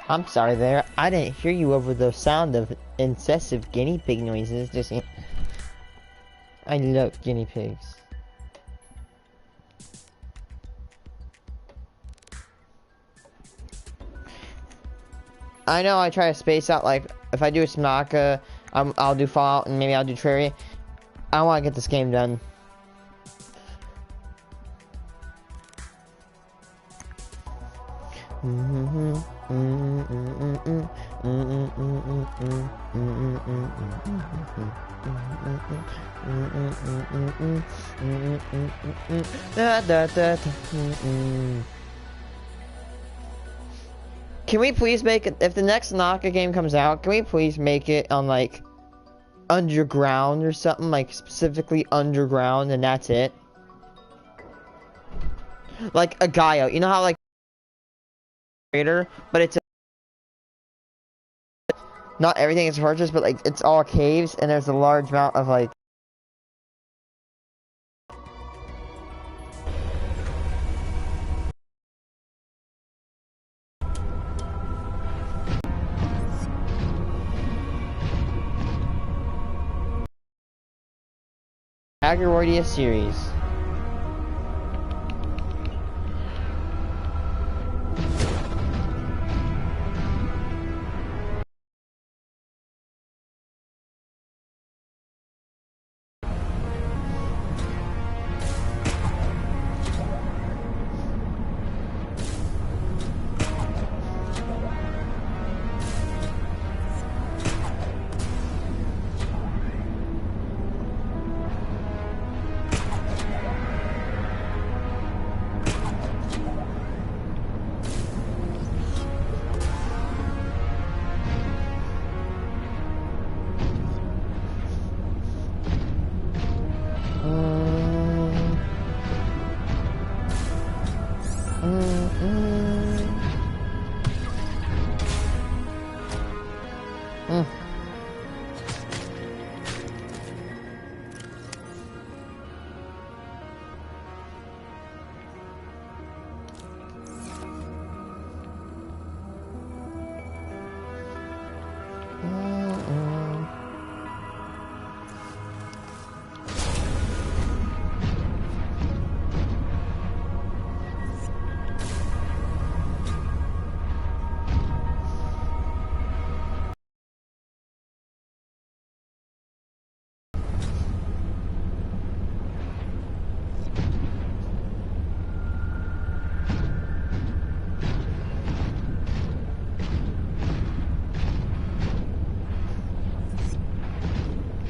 I'm sorry there. I didn't hear you over the sound of incessant guinea pig noises. Just, I love guinea pigs. I know I try to space out, like, if I do a Subnautica, I'll do Fallout, and maybe I'll do Terraria. I want to get this game done. Can we please make it, if the next Naka game comes out, can we please make it on, like, underground or something, like, specifically underground, and that's it? Like a Gaia, you know how, like, but it's not everything is fortress, but, like, it's all caves, and there's a large amount of, like, Agorordia series.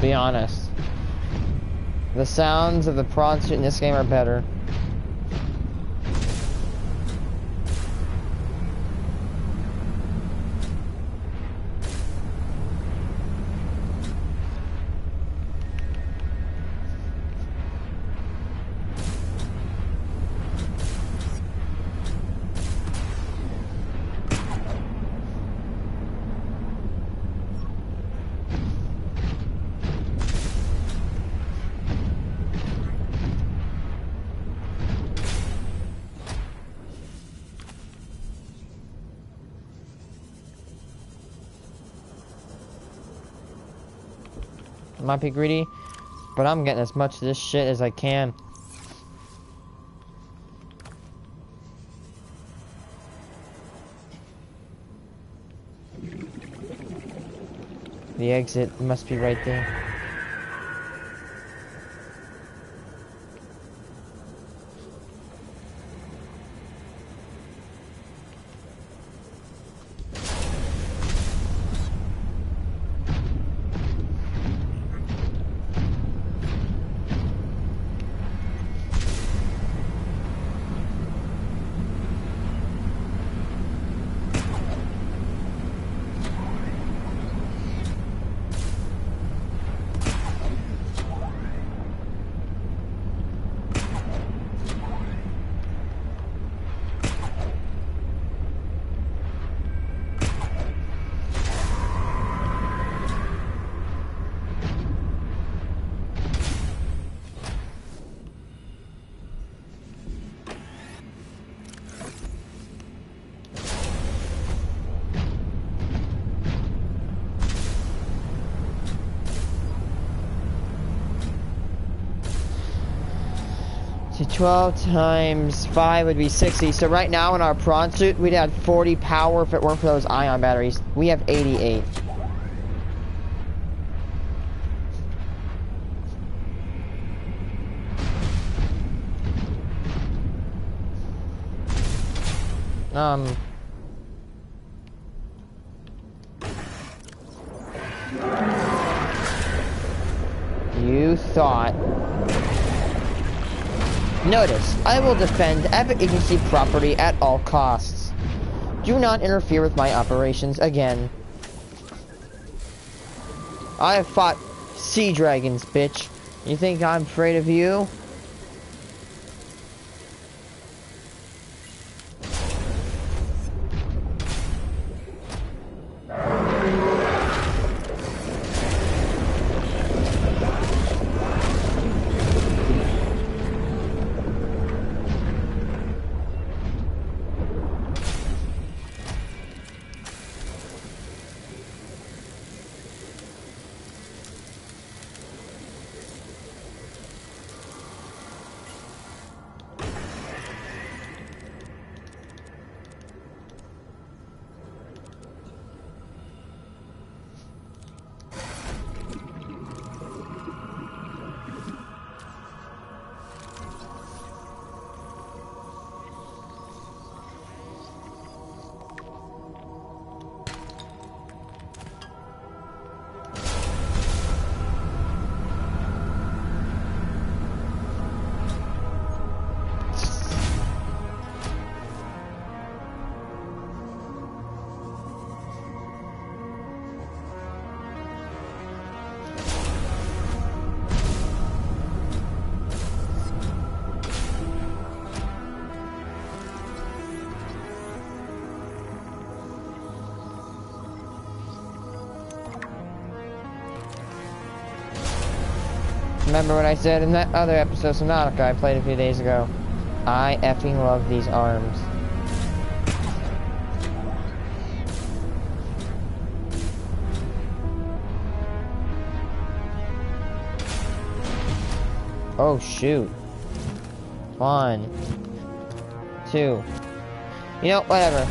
Be honest. The sounds of the prawn suit in this game are better. Might be greedy, but I'm getting as much of this shit as I can. The exit must be right there. So 12 times 5 would be 60. So right now in our prawn suit, we'd have 40 power if it weren't for those ion batteries. We have 88. You thought... Notice, I will defend Abbott Agency property at all costs. Do not interfere with my operations again. I have fought sea dragons, bitch. You think I'm afraid of you? Remember what I said in that other episode of Subnautica I played a few days ago? I effing love these arms. Oh shoot. 1, 2. You know, whatever.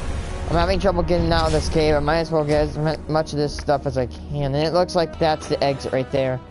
I'm having trouble getting out of this cave. I might as well get as much of this stuff as I can. And it looks like that's the exit right there.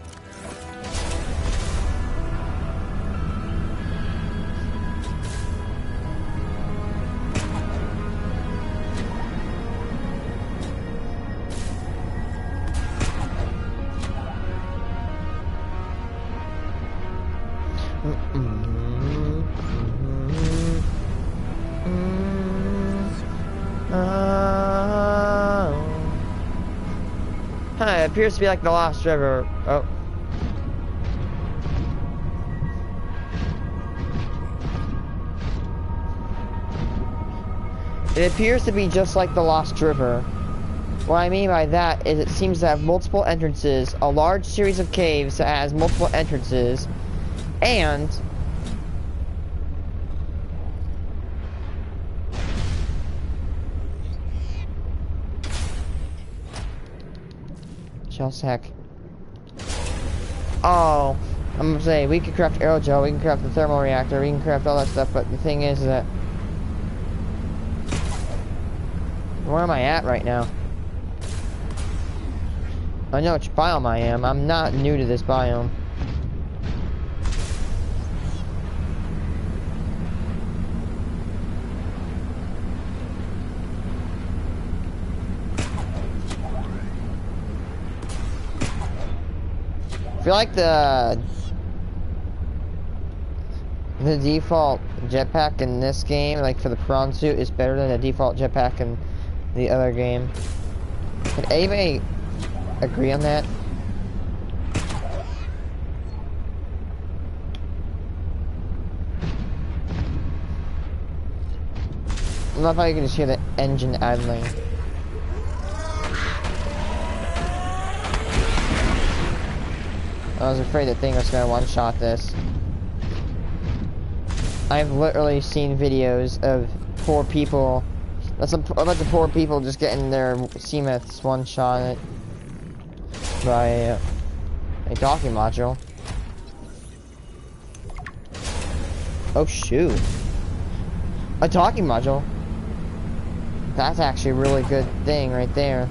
It appears to be like the Lost River. Oh. It appears to be just like the Lost River. What I mean by that is it seems to have multiple entrances, a large series of caves that has multiple entrances, and Sec. Oh, I'm gonna say we can craft aerogel, we can craft the thermal reactor, we can craft all that stuff, but the thing is that where am I at right now? I know which biome I am. I'm not new to this biome. I feel like the default jetpack in this game, like for the prawn suit, is better than the default jetpack in the other game. Can anybody agree on that? I love how you can just hear the engine idling. I was afraid that thing was gonna one-shot this. I've literally seen videos of poor people, a bunch of poor people just getting their CMETs one-shot by a docking module. Oh shoot. A docking module. That's actually a really good thing right there.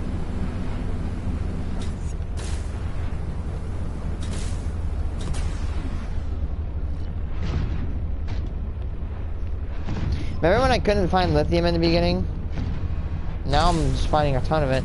Remember when I couldn't find lithium in the beginning? Now I'm just finding a ton of it.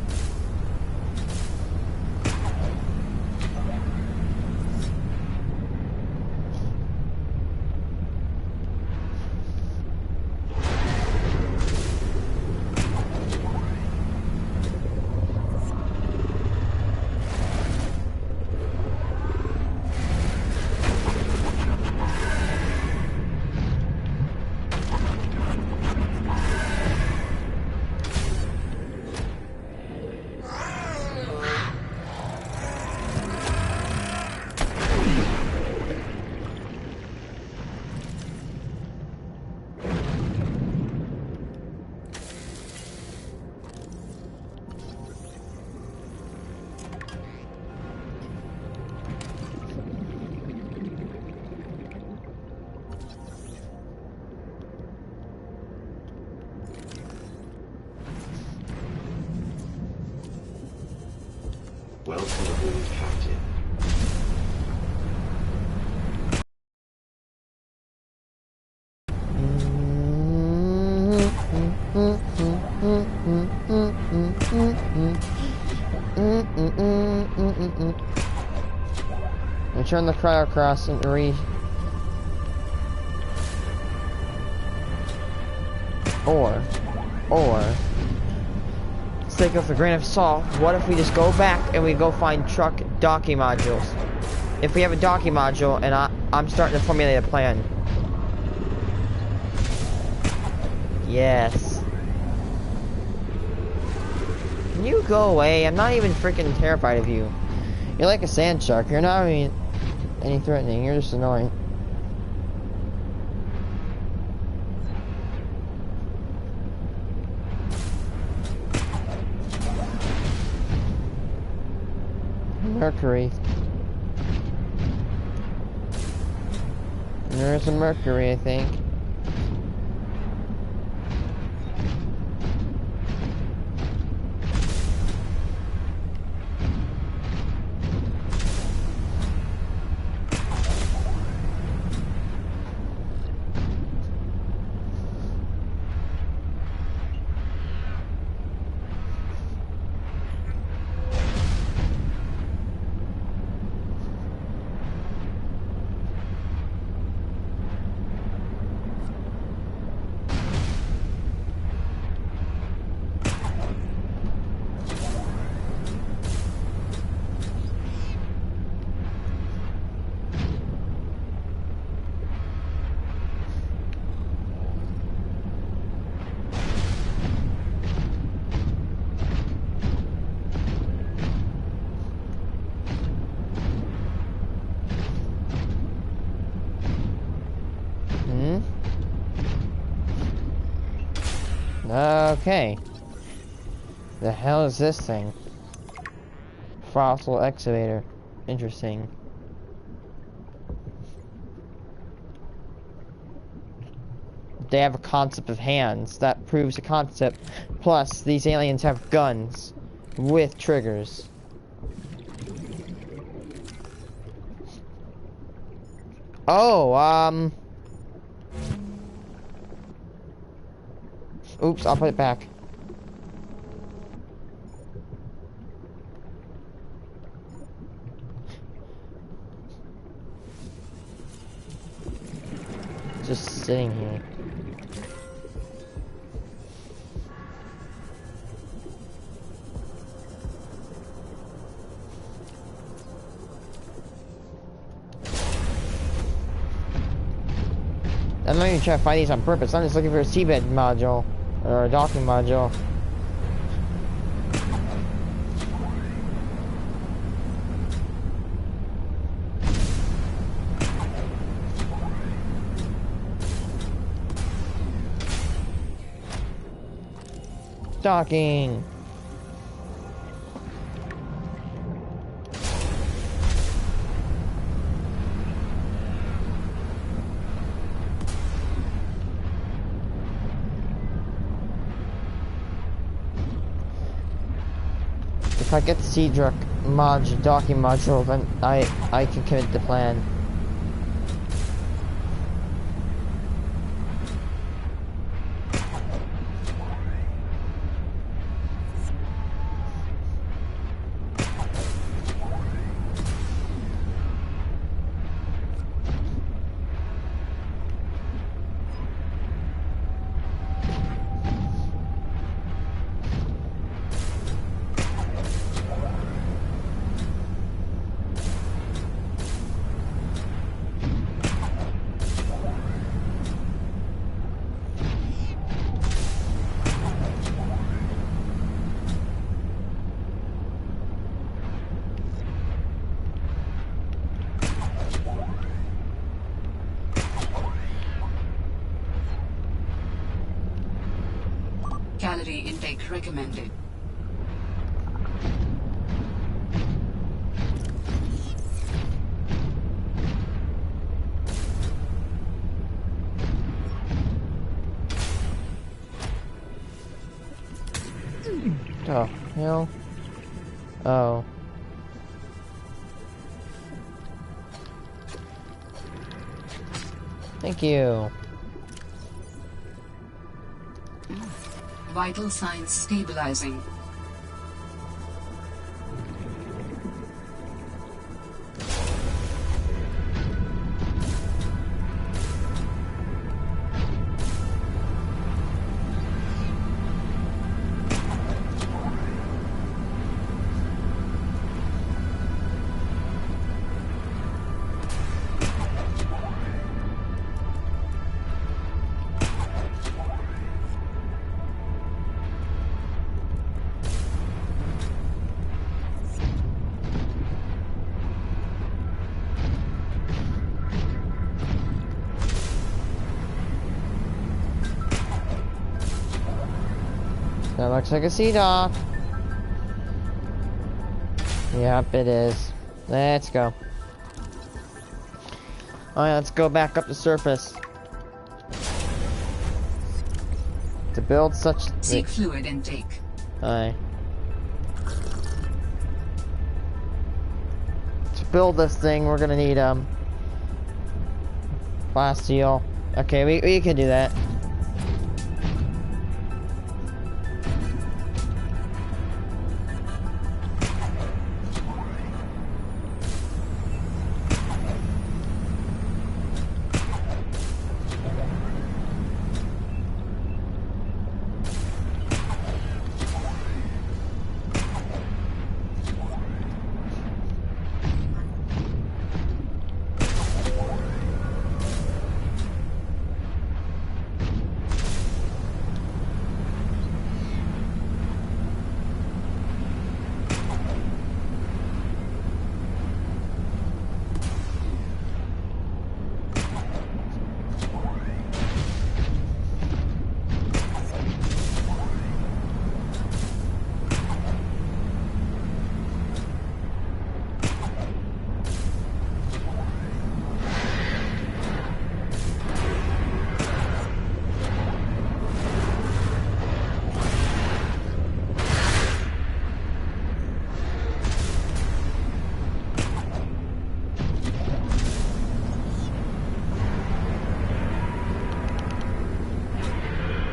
Welcome aboard, Captain. Turn the cryo across and or let's take it with a grain of salt. What if we just go back and we go find truck docking modules? If we have a docking module, and I'm starting to formulate a plan. Yes. Can you go away? I'm not even freaking terrified of you. You're like a sand shark. You're not even any threatening. You're just annoying. Mercury. There's a Mercury, I think. Okay. The hell is this thing? Fossil excavator. Interesting. They have a concept of hands. That proves a concept. Plus, these aliens have guns with triggers. Oh, oops, I'll put it back. Just sitting here. I'm not even trying to find these on purpose. I'm just looking for a seabed module. Or a docking module. Docking. I get the sea docking module, then I can commit the plan. Calorie intake recommended. Oh, hell. Oh. Thank you. Vital signs stabilizing. That looks like a sea dock. Yep, it is. Let's go. Alright, let's go back up the surface. To build such... Seek fluid intake. Alright. To build this thing, we're gonna need, plasteel. Okay, we can do that.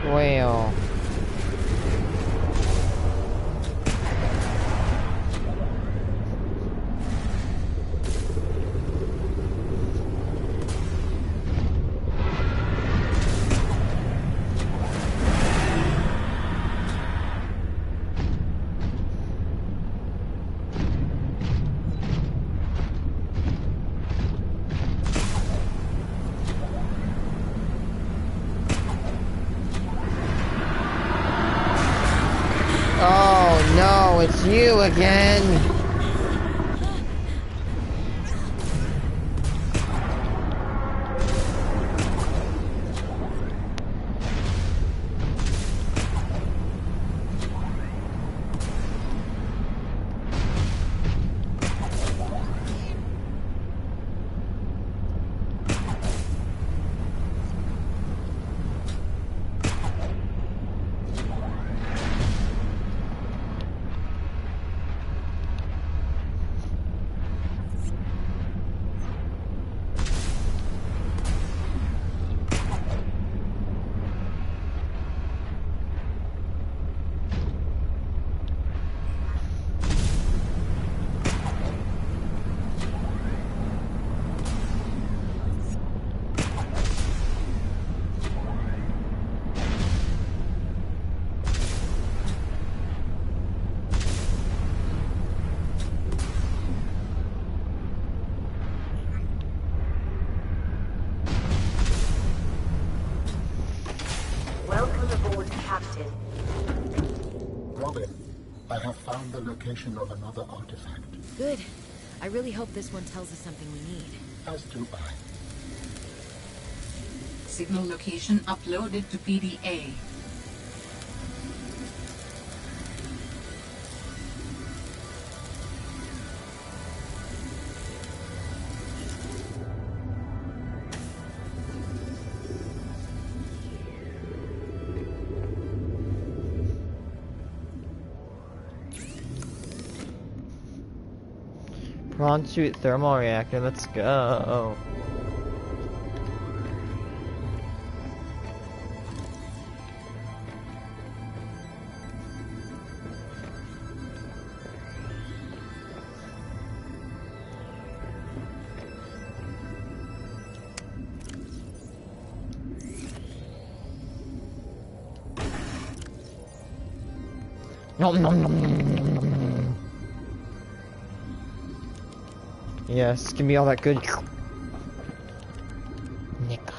Whale. Oh no, it's you again. corrupted. Robin, I have found the location of another artifact. Good. I really hope this one tells us something we need. As do I. Signal location uploaded to PDA. Prawn suit thermal reactor, let's go. Nom nom nom nom nom nom. Yes, give me all that good. Nickel.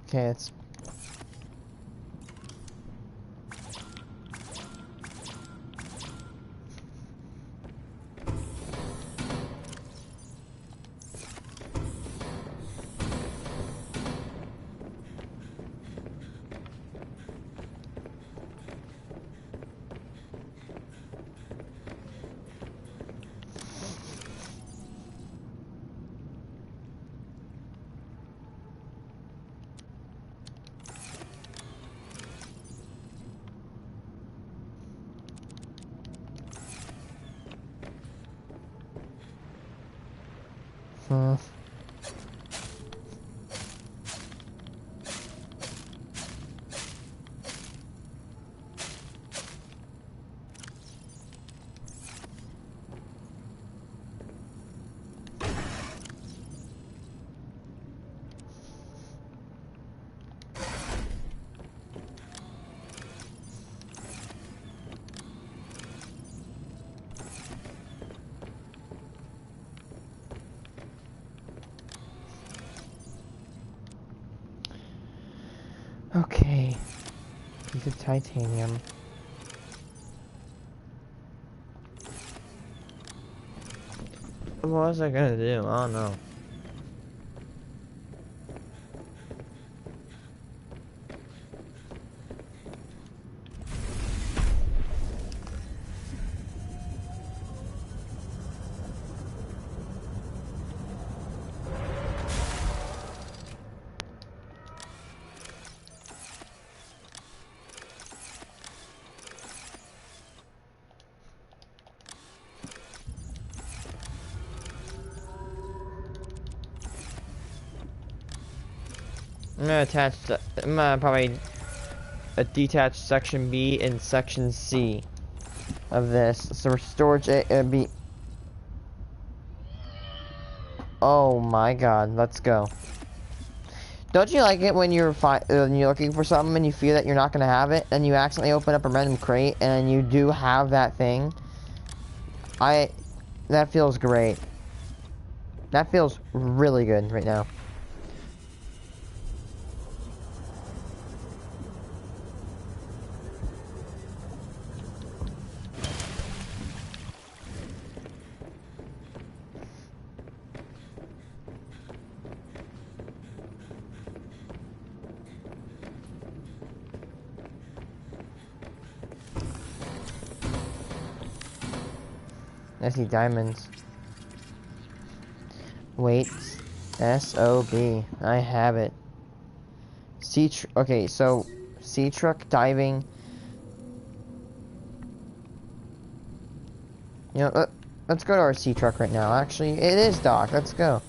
Okay, it's okay. Piece of titanium. What was I gonna do? I don't know. I'm gonna probably detach section B and section C of this. So storage A B. Oh my god, let's go. Don't you like it when you're looking for something and you feel that you're not gonna have it, and you accidentally open up a random crate and you do have that thing? That feels great. That feels really good right now. I see diamonds. Wait. SOB. I have it. Okay, so sea truck diving. You know, let's go to our sea truck right now. Actually, it is docked. Let's go.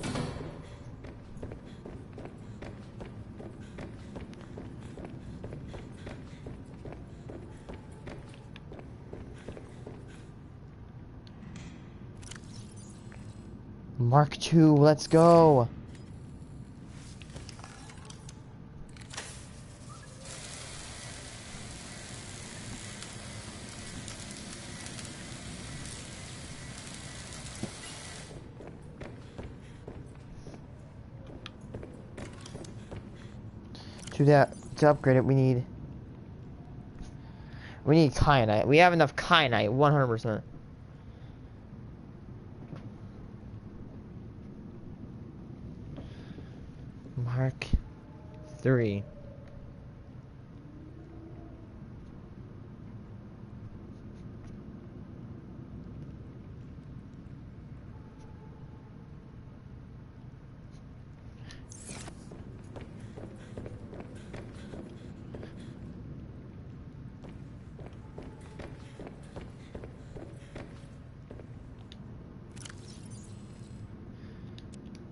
Mark II, let's go. To upgrade it, we need kyanite. We have enough kyanite, 100%. Mark 3.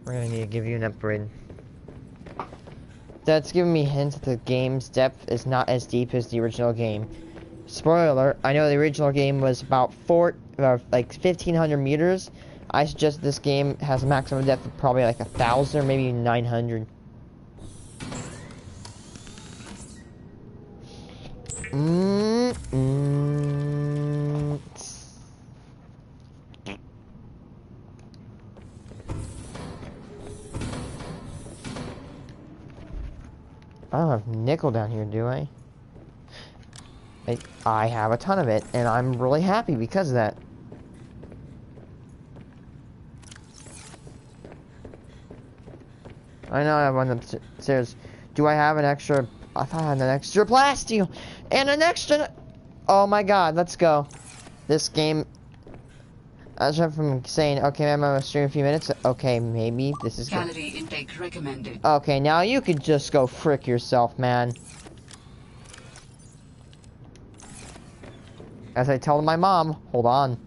We're gonna need to give you an upgrade. That's giving me hints that the game's depth is not as deep as the original game. Spoiler alert, I know the original game was about like 1,500 meters. I suggest this game has a maximum depth of probably like 1,000 or maybe 900. I don't have nickel down here, do I? I have a ton of it, and I'm really happy because of that. I know I have one upstairs. Do I have an extra? I thought I had an extra plasteel and an extra. Oh my god, let's go. This game. I was from saying, okay, I'm gonna stream a few minutes. Okay, maybe this is good. Calorie intake recommended. Okay, now you could just go frick yourself, man. As I tell my mom, hold on.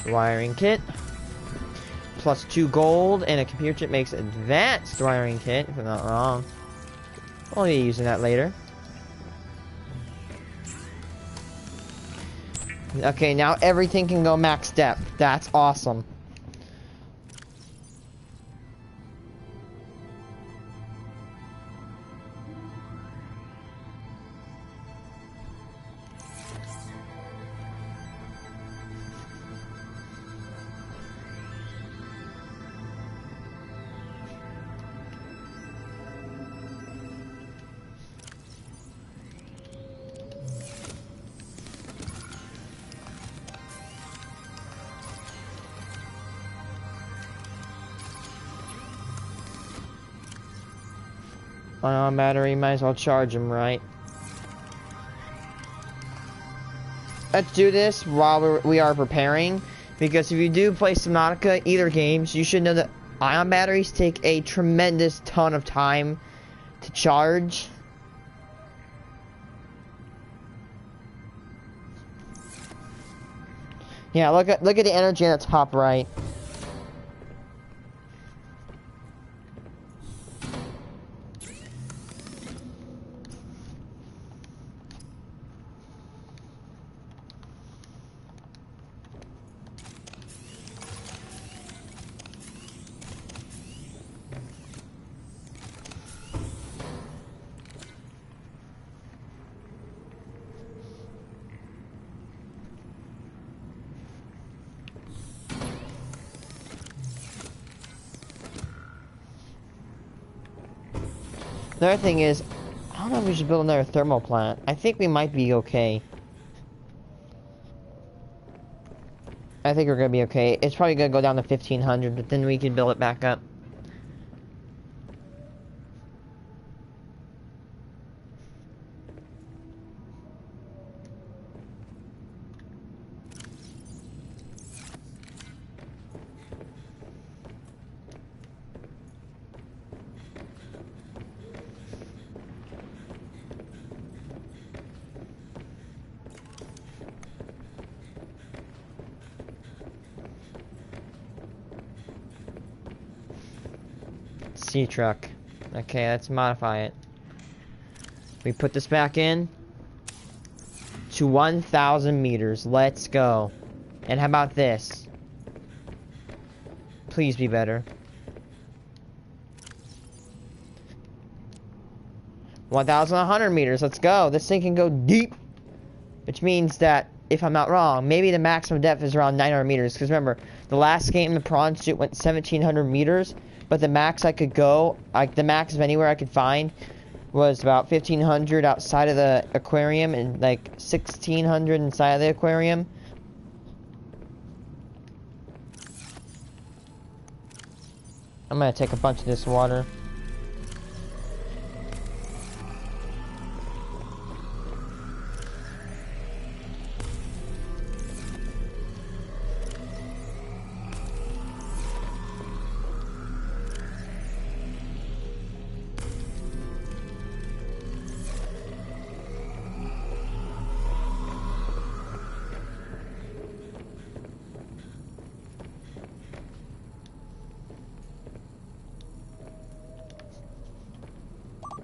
Wiring kit. Plus 2 gold and a computer chip makes advanced wiring kit, if I'm not wrong. I'll be using that later. Okay, now everything can go max depth. That's awesome. On battery, might as well charge them, right? Let's do this while we are preparing, because if you do play Subnautica, either games, you should know that ion batteries take a tremendous ton of time to charge. Yeah, look at the energy on the top right. The other thing is, I don't know if we should build another thermal plant. I think we might be okay. I think we're gonna be okay. It's probably gonna go down to 1,500, but then we can build it back up. sea truck. Okay, let's modify it. We put this back in to 1,000 meters. Let's go. And how about this? Please be better. 1,100 meters. Let's go. This thing can go deep. Which means that, if I'm not wrong, maybe the maximum depth is around 900 meters. Because remember, the last game, the prawn suit went 1,700 meters. But the max I could go, like the max of anywhere I could find, was about 1,500 outside of the aquarium and like 1,600 inside of the aquarium. I'm gonna take a bunch of this water.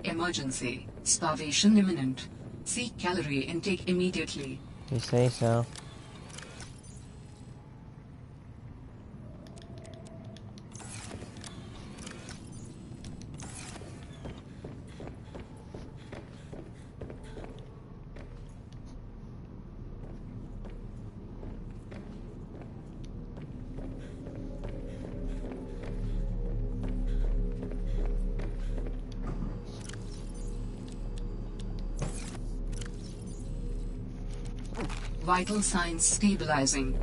Emergency. Starvation imminent. Seek calorie intake immediately. You say so. Vital signs stabilizing.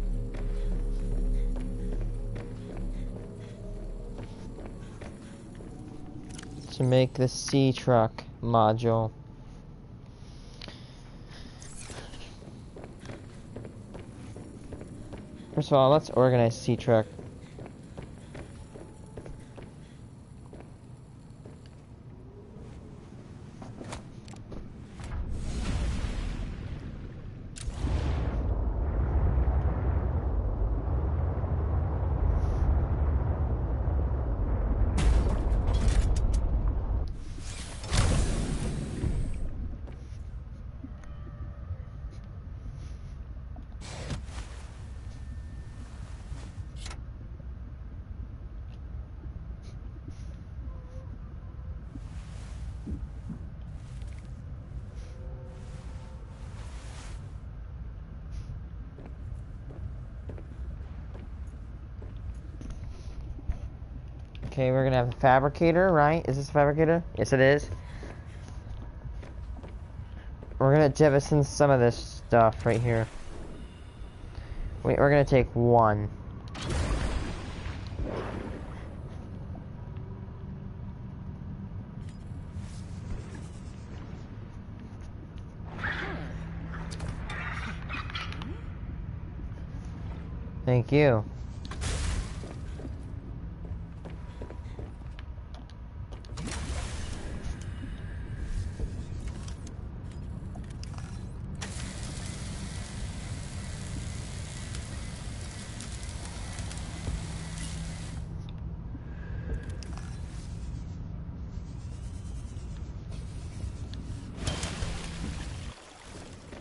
To make the sea truck module. First of all, let's organize sea truck. Okay, we're gonna have a fabricator, right? Is this a fabricator? Yes, it is. We're gonna jettison some of this stuff right here. Wait, we're gonna take one. Thank you.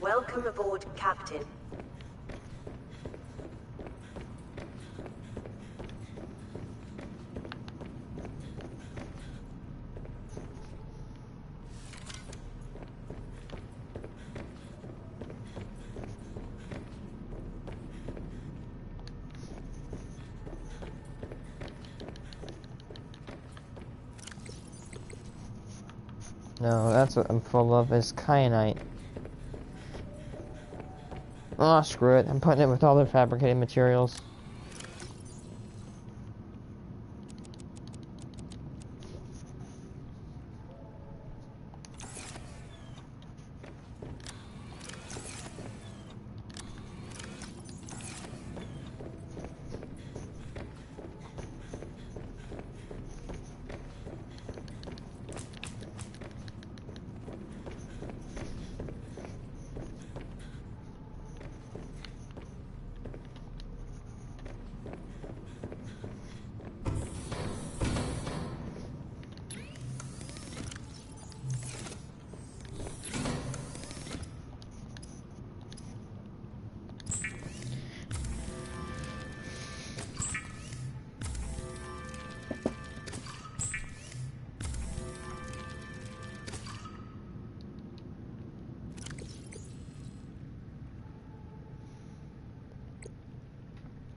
Welcome aboard, Captain. No, that's what I'm full of, is kyanite. Oh, screw it. I'm putting it with all the fabricated materials.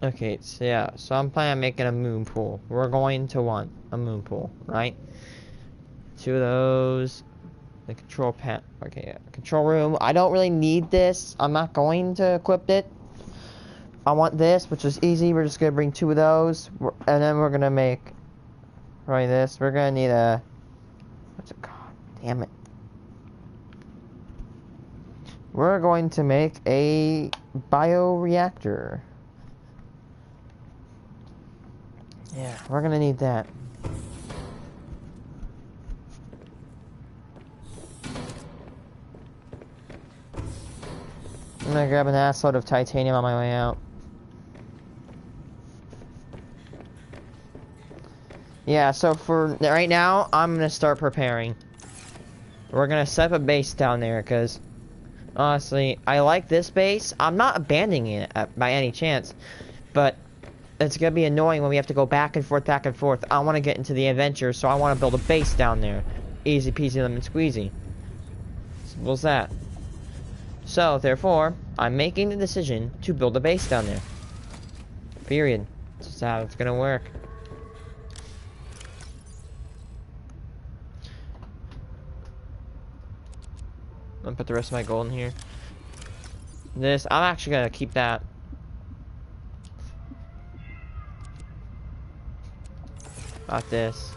Okay, so yeah, so I'm planning on making a moon pool. We're going to want a moon pool, right? 2 of those. The control panel. Okay, yeah. Control room. I don't really need this. I'm not going to equip it. I want this, which is easy. We're just gonna bring 2 of those, and then we're gonna make right this. We're gonna need a. What's it called? Damn it. We're going to make a bioreactor. Yeah, we're gonna need that. I'm gonna grab an assload of titanium on my way out. Yeah, so for right now, I'm gonna start preparing. We're gonna set up a base down there, because honestly, I like this base. I'm not abandoning it by any chance, but it's gonna be annoying when we have to go back and forth, back and forth. I want to get into the adventure, so I want to build a base down there. Easy peasy lemon squeezy. Simple as that. So, therefore, I'm making the decision to build a base down there. Period. That's just how it's gonna work. I'm gonna put the rest of my gold in here. This, I'm actually gonna keep that. About this.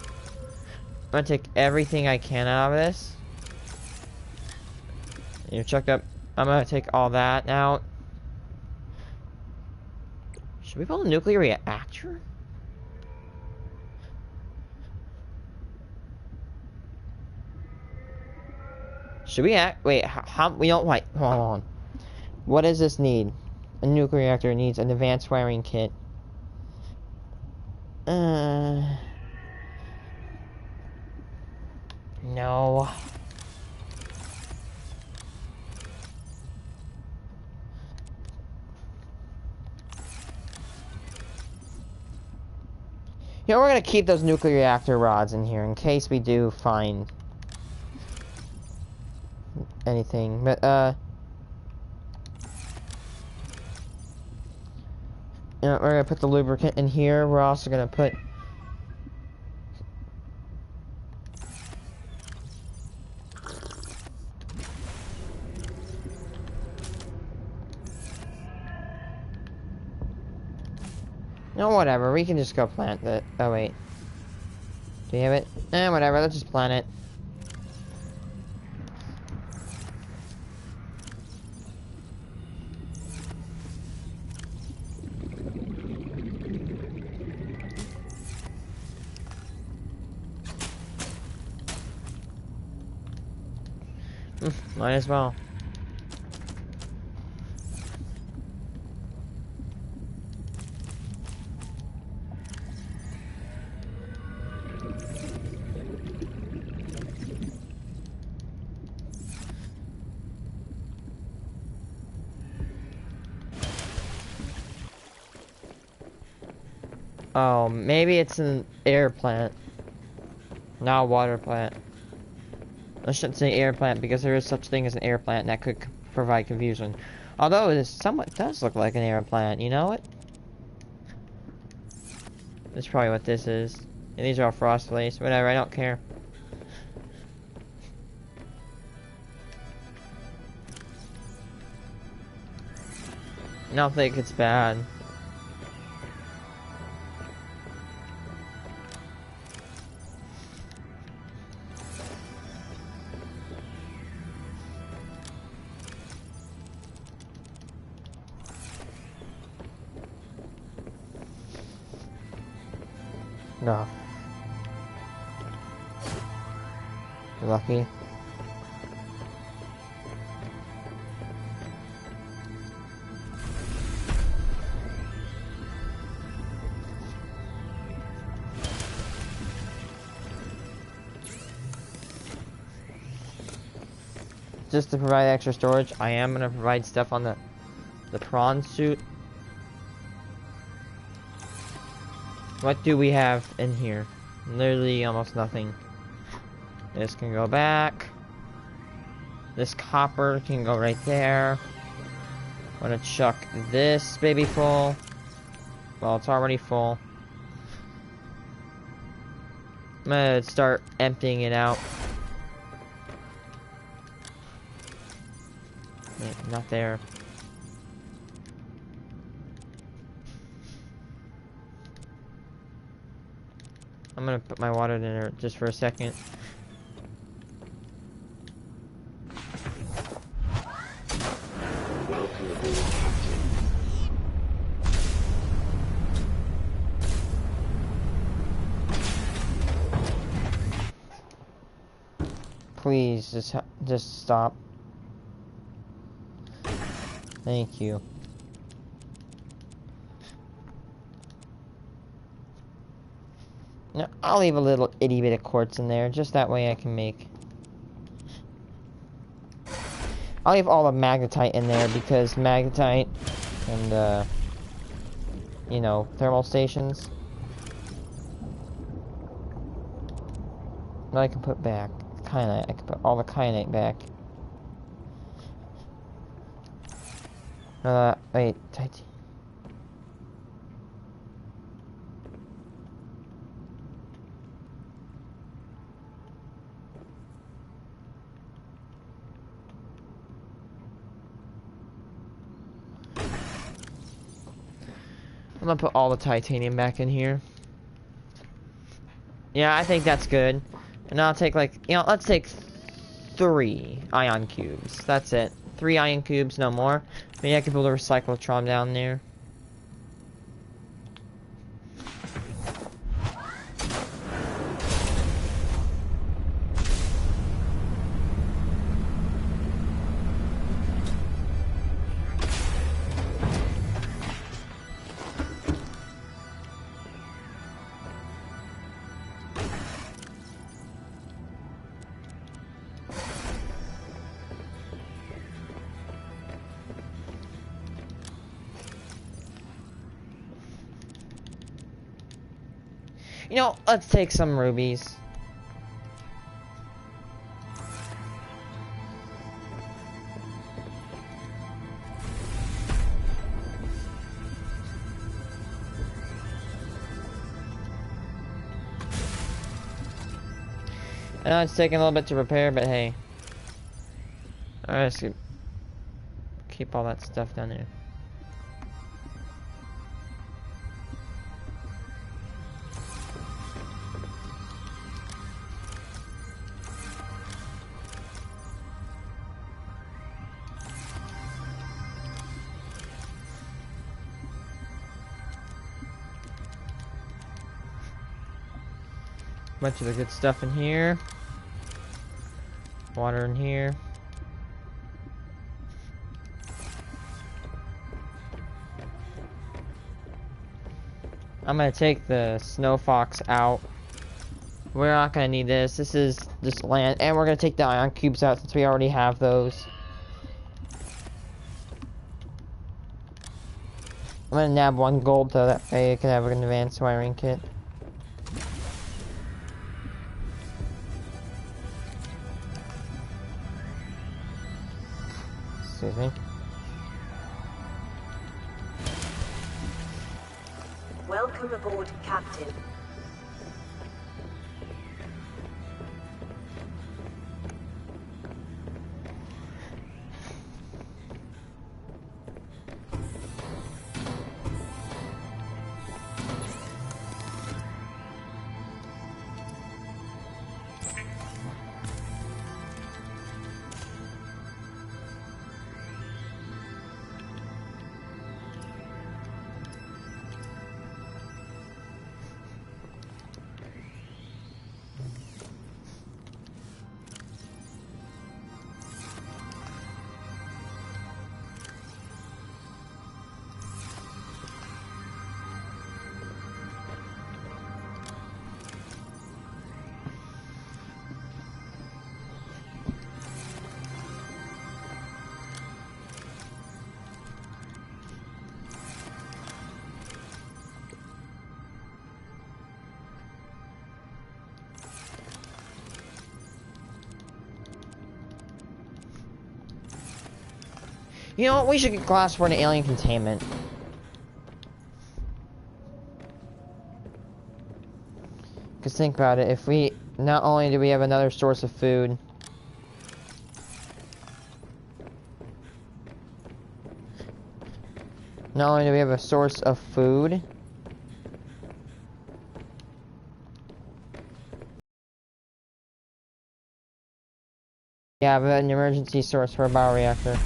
I'm gonna take everything I can out of this. You checked up. I'm gonna take all that out. Should we build a nuclear reactor? Should we wait, how we don't wait, hold on. What does this need? A nuclear reactor needs an advanced wiring kit. No. You know, we're gonna keep those nuclear reactor rods in here in case we do find anything. But, you know, we're gonna put the lubricant in here. We're also gonna put no, whatever. We can just go plant the. Oh wait, do you have it? Whatever. Let's just plant it. Might as well. Oh, maybe it's an air plant, not a water plant. I shouldn't say air plant because there is such thing as an air plant and that could provide confusion. Although it somewhat does look like an air plant, you know it? That's probably what this is. And these are all frost flakes. Whatever, I don't care. I don't think it's bad. No. You're lucky. Just to provide extra storage, I am gonna provide stuff on the prawn suit. What do we have in here? Literally almost nothing. This can go back. This copper can go right there. I'm gonna chuck this baby full. Well, it's already full. I'm gonna start emptying it out. Wait, not there. I'm gonna put my water in there just for a second. Please, just stop. Thank you. No, I'll leave a little itty bit of quartz in there, just that way I can make... I'll leave all the magnetite in there, because magnetite and, you know, thermal stations. I can put back. Kyanite. I can put all the kyanite back. Wait, I'm gonna put all the titanium back in here. Yeah, I think that's good. And I'll take, like, you know, let's take 3 ion cubes. That's it. 3 ion cubes, no more. Maybe I can build a recyclotron down there. You know, let's take some rubies. I know it's taking a little bit to repair, but hey. Alright, let's keep all that stuff down there. Bunch of the good stuff in here. Water in here. I'm gonna take the snow fox out. We're not gonna need this. This is just land, and we're gonna take the ion cubes out since we already have those. I'm gonna nab 1 gold so that way I can have an advanced wiring kit. Excuse me. Welcome aboard, Captain. You know what? We should get glass for an alien containment. Because think about it, if we, not only do we have another source of food, not only do we have a source of food, yeah, we have an emergency source for a bioreactor.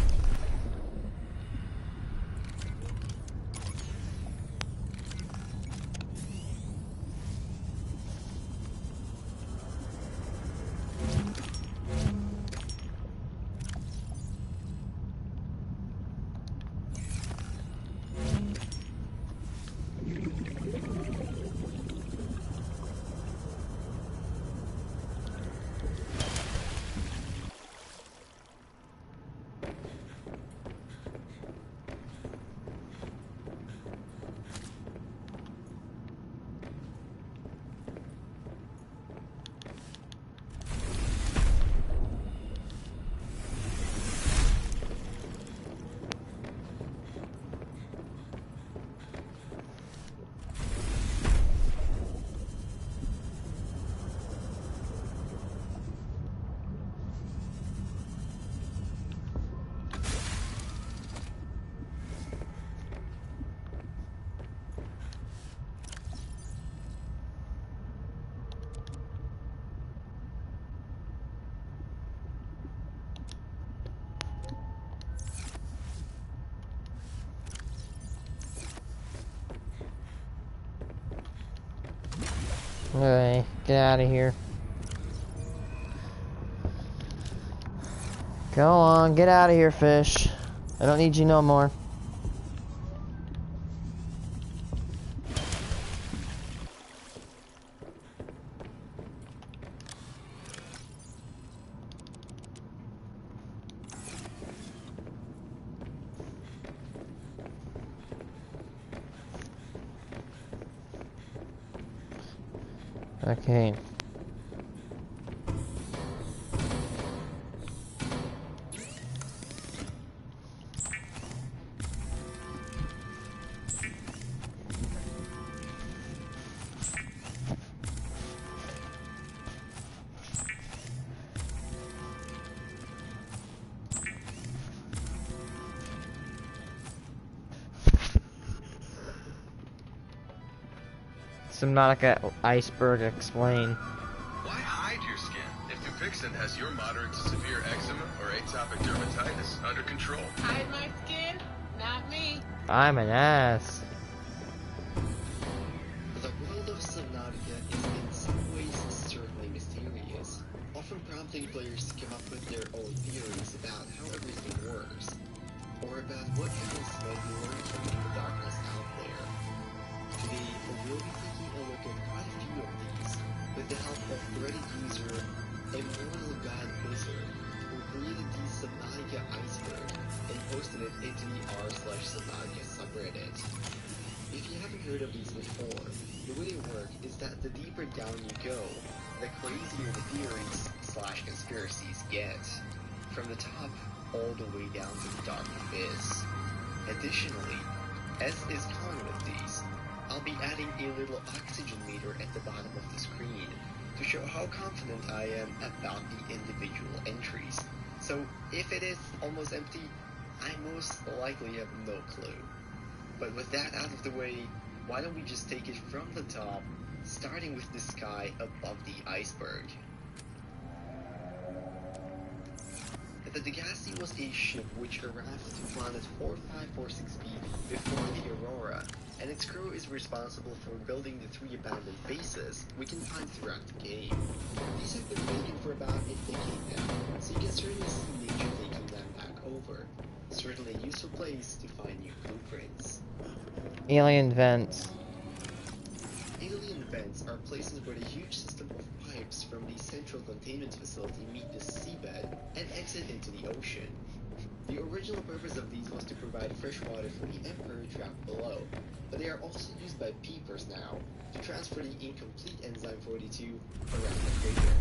Alright, get out of here. Go on, get out of here, fish. I don't need you no more. Okay. Subnautica iceberg explain. Why hide your skin if Dupixent has your moderate to severe eczema or atopic dermatitis under control? Hide my skin? Not me. I'm an ass. The world of Subnautica is in some ways certainly mysterious, often prompting players to come up with their own theories about how everything works, or about what happens when you learn to read the darkness out there. Today, we'll be taking a look at quite a few of these, with the help of Reddit user Immortal God Wizard, who created the Subnautica iceberg and posted it into the r/Subnautica subreddit. If you haven't heard of these before, the way they work is that the deeper down you go, the crazier the theories/conspiracies get, from the top all the way down to the dark abyss. Additionally, as is common with these, I'll be adding a little oxygen meter at the bottom of the screen to show how confident I am about the individual entries. So if it is almost empty, I most likely have no clue. But with that out of the way, why don't we just take it from the top, starting with the sky above the iceberg. The Degassi was a ship which arrived to planet 4546b before the Aurora, and its crew is responsible for building the 3 abandoned bases we can find throughout the game. These have been vacant for about a decade now, so you can certainly see nature taking them back over. Certainly a useful place to find new blueprints. Alien vents. Alien vents are places where the huge system of pipes from the central containment facility meet the seabed and exit into the ocean. The original purpose of these was to provide fresh water for the Emperor trapped below, but they are also used by peepers now to transfer the incomplete Enzyme 42 around the crater.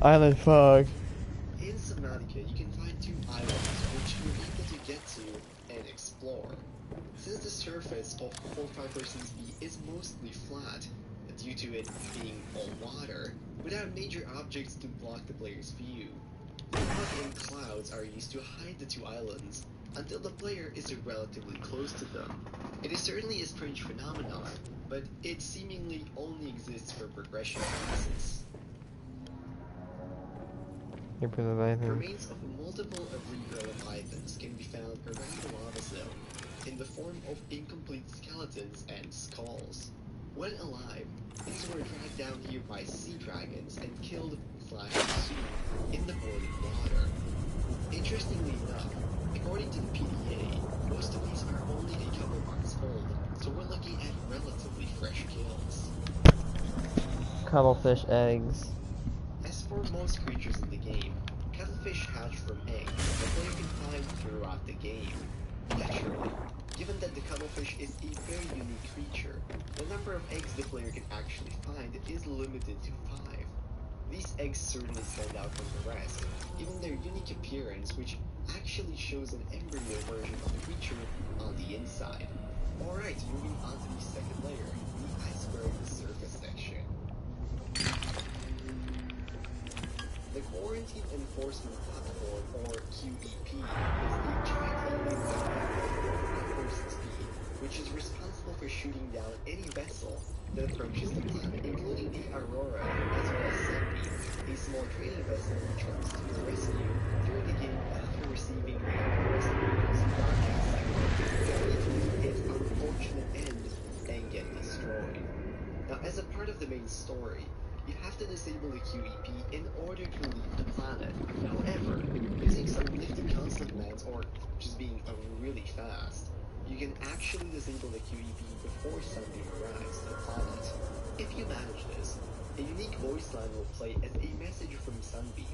Island fog. In Subnautica, you can find 2 islands which you're able to get to and explore. Since the surface of 4546b is mostly flat, due to it being all water, without major objects to block the player's view. Fog and clouds are used to hide the two islands until the player is relatively close to them. It is certainly a strange phenomenon, but it seemingly only exists for progression purposes. Remains of multiple Reefbacks Leviathans can be found around the lava zone, in the form of incomplete skeletons and skulls. When alive, these were dragged down here by sea dragons and killed/consumed in the boiling water. Interestingly enough, according to the PDA, most of these are only a couple months old, so we're looking at relatively fresh kills. Cuttlefish eggs. As for most creatures in the game, cuttlefish hatch from eggs that the player can find throughout the game. Naturally, given that the cuttlefish is a very unique creature, the number of eggs the player can actually find is limited to 5. These eggs certainly stand out from the rest, given their unique appearance, which actually shows an embryo version of the creature on the inside. Alright, moving on to the second layer, the iceberg surface section. The Quarantine Enforcement Platform, or QEP, is a giant speed, which is responsible for shooting down any vessel that approaches the planet, including the Aurora, as well as Sunbeam, a small trading vessel which comes to the rescue during the game after receiving the Astroneer's broadcast signal, only to meet its unfortunate end and get destroyed. Now, as a part of the main story, you have to disable the QEP in order to leave the planet. However, using some nifty console commands or just being really fast, you can actually disable the QEP before Sunbeam arrives to the planet. If you manage this, a unique voice line will play as a message from Sunbeam,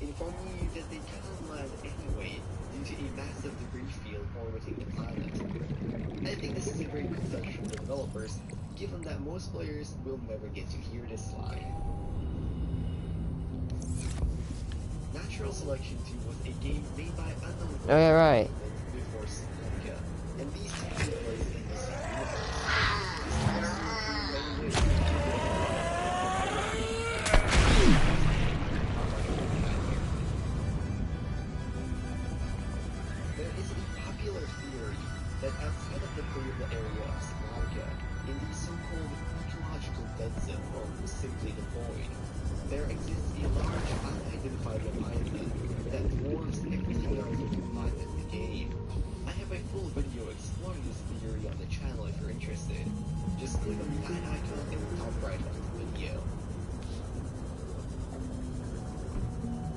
informing you that they can't land anyway due to a massive debris field orbiting the planet. I think this is a very good touch from the developers, given that most players will never get to hear this line. Natural Selection 2 was a game made by unknown Oh yeah, right. before Subnautica, and these two take place in the same universe. There is a popular theory that outside of the playable area of Subnautica, in the so-called ecological dead zone, or simply the void, there exists a large unidentified Leviathan that dwarfs everything else you can find in the game. I have a full video exploring this theory on the channel if you're interested. Just click on the icon in the top right of the video.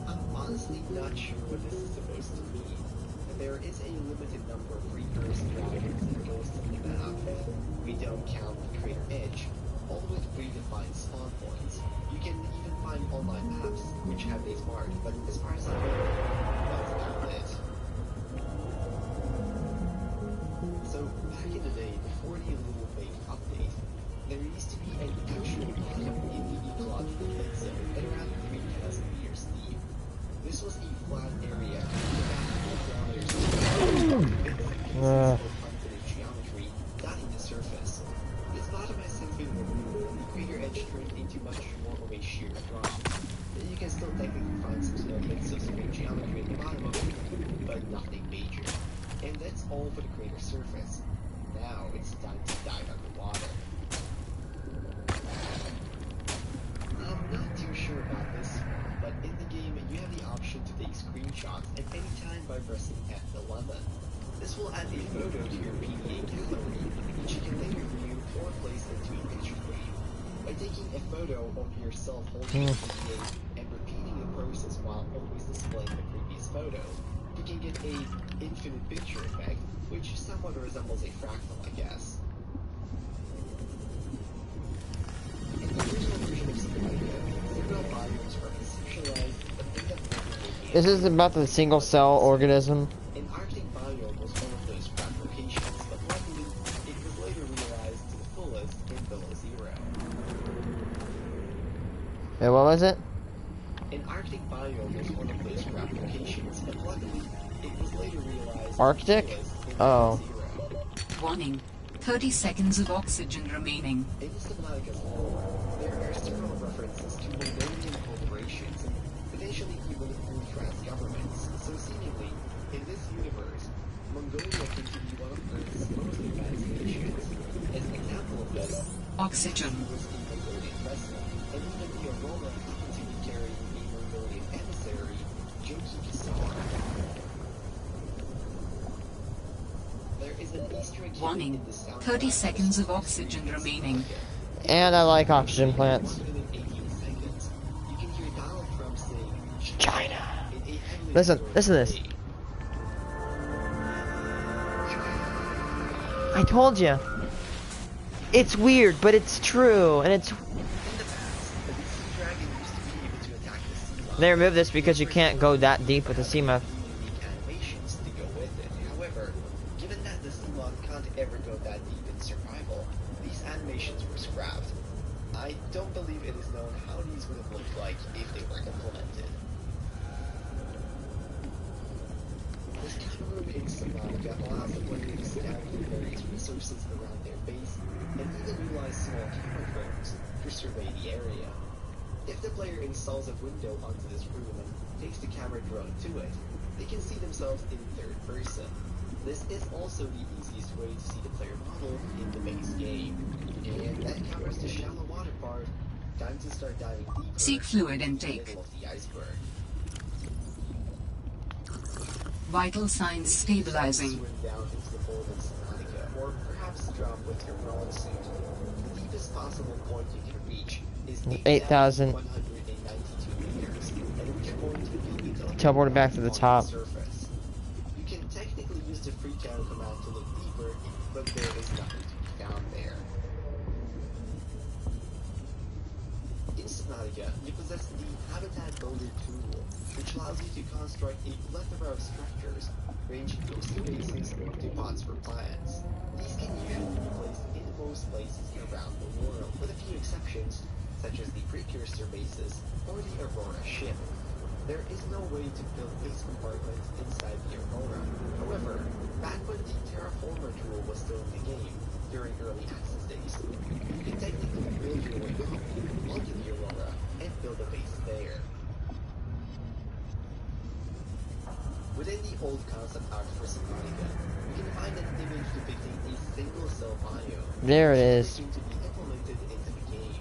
I'm honestly not sure what this is supposed to mean. There is a limited number of reapers, dragons, and ghosts on the map. We don't count the crater edge, all with predefined spawn points. You can even find online maps which have these marked, but as far as I know, that's not it. So, back in the day, before the Little Fake update, there used to be an actual bottom in the ecological dead zone at around 3,000 meters deep. This was a flat area geometry dotting the surface. This bottom has since been removed and the crater edge turned into much more of a sheer drop. You can still technically find some small bits of strange geometry at the bottom of it, but nothing major. And that's all for the crater surface. Now it's time to dive underwater. I'm not too sure about this, but in the game you have the option to take screenshots at any time by pressing F11. This will add a photo to your PDA gallery, which you can later view or place into a picture frame. By taking a photo of yourself holding the PDA and repeating the process while always displaying the previous photo, you can get a infinite picture effect, which somewhat resembles a fractal, I guess. In the original version of Subnautica, several biomes are conceptualized but end up living. This is about the single cell organism. An Arctic biome was one of those crap locations, but luckily, it was later realized to the fullest in Below Zero. Wait, what was it? An Arctic biome was one of those crap locations, but luckily, it was later realized Arctic? to the fullest in Oh. Below Zero. Warning. 30 seconds of oxygen remaining. In Subnautica's lore, access to Mongolian corporations, potentially even ultra governments. So seemingly, in this universe, Mongolia could be one of Earth's most advanced nations. As an example of this, Oxygen. was a Mongolian vessel, and even the Aurora happened to be carrying a Mongolian emissary, Joki Kasar. There is an Easter egg Warning. in the sound 30 seconds of oxygen remaining. And I like oxygen plants. Within 18 seconds, you can hear Donald Trump saying China. in a heavily Listen to this. way. I told you. It's weird, but it's true, and it's. In the past, the sea dragon used to be able to attack the sea lion. They removed this because you can't go that deep with the sea moth. Unique animations to go with it. However, given that the sea moth can't ever go that deep in survival, these animations were scrapped. I don't believe it is known how these would have looked like if they were implemented. The scan room in Subnautica allows the player to scan the various resources around their base and even utilize small camera drones to survey the area. If the player installs a window onto this room and takes the camera drone to it, they can see themselves in third person. This is also the easiest way to see the player model in the base game. And that covers the shallow water part. Time to start diving deeper. Seek fluid into the intake. middle of the iceberg. Vital signs stabilizing. Swim down into the bowl of Subnautica, or perhaps drop with your crawling suit. The deepest possible point you can reach is 8,192 meters, at which point you'll be teleported back to the top. surface. You can technically use the freak out command to look deeper, but there is nothing to be found there. In Subnautica, you possess the Habitat Builder tool, which allows you to construct a plethora of structures, ranging from spaces to pots for plants. These can usually be placed in most places around the world, with a few exceptions, such as the precursor bases or the Aurora ship. There is no way to build base compartments inside the Aurora. However, back when the Terraformer tool was still in the game, during early access days, you can technically build your way up onto the Aurora and build a base there. Within the old concept art for Subnautica, you can find an image depicting a single-cell biome. There it is. Which is to be implemented into the game.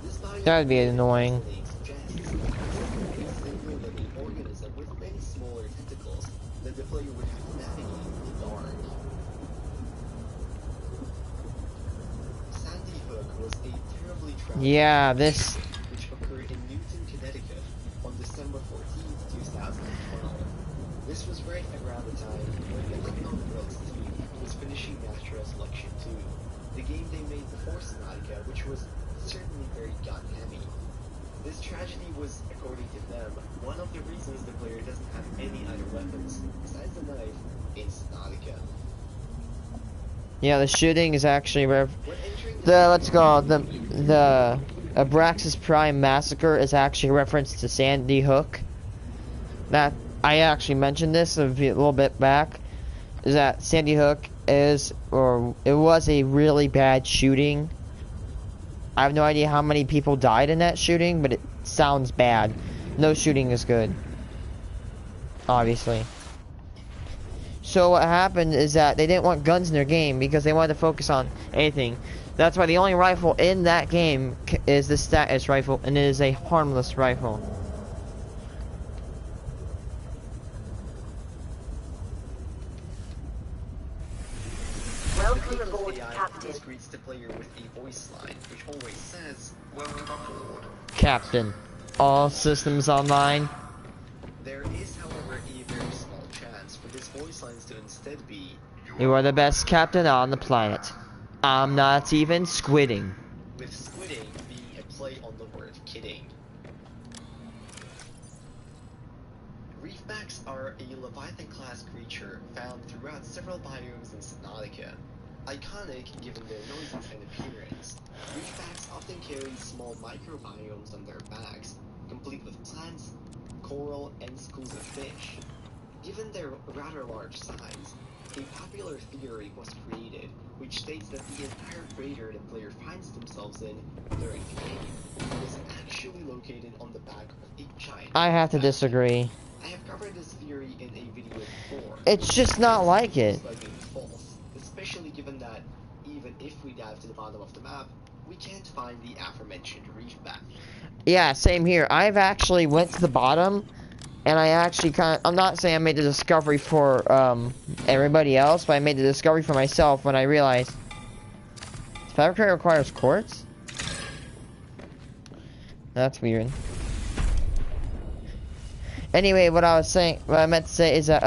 This biome That would be annoying. suggests a single living organism with many smaller tentacles that the player would have to navigate in the dark. Sandy Hook was a terribly tragic Yeah, this. which occurred in Newton, Connecticut on December 14th, 2012. This was right around the time when the Unknown Worlds team was finishing Natural Selection 2, the game they made before Subnautica, which was certainly very gun-heavy. This tragedy was, according to them, one of the reasons the player doesn't have any other weapons besides the knife in Subnautica. Yeah, the shooting is actually When entering the let's go. The Abraxas Prime Massacre is actually a reference to Sandy Hook. That I actually mentioned this a little bit back. Is that Sandy Hook is, or it was a really bad shooting. I have no idea how many people died in that shooting, but it sounds bad. No shooting is good, obviously. So what happened is that they didn't want guns in their game because they wanted to focus on anything. That's why the only rifle in that game is the status rifle, and it is a harmless rifle. Welcome aboard, AI Captain. always greets the player with a voice line, which always says, "Welcome aboard." Captain, all systems online. There is, however, a very small chance for this voice lines to instead be, You are the best captain on the planet. I'm not even squidding. with squidding being a play on the word kidding. Reefbacks are a Leviathan-class creature found throughout several biomes in Subnautica. Iconic given their noises and appearance, Reefbacks often carry small microbiomes on their backs, complete with plants, coral, and schools of fish. Given their rather large size, a popular theory was created which states that the entire crater the player finds themselves in during the game is actually located on the back of a giant. I have to disagree. I have covered this theory in a video before. It's just not like it. It's likely false, especially given that even if we dive to the bottom of the map, we can't find the aforementioned Reefback. Yeah, same here. I've actually went to the bottom, and I actually I'm not saying I made the discovery for everybody else, but I made the discovery for myself when I realized fabricator requires quartz. That's weird. Anyway, what I meant to say is that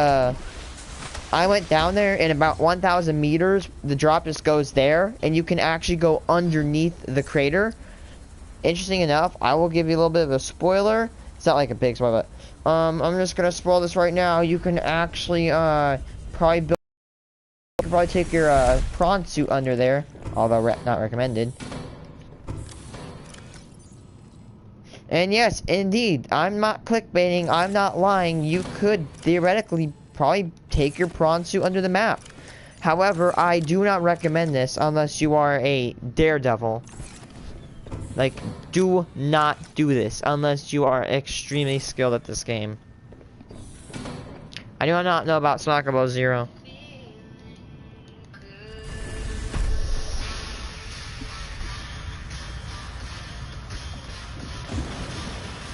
I went down there, and about 1,000 meters, the drop just goes there, and you can actually go underneath the crater. Interesting enough, I will give you a little bit of a spoiler. It's not like a big spoiler, but I'm just gonna spoil this right now. You can actually probably take your prawn suit under there, although not recommended. And yes, indeed, I'm not clickbaiting, I'm not lying. You could theoretically probably take your prawn suit under the map. However, I do not recommend this unless you are a daredevil. Like, do not do this unless you are extremely skilled at this game. I do not know about Subnautica Zero.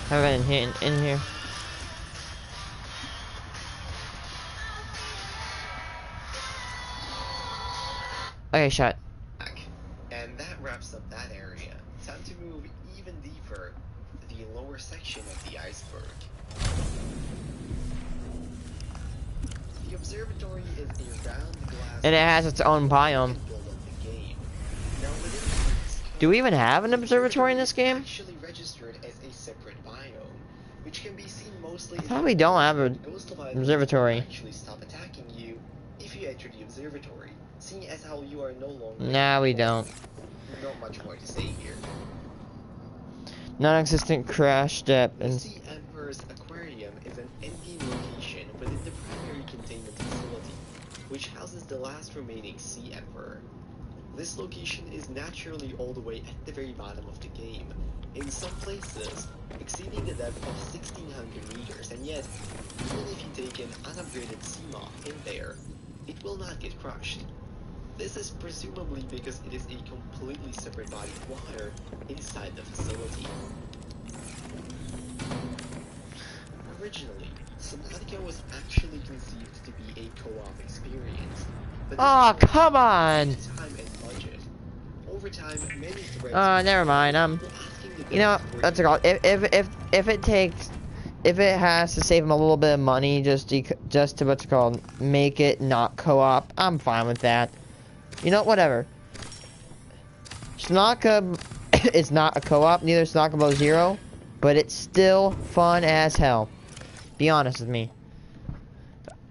Have it in here. Okay, shot. And that wraps up that area. Time to move even deeper to the lower section of the iceberg. The observatory is a round glass And it has its own biome. Do we even have an observatory in this game? Actually registered as a separate biome, which can be seen mostly. I thought we don't have an observatory. Actually stop attacking you if you enter the observatory, seeing as how you are no longer. Nah, we don't. Not much more to say here. Non-existent crash depth The and Sea Emperor's aquarium is an endgame location within the primary containment facility, which houses the last remaining Sea Emperor. This location is naturally all the way at the very bottom of the game, in some places exceeding the depth of 1600 meters, and yet, even if you take an unupgraded sea moth in there, it will not get crushed. This is presumably because it is a completely separate body of water inside the facility. Originally, Subnautica was actually conceived to be a co-op experience. But oh, come on! Time and budget. Over time, many threads Never mind. You know, that's a call. If it has to save them a little bit of money, just to what's it called, make it not co-op, I'm fine with that. You know, whatever. Subnautica is not a co-op, neither is Subnautica Zero, but it's still fun as hell. Be honest with me.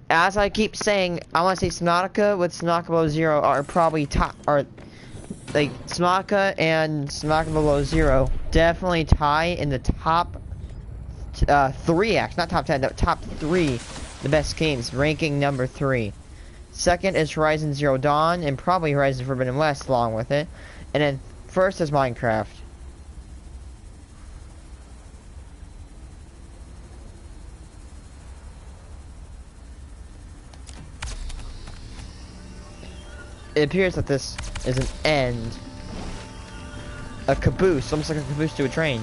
As I keep saying, I want to say Subnautica with Subnautica Zero are probably top, or like Subnautica and Subnautica Zero definitely tie in the top 3, actually, not top 10, no, top 3, the best games, ranking number 3. Second is Horizon Zero Dawn, and probably Horizon Forbidden West along with it. And then first is Minecraft. It appears that this is an end. A caboose, almost like a caboose to a train.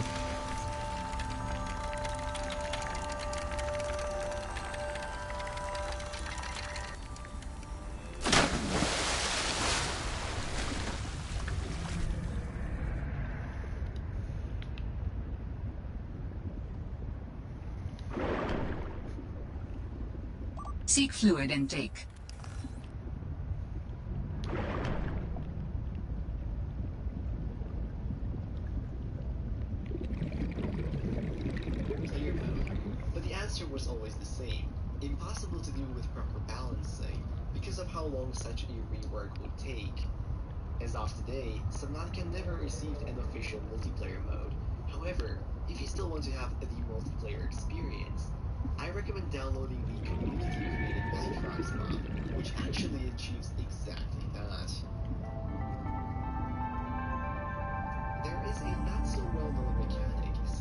Seek fluid intake. Player mode, but the answer was always the same. Impossible to do with proper balancing because of how long such a rework would take. As of today, Subnautica never received an official multiplayer mode. However, if you still want to have the multiplayer experience, I recommend downloading the community-created Minecraft mod, which actually achieves exactly that.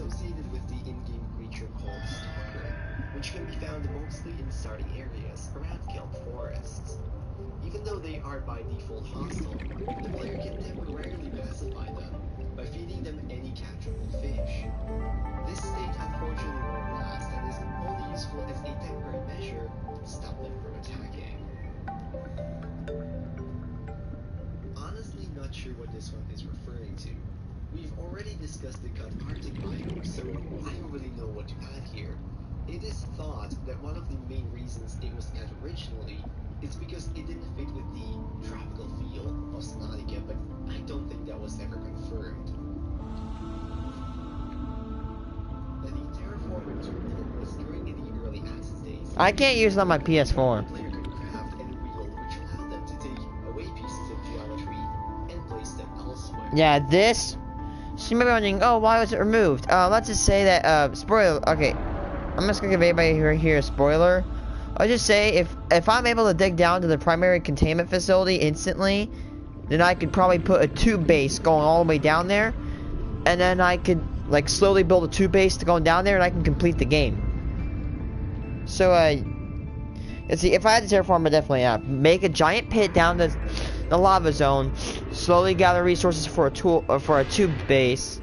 associated with the in-game creature called Stalker, which can be found mostly in starting areas around kelp forests. Even though they are by default hostile, the player can temporarily pacify them by feeding them any catchable fish. This state unfortunately won't last and is only useful as a temporary measure to stop them from attacking. Honestly not sure what this one is referring to. We've already discussed the cut Arctic biome, so I don't really know what to add here. It is thought that one of the main reasons it was cut originally is because it didn't fit with the tropical feel of Subnautica, but I don't think that was ever confirmed. The terraforming tool was during the early access days. I can't use it on my PS4. The player could craft and wield, which allowed them to take away pieces of geometry and place them elsewhere. Yeah, this. So you may be wondering, oh, why was it removed? Let's just say that, spoiler. Okay, I'm just gonna give everybody here a spoiler. I'll just say if I'm able to dig down to the primary containment facility instantly, then I could probably put a tube base going all the way down there, and then I could like slowly build a tube base to go down there, and I can complete the game. So let's see. If I had to terraform, I definitely make a giant pit down the lava zone, slowly gather resources for a tube base,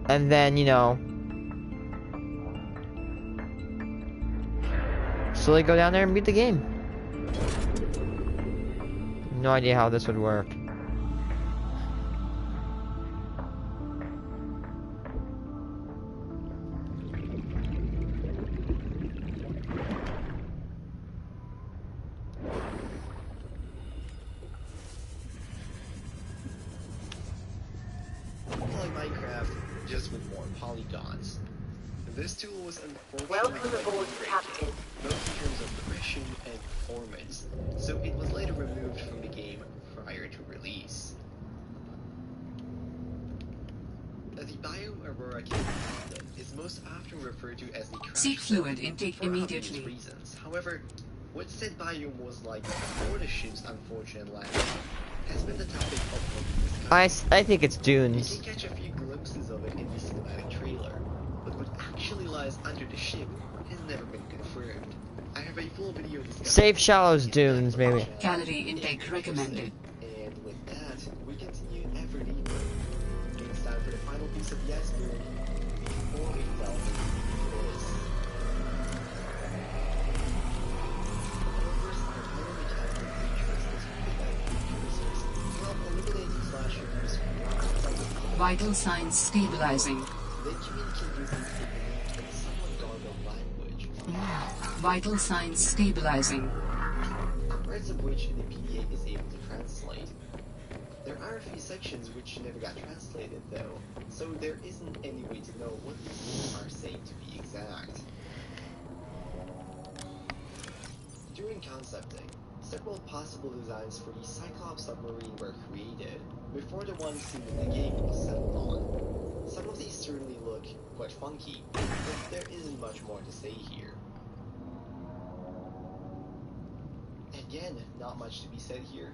and then slowly go down there and beat the game. No idea how this would work. Like Minecraft, just with more polygons. This tool was unfortunately Welcome aboard, great, Captain. both in terms of progression and performance, so it was later removed from the game prior to release. The Biome Aurora Cave is most often referred to as the crash Seek zone fluid intake for obvious immediately. reasons. However, what said biome was like before the ship's unfortunate landing has been the topic of discussion. I think it's You dunes. can catch a few glimpses of it in the cinematic trailer, but what actually lies under the ship has never been confirmed. I have a full video discussing Safe shallows dunes, maybe. Calorie intake recommended. And with that, we continue ever deeper. It's time for the final piece of the iceberg before we delve into this. Rovers are highly mechanical creatures that compete while eliminating slash reduce rockets. Vital signs stabilizing. They communicate using a unique and somewhat garbled language. Vital signs stabilizing. Parts of which the PDA is able to translate. There are a few sections which never got translated though, so there isn't any way to know what these are saying to be exact. During concepting, several possible designs for the Cyclops submarine were created, before the one seen in the game was settled on. Some of these certainly look quite funky, but there isn't much more to say here. Again, not much to be said here.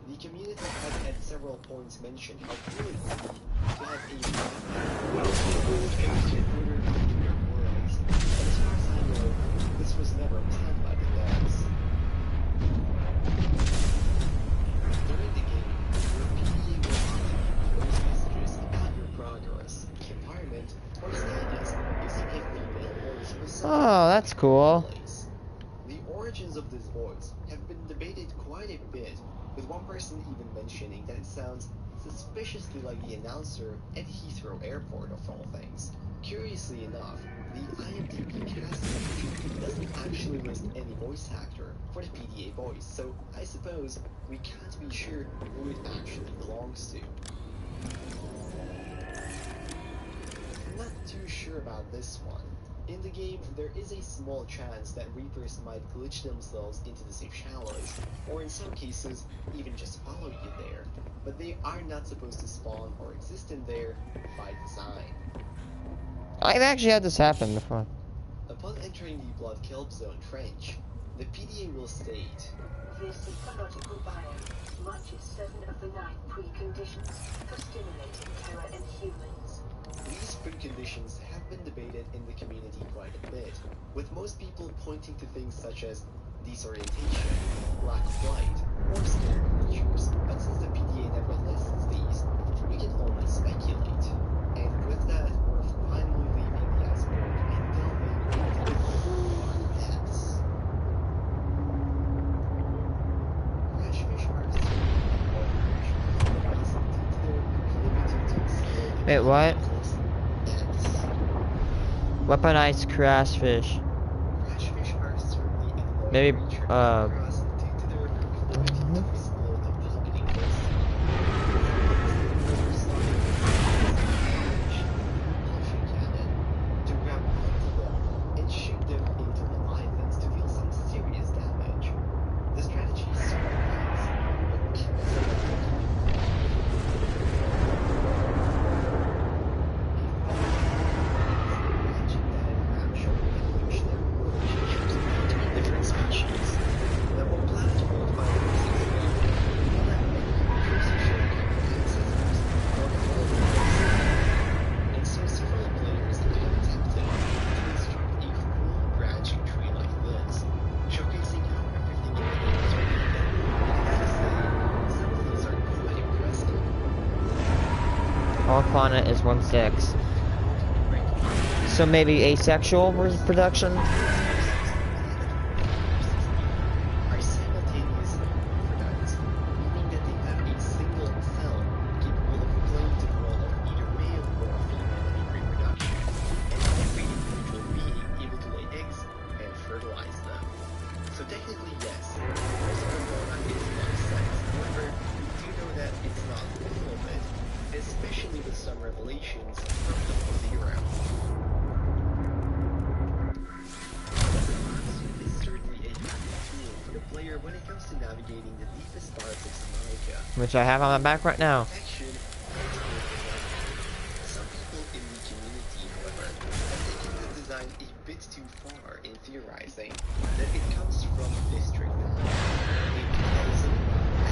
The community has at several points mentioned how cool it would be to have a worlds, but as far as I know, this was never planned by the devs. During the game, your PDA will often voice messages about your progress, environment, or status using a female voice for some Oh, that's cool. place. The origins of this voice have been debated quite a bit, with one person even mentioning that it sounds suspiciously like the announcer at Heathrow Airport of all things. Curiously enough, the IMDb casting doesn't actually list any voice actor for the PDA voice, so I suppose we can't be sure who it actually belongs to. I'm not too sure about this one. In the game, there is a small chance that Reapers might glitch themselves into the safe shallows, or in some cases, even just follow you there, but they are not supposed to spawn or exist in there by design. I've actually had this happen before. Upon entering the Blood Kelp Zone trench, The PDA will state, This ecological biome matches 7 of the 9 preconditions for stimulating terror in humans. these preconditions have been debated in the community quite a bit, with most people pointing to things such as disorientation, lack of light, or scary features. But since the PDA never lists these, we can only speculate. And with that, we're finally leaving the iceberg and delving into the dark depths. Crashfish are Wait, what? Weaponized crashfish. Crashfish are certainly an Maybe, creature due to their proclivity to explode the pocketing dust. To grab onto them and shoot them into Leviathans to deal some serious damage. The strategy is super nice, but different species. The more planet worldwide and so several players have attempted to construct a full branching tree like this, showcasing how everything in the game is related. Needless to say, some of these are quite impressive. All fauna is 1/6. So maybe asexual reproduction? Are simultaneous hermaphrodites, meaning that they have a single cell capable of playing the role of either male or female in reproduction, and every individual being able to lay eggs and fertilize them. So technically, yes, Astroneer is one-sex. However, we do know that it's not all of it, especially with some revelations from the Zero. Is certainly a handy tool for the player when it comes to navigating the deepest parts of Subnautica. Which I have on my back right now. Protection and stability. Some people in the community, however, have taken the design a bit too far in theorizing that it comes from District 9, a 2000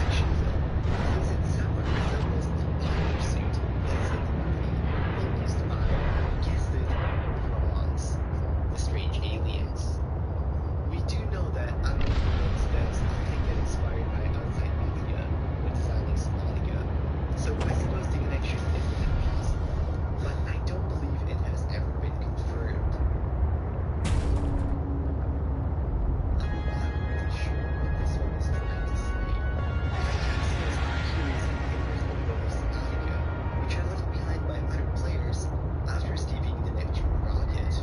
action film, since it somewhat resembles the Tiger suit that's in the movie, used by, guessed it, prawns, the strange aliens. We do know that Untitled Chapter did get inspired by Untitled when designing Subnautica, so I suppose the connection is within possible, but I don't believe it has ever been confirmed. I'm not really sure what this one is trying to say. It has curious behaviors of Subnautica, which are left behind by other players after escaping the Neptune rocket.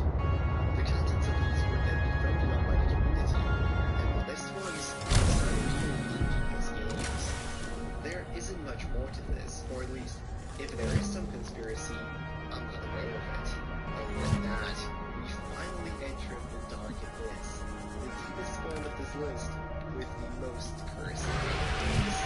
The contents of these would then be voted on by the community, and the best ones decided to be in people's games. There isn't much more to this, or at least, if there is some conspiracy, I'm not aware of it. And with that, we finally enter the dark abyss, the deepest point of this list, with the most cursed entities.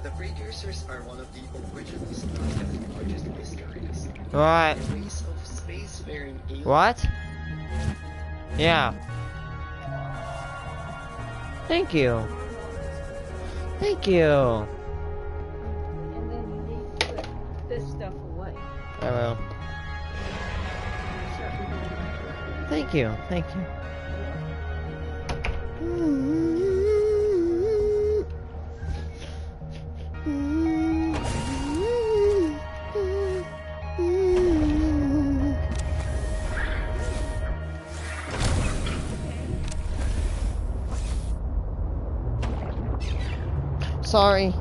The precursors are one of the original Subnautica's largest mysteries. What? A race of spacefaring aliens. What? Yeah. Thank you. Thank you. And then you need to put this stuff away. I will. Thank you. Thank you. Sorry.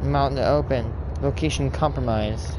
I'm out in the open. Location compromised.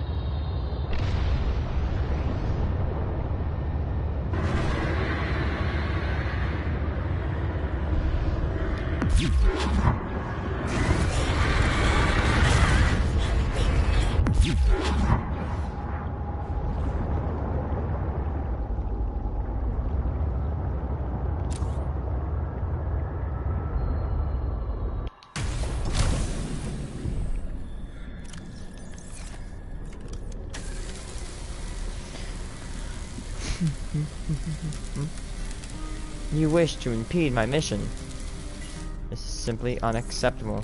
You wish to impede my mission. This is simply unacceptable.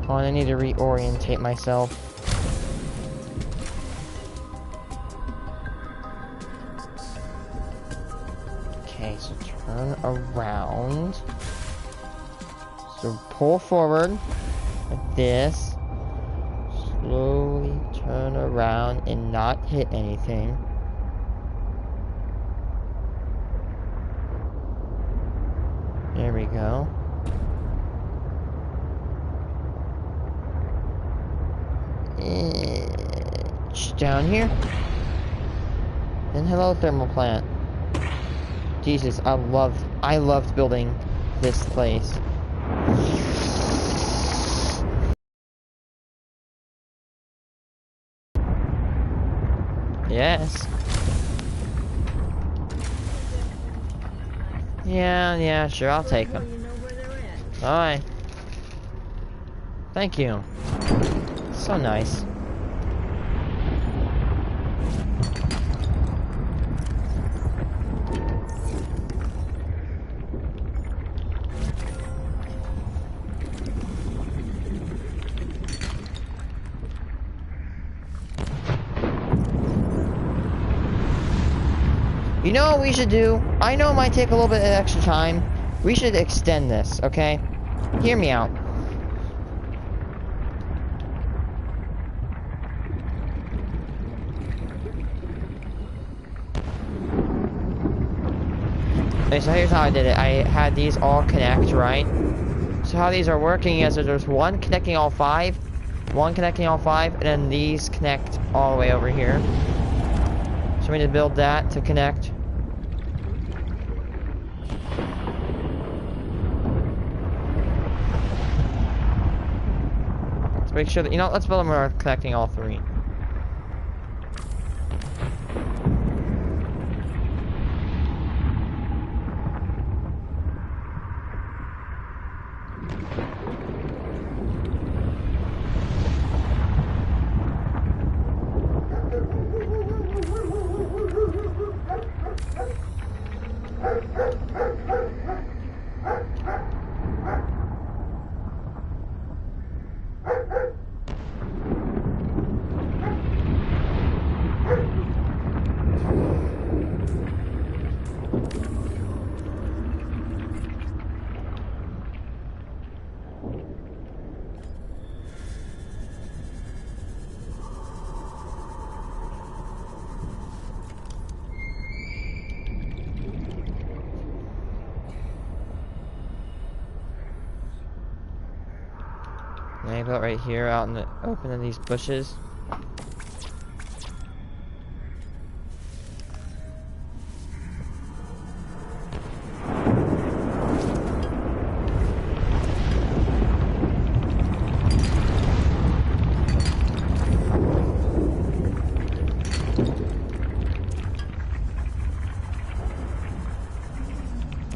Oh, I need to reorientate myself. Okay, so turn around. So pull forward like this. Slowly turn around and not hit anything. There we go. Down here. And hello, thermal plant. Jesus, I loved building this place. Yes. Yeah, sure, I'll take them. You know where they're at. Alright. Thank you. So nice. You know what we should do? I know it might take a little bit of extra time. We should extend this, okay? Hear me out. Okay, so here's how I did it. I had these all connect, right? So how these are working is that there's one connecting all five, and then these connect all the way over here. So we need to build that to connect. Let's make sure that, you know, let's build them where we're connecting all three. Maybe about right here, out in the open in these bushes.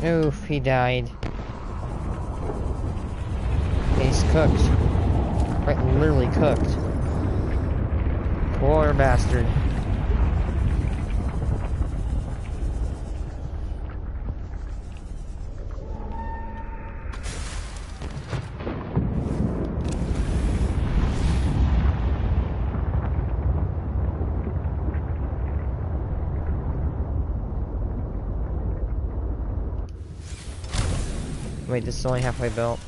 Oof, he died. He's cooked. Right, literally cooked. Poor bastard. Wait, this is only halfway built.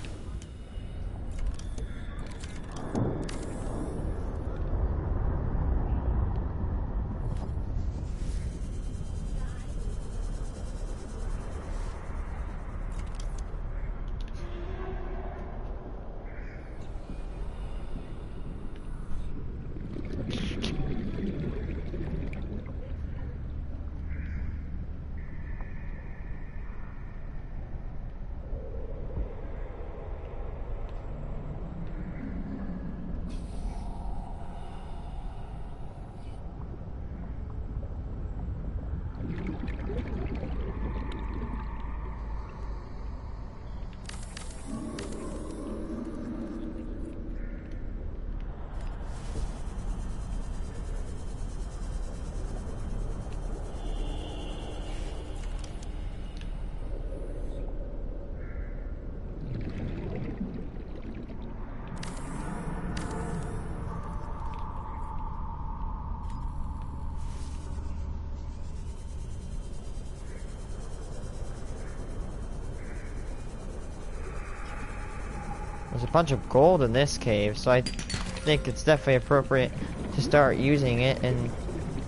There's a bunch of gold in this cave, so I think it's definitely appropriate to start using it and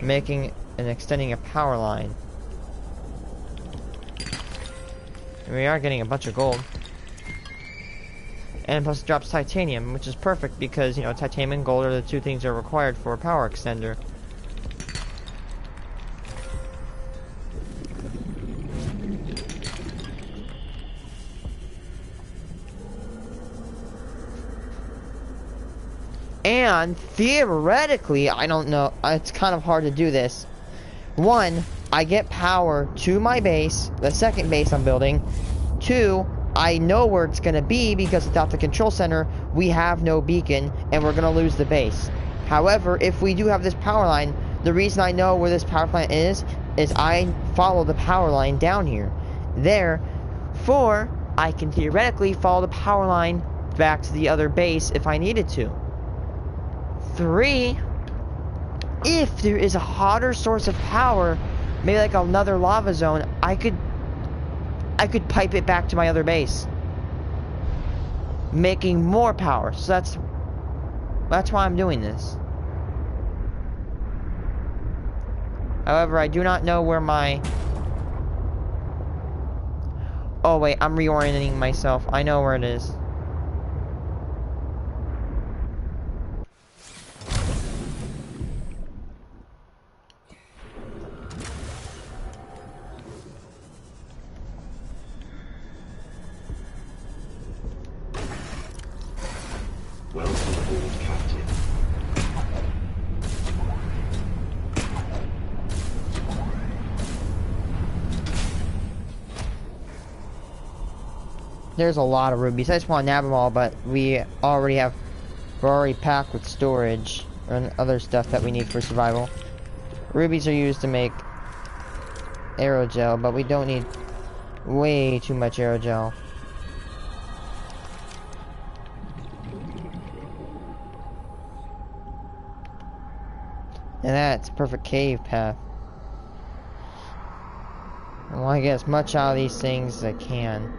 making and extending a power line. And we are getting a bunch of gold. And plus it drops titanium, which is perfect because, you know, titanium and gold are the two things that are required for a power extender. And theoretically, I don't know, it's kind of hard to do this. One, I get power to my base, the second base I'm building. Two, I know where it's going to be because without the control center, we have no beacon and we're going to lose the base. However, if we do have this power line, the reason I know where this power plant is I follow the power line down here. Therefore, I can theoretically follow the power line back to the other base if I needed to. 3, if there is a hotter source of power, maybe like another lava zone, I could pipe it back to my other base, making more power. So that's why I'm doing this. However, I do not know where my... Oh wait, I'm reorienting myself. I know where it is. Welcome aboard, Captain. There's a lot of rubies. I just want to nab them all, but we're already packed with storage and other stuff that we need for survival. Rubies are used to make aerogel, but we don't need way too much aerogel. And that's perfect cave path. I want to get as much out of these things as I can.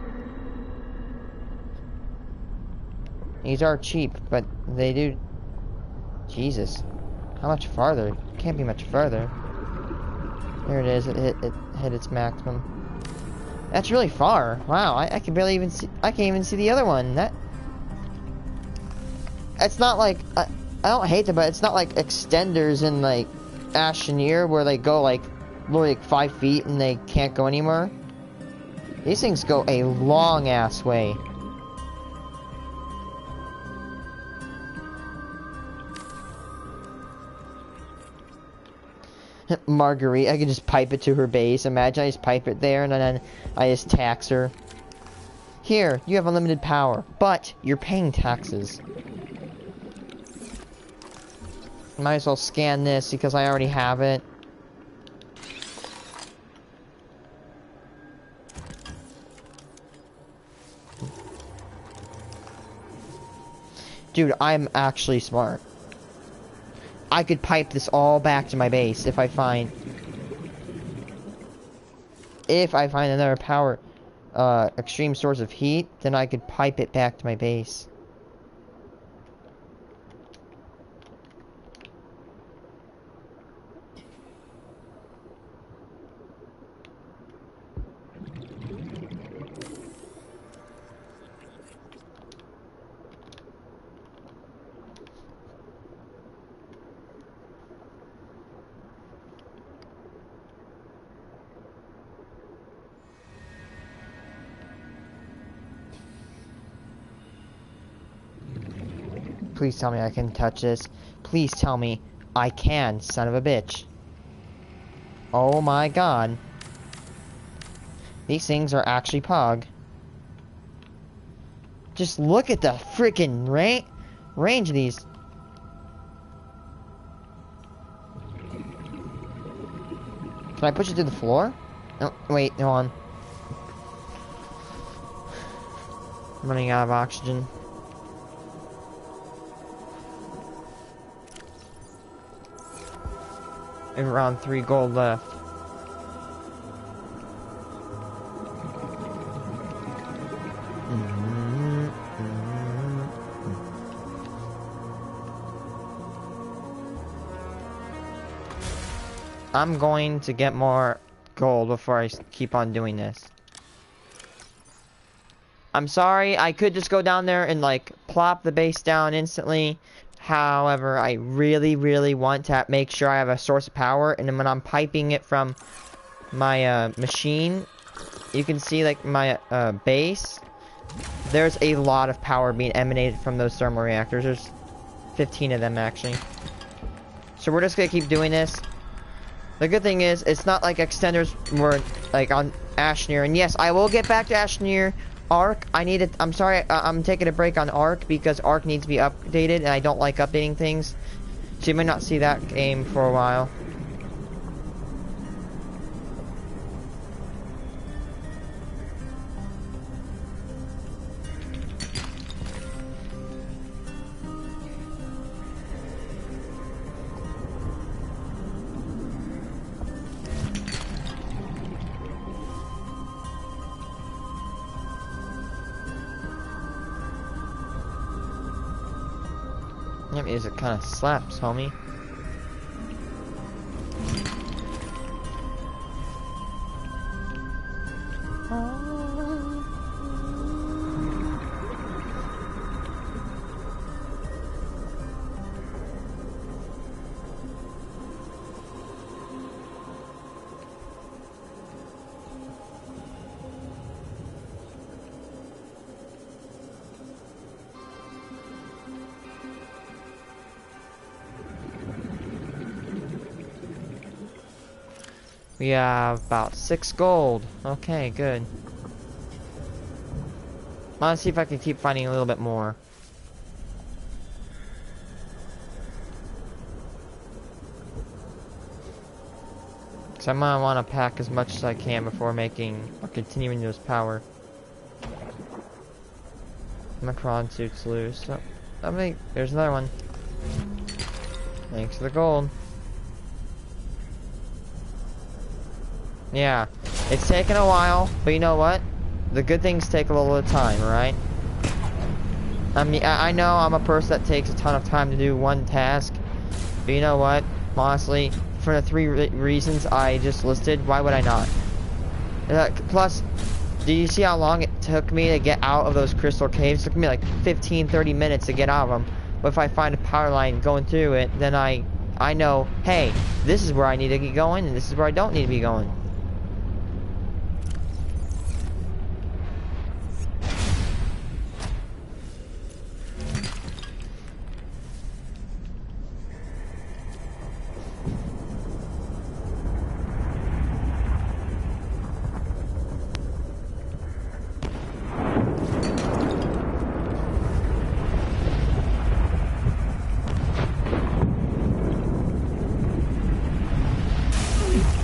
These are cheap, but they do... Jesus. How much farther? Can't be much further. There it is. It hit its maximum. That's really far. Wow, I can barely even see... I can't even see the other one. It's not like... I don't hate them, but it's not like extenders in, like, Astroneer where they go, like, literally like 5 feet and they can't go anymore. These things go a long-ass way. Marguerite, I can just pipe it to her base. Imagine I just pipe it there and then I just tax her. Here, you have unlimited power, but you're paying taxes. Might as well scan this because I already have it. Dude, I'm actually smart. I could pipe this all back to my base if I find another power extreme source of heat, then I could pipe it back to my base. Please tell me I can touch this. Please tell me I can, son of a bitch. Oh my god. These things are actually pog. Just look at the freaking range of these. Can I push it to the floor? No, wait, no on. I'm running out of oxygen. And around 3 gold left. I'm going to get more gold before I keep on doing this. I'm sorry, I could just go down there and like plop the base down instantly. However, I really, really want to make sure I have a source of power, and then when I'm piping it from my machine, you can see like my base. There's a lot of power being emanated from those thermal reactors. There's 15 of them actually. So we're just gonna keep doing this. The good thing is, it's not like extenders were like on Astroneer. And yes, I will get back to Astroneer. Arc, I'm sorry, I'm taking a break on Arc because Arc needs to be updated and I don't like updating things. So you might not see that game for a while. That music kind of slaps, homie. We have about 6 gold. Okay, good. Let's see if I can keep finding a little bit more. Because I might want to pack as much as I can before making or continuing this power. My prawn suit's loose. Oh, there's another one. Thanks for the gold. Yeah, it's taken a while, but you know what? The good things take a little bit of time, right? I mean, I know I'm a person that takes a ton of time to do one task, but you know what? Honestly, for the 3 reasons I just listed, why would I not? Plus, do you see how long it took me to get out of those crystal caves? It took me like 15-30 minutes to get out of them. But if I find a power line going through it, then I know, hey, this is where I need to be going, and this is where I don't need to be going.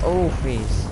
Oh, please.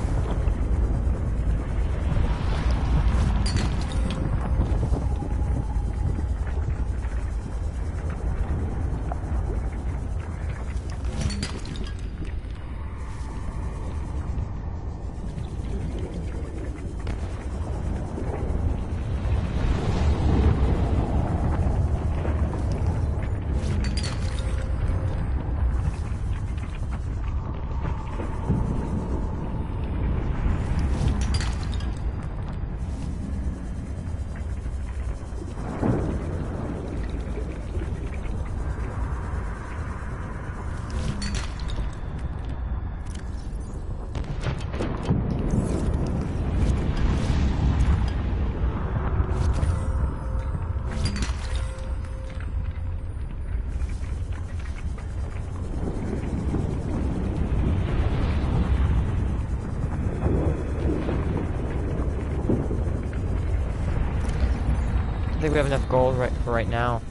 I think we have enough gold for right now.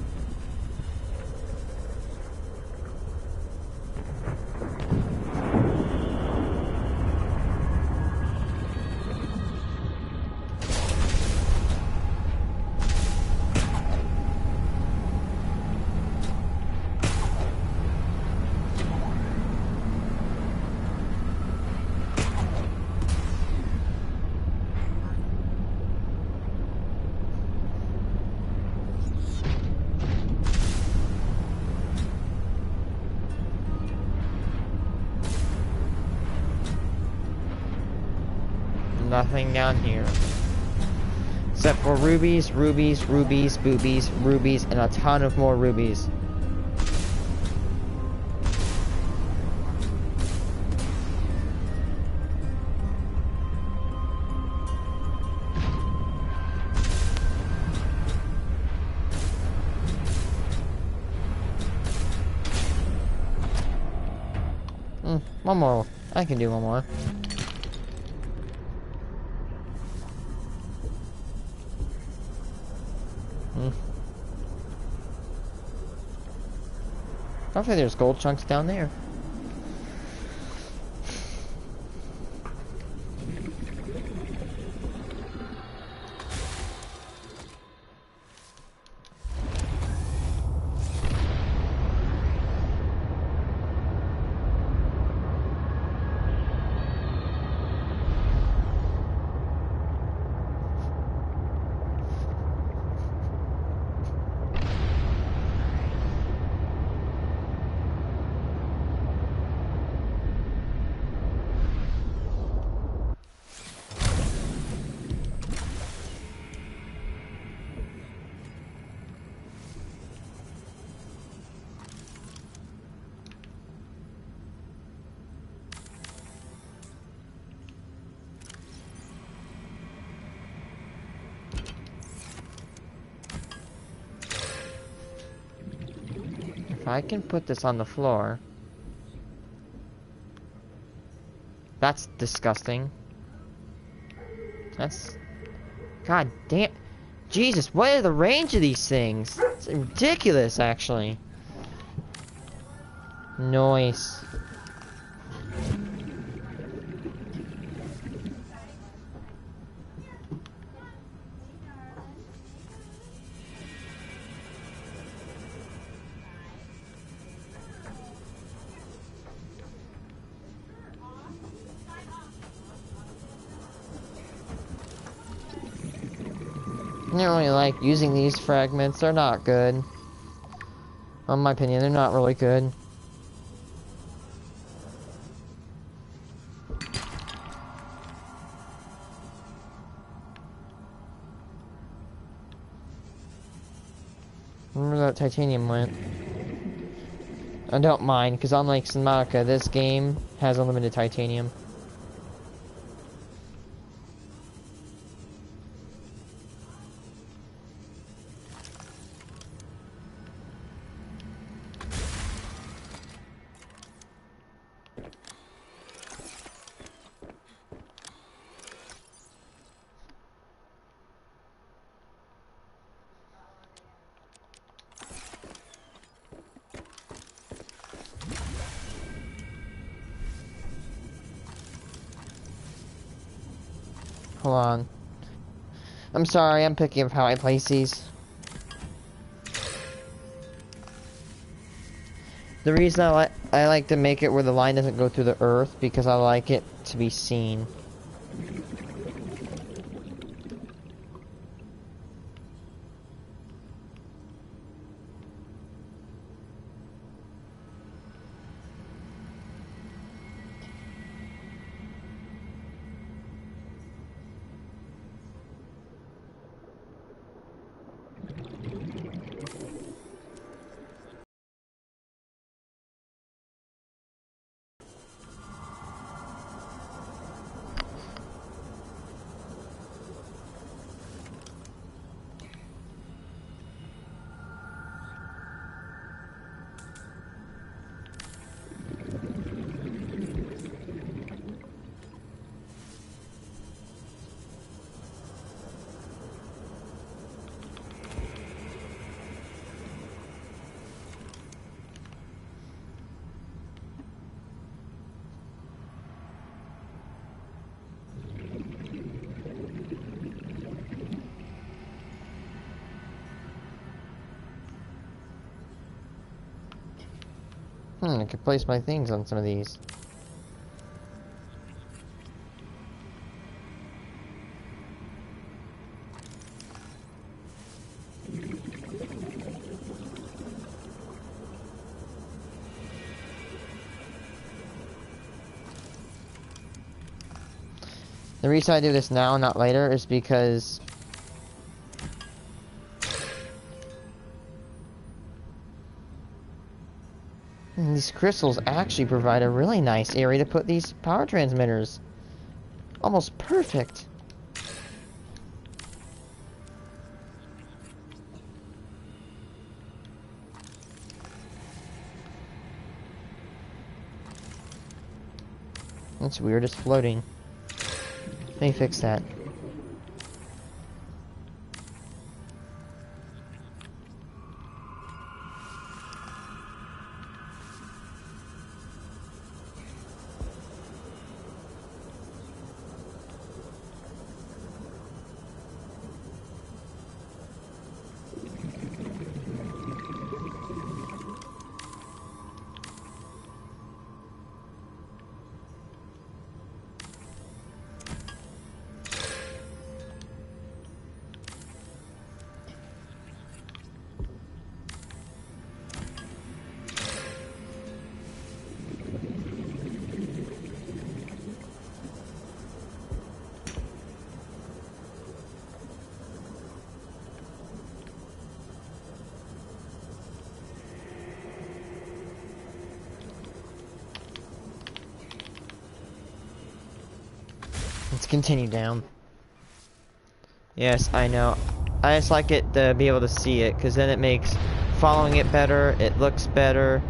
Nothing down here. Except for rubies, rubies, rubies, boobies, rubies, and a ton of more rubies. One more. I can do one more. Hopefully there's gold chunks down there. If I can put this on the floor. That's disgusting. That's... God damn... Jesus, what is the range of these things? It's ridiculous, actually. Nice. I don't really like using these fragments. They're not good. In my opinion, they're not really good. Where that titanium went? I don't mind, because unlike Subnautica, this game has unlimited titanium. Hold on. I'm sorry, I'm picking up how I place these. The reason I like to make it where the line doesn't go through the earth, because I like it to be seen. I could place my things on some of these. The reason I do this now, not later, is because these crystals actually provide a really nice area to put these power transmitters. Almost perfect. That's weird, it's floating. Let me fix that. Let's continue down. Yes, I know. I just like it to be able to see it, because then it makes following it better, it looks better,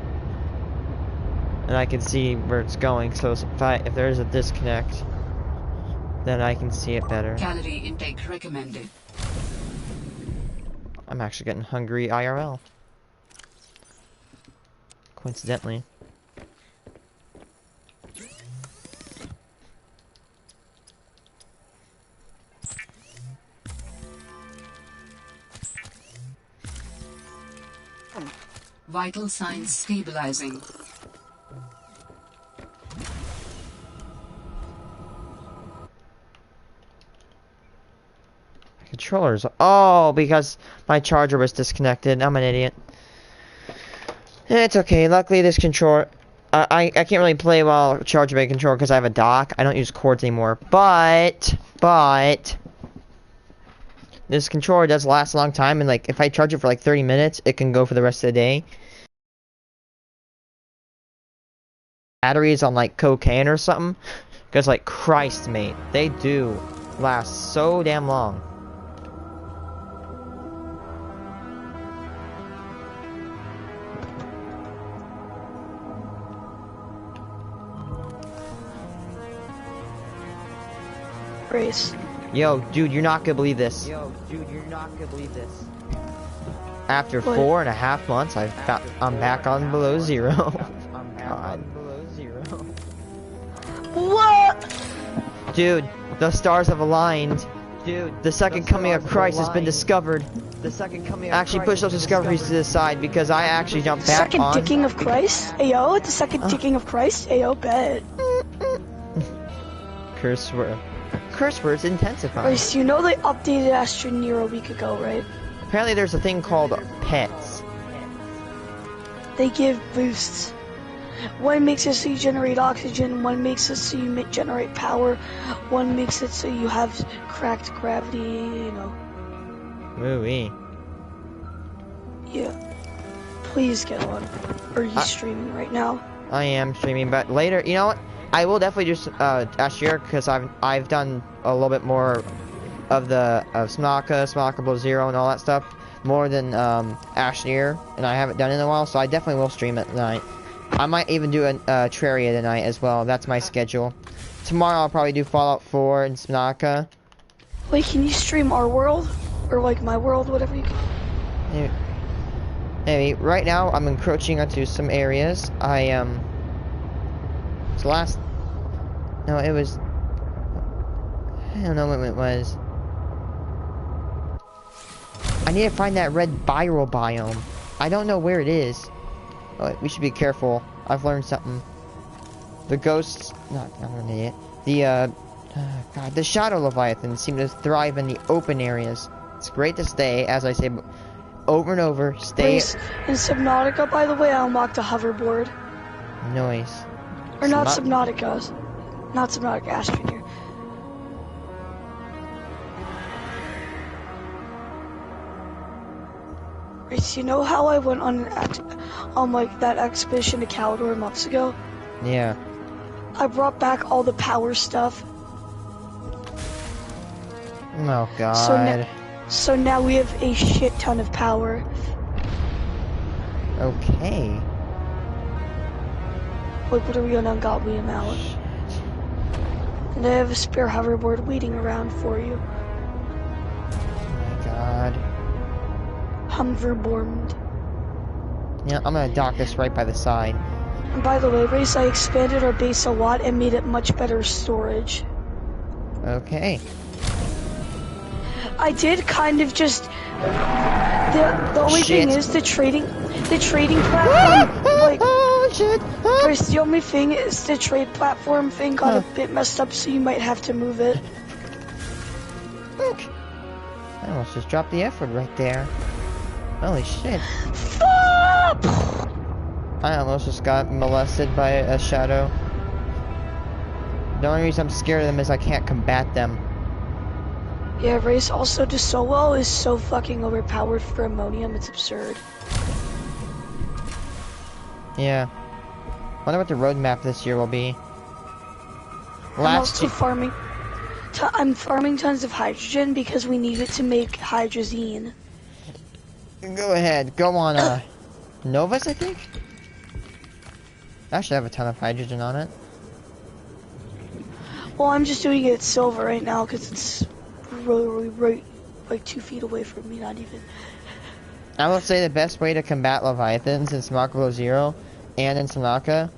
and I can see where it's going. So if there's a disconnect, then I can see it better. Calorie intake recommended. I'm actually getting hungry IRL. Coincidentally. Vital signs stabilizing. Controllers. Oh, because my charger was disconnected. I'm an idiot. It's okay. Luckily, this controller... I can't really play while charging my controller because I have a dock. I don't use cords anymore. But... This controller does last a long time, and like if I charge it for like 30 minutes, it can go for the rest of the day. Batteries on like cocaine or something, because like Christ, mate, they do last so damn long. Rayce. Yo, dude, you're not gonna believe this. After 4.5 months, I'm back on below zero. God. What? Dude, the stars have aligned. Dude, the second coming of Christ has been discovered. Actually, push those discoveries to the side because I actually jumped back on. Second ticking of Christ? Ayo, the second ticking of Christ? Ayo, bet. Curse words intensifying. Rayce, you know they updated Astroneer a week ago, right? Apparently there's a thing called pets. They give boosts. One makes it so you generate oxygen, one makes it so you generate power, one makes it so you have cracked gravity, you know. Woo-wee. Yeah. Please get one. Are you streaming right now? I am streaming, but later, you know what? I will definitely do Astroneer because I've done a little bit more of the Subnautica Below Zero and all that stuff, more than Astroneer, and I haven't done it in a while, so I definitely will stream it tonight. I might even do a Terraria tonight as well. That's my schedule. Tomorrow I'll probably do Fallout 4 and Subnautica. Wait, can you stream our world? Or like my world, whatever you call it? Anyway, right now I'm encroaching onto some areas. It's last... No, it was... I don't know what it was. I need to find that red viral biome. I don't know where it is. Oh, we should be careful. I've learned something. The ghosts... Not an idiot. The, God, the shadow Leviathan seem to thrive in the open areas. It's great to stay, as I say over and over, stay... Rayce, in Subnautica, by the way, I unlocked a hoverboard. Nice. Or not Subnautica. Not Subnautica, Astroneer. Rayce, you know how I went on like that expedition to Calidor months ago? Yeah. I brought back all the power stuff. Oh God. So now we have a shit ton of power. Okay. Wait, what are we on Ungodly Amount? And I have a spare hoverboard waiting around for you. Oh my god. Hoverboard. Yeah, I'm gonna dock this right by the side. And by the way, Rayce, I expanded our base a lot and made it much better storage. Okay. I did kind of just... The only thing is the trading platform, like... Oh, shit! Rayce, the only thing is the trade platform thing got a bit messed up, so you might have to move it. Look. I almost just dropped the F word right there. Holy shit. I almost just got molested by a shadow. The only reason I'm scared of them is I can't combat them. Yeah, Rayce, also the solo is so fucking overpowered for ammonium, it's absurd. Yeah. Wonder what the roadmap this year will be. I'm also farming. I'm farming tons of hydrogen because we need it to make hydrazine. Go ahead. Go on, Novus, I think? That should have a ton of hydrogen on it. Well, I'm just doing it at silver right now because it's really right, like 2 feet away from me, not even. I will say the best way to combat Leviathans in Subnautica 0 and in Subnautica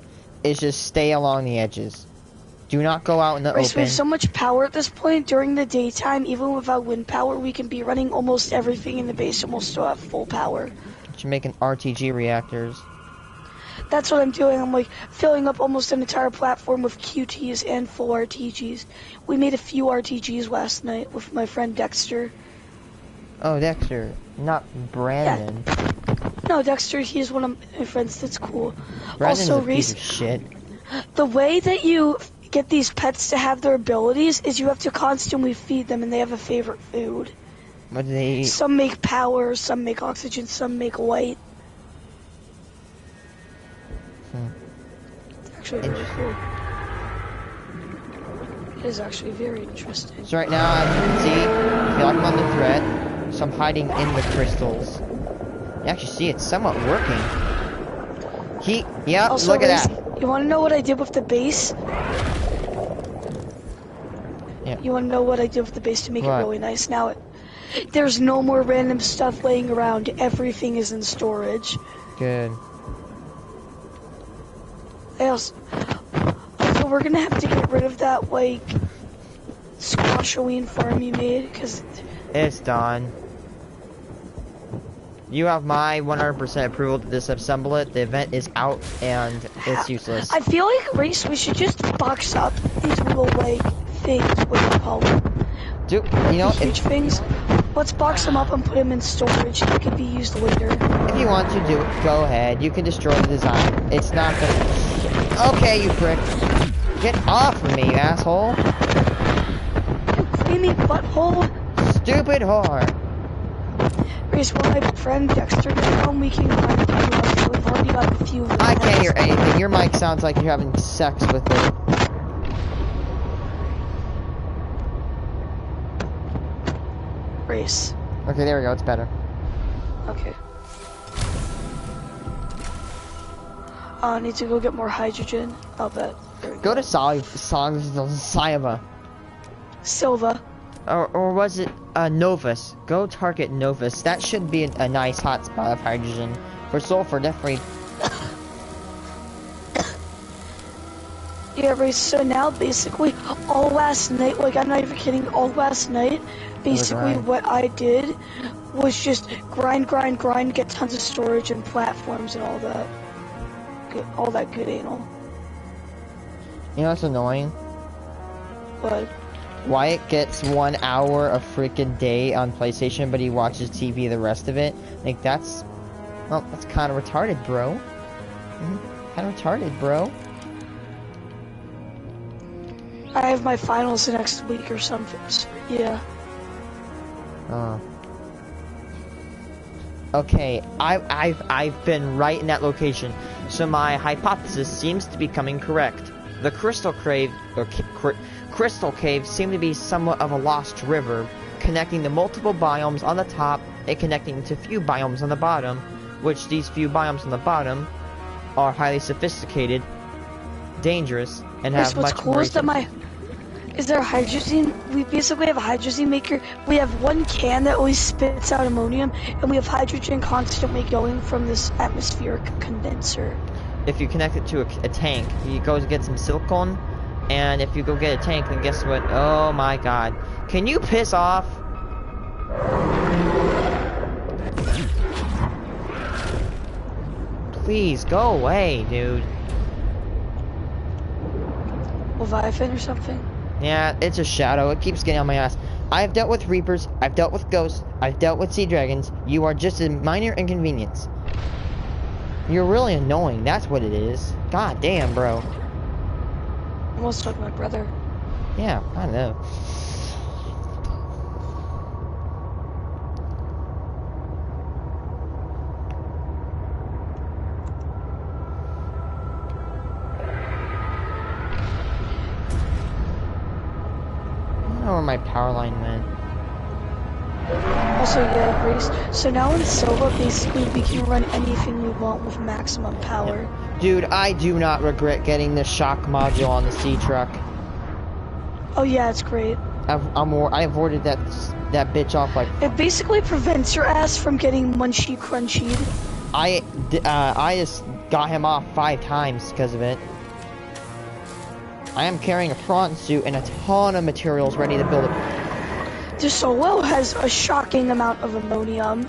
is just stay along the edges. Do not go out in the open. We have so much power at this point. During the daytime, even without wind power, we can be running almost everything in the base and we'll still have full power. You should make an RTG reactors. That's what I'm doing. I'm like filling up almost an entire platform with QTs and full RTGs. We made a few RTGs last night with my friend Dexter. Oh, Dexter, not Brandon. Yeah. No, Dexter, he's one of my friends that's cool. Brandon's also, a piece of shit. The way that you get these pets to have their abilities is you have to constantly feed them and they have a favorite food. What do they eat? Some make power, some make oxygen, some make light. It's actually very cool. It is actually very interesting. So right now, as you can see, I feel like I'm under threat, so I'm hiding in the crystals. You actually see it's somewhat working. Yeah, also, look at that. You want to know what I did with the base? Yeah. You want to know what I did with the base to make it really nice? Now, there's no more random stuff laying around. Everything is in storage. Good. Also, we're gonna have to get rid of that, like, squashoween farm you made, because... It's done. You have my 100% approval to disassemble it. The event is out, and it's useless. I feel like, Rayce, we should just box up these little, like, things, what do you call them? Dude, you know... huge things. Let's box them up and put them in storage. They can be used later. If you want to do it, go ahead. You can destroy the design. It's not gonna... Okay, you prick. Get off of me, you asshole. Creamy butthole. Stupid whore. Rayce, when my friend Dexter gets home, we can grind you up. We've already got a few. I can't hear anything. Your mic sounds like you're having sex with it. Rayce. Okay, there we go. It's better. Okay. I need to go get more hydrogen. I'll bet. Go to Saiva. Silva. Or was it Novus? Go target Novus. That should be a nice hotspot of hydrogen. For sulfur, definitely. Yeah, Rayce, so now basically all last night, like I'm not even kidding, all last night, basically what I did was just grind, get tons of storage and platforms and all that. All that good anal. You know what's annoying? What? Wyatt gets 1 hour of freaking day on PlayStation, but he watches TV the rest of it. Like, that's... Well, that's kind of retarded, bro. Kind of retarded, bro. I have my finals the next week or something, so yeah. Okay, I've been right in that location, so my hypothesis seems to be coming correct. The Crystal Cave, Crystal Cave seemed to be somewhat of a lost river, connecting the multiple biomes on the top and connecting to few biomes on the bottom, which these few biomes on the bottom are highly sophisticated, dangerous, and have much more... Is there a hydrazine? We basically have a hydrazine maker. We have one can that always spits out ammonium, and we have hydrogen constantly going from this atmospheric condenser. If you connect it to a tank, you go to get some silicone, and if you go get a tank, then guess what? Oh my god. Can you piss off? Please, go away, dude. Leviathan or something? Yeah, it's a shadow. It keeps getting on my ass. I've dealt with Reapers. I've dealt with Ghosts. I've dealt with Sea Dragons. You are just a minor inconvenience. You're really annoying. That's what it is. God damn, bro. Almost like my brother. Yeah, I know. I don't know where my power line went. Also, yeah, Rayce. So now in Silva, basically, we can run anything we want with maximum power. Dude, I do not regret getting the shock module on the sea truck. Oh yeah, it's great. I avoided that bitch off like. It basically prevents your ass from getting munchy crunchy. I just got him off 5 times because of it. I am carrying a prawn suit and a ton of materials ready to build it. The Solo has a shocking amount of ammonium.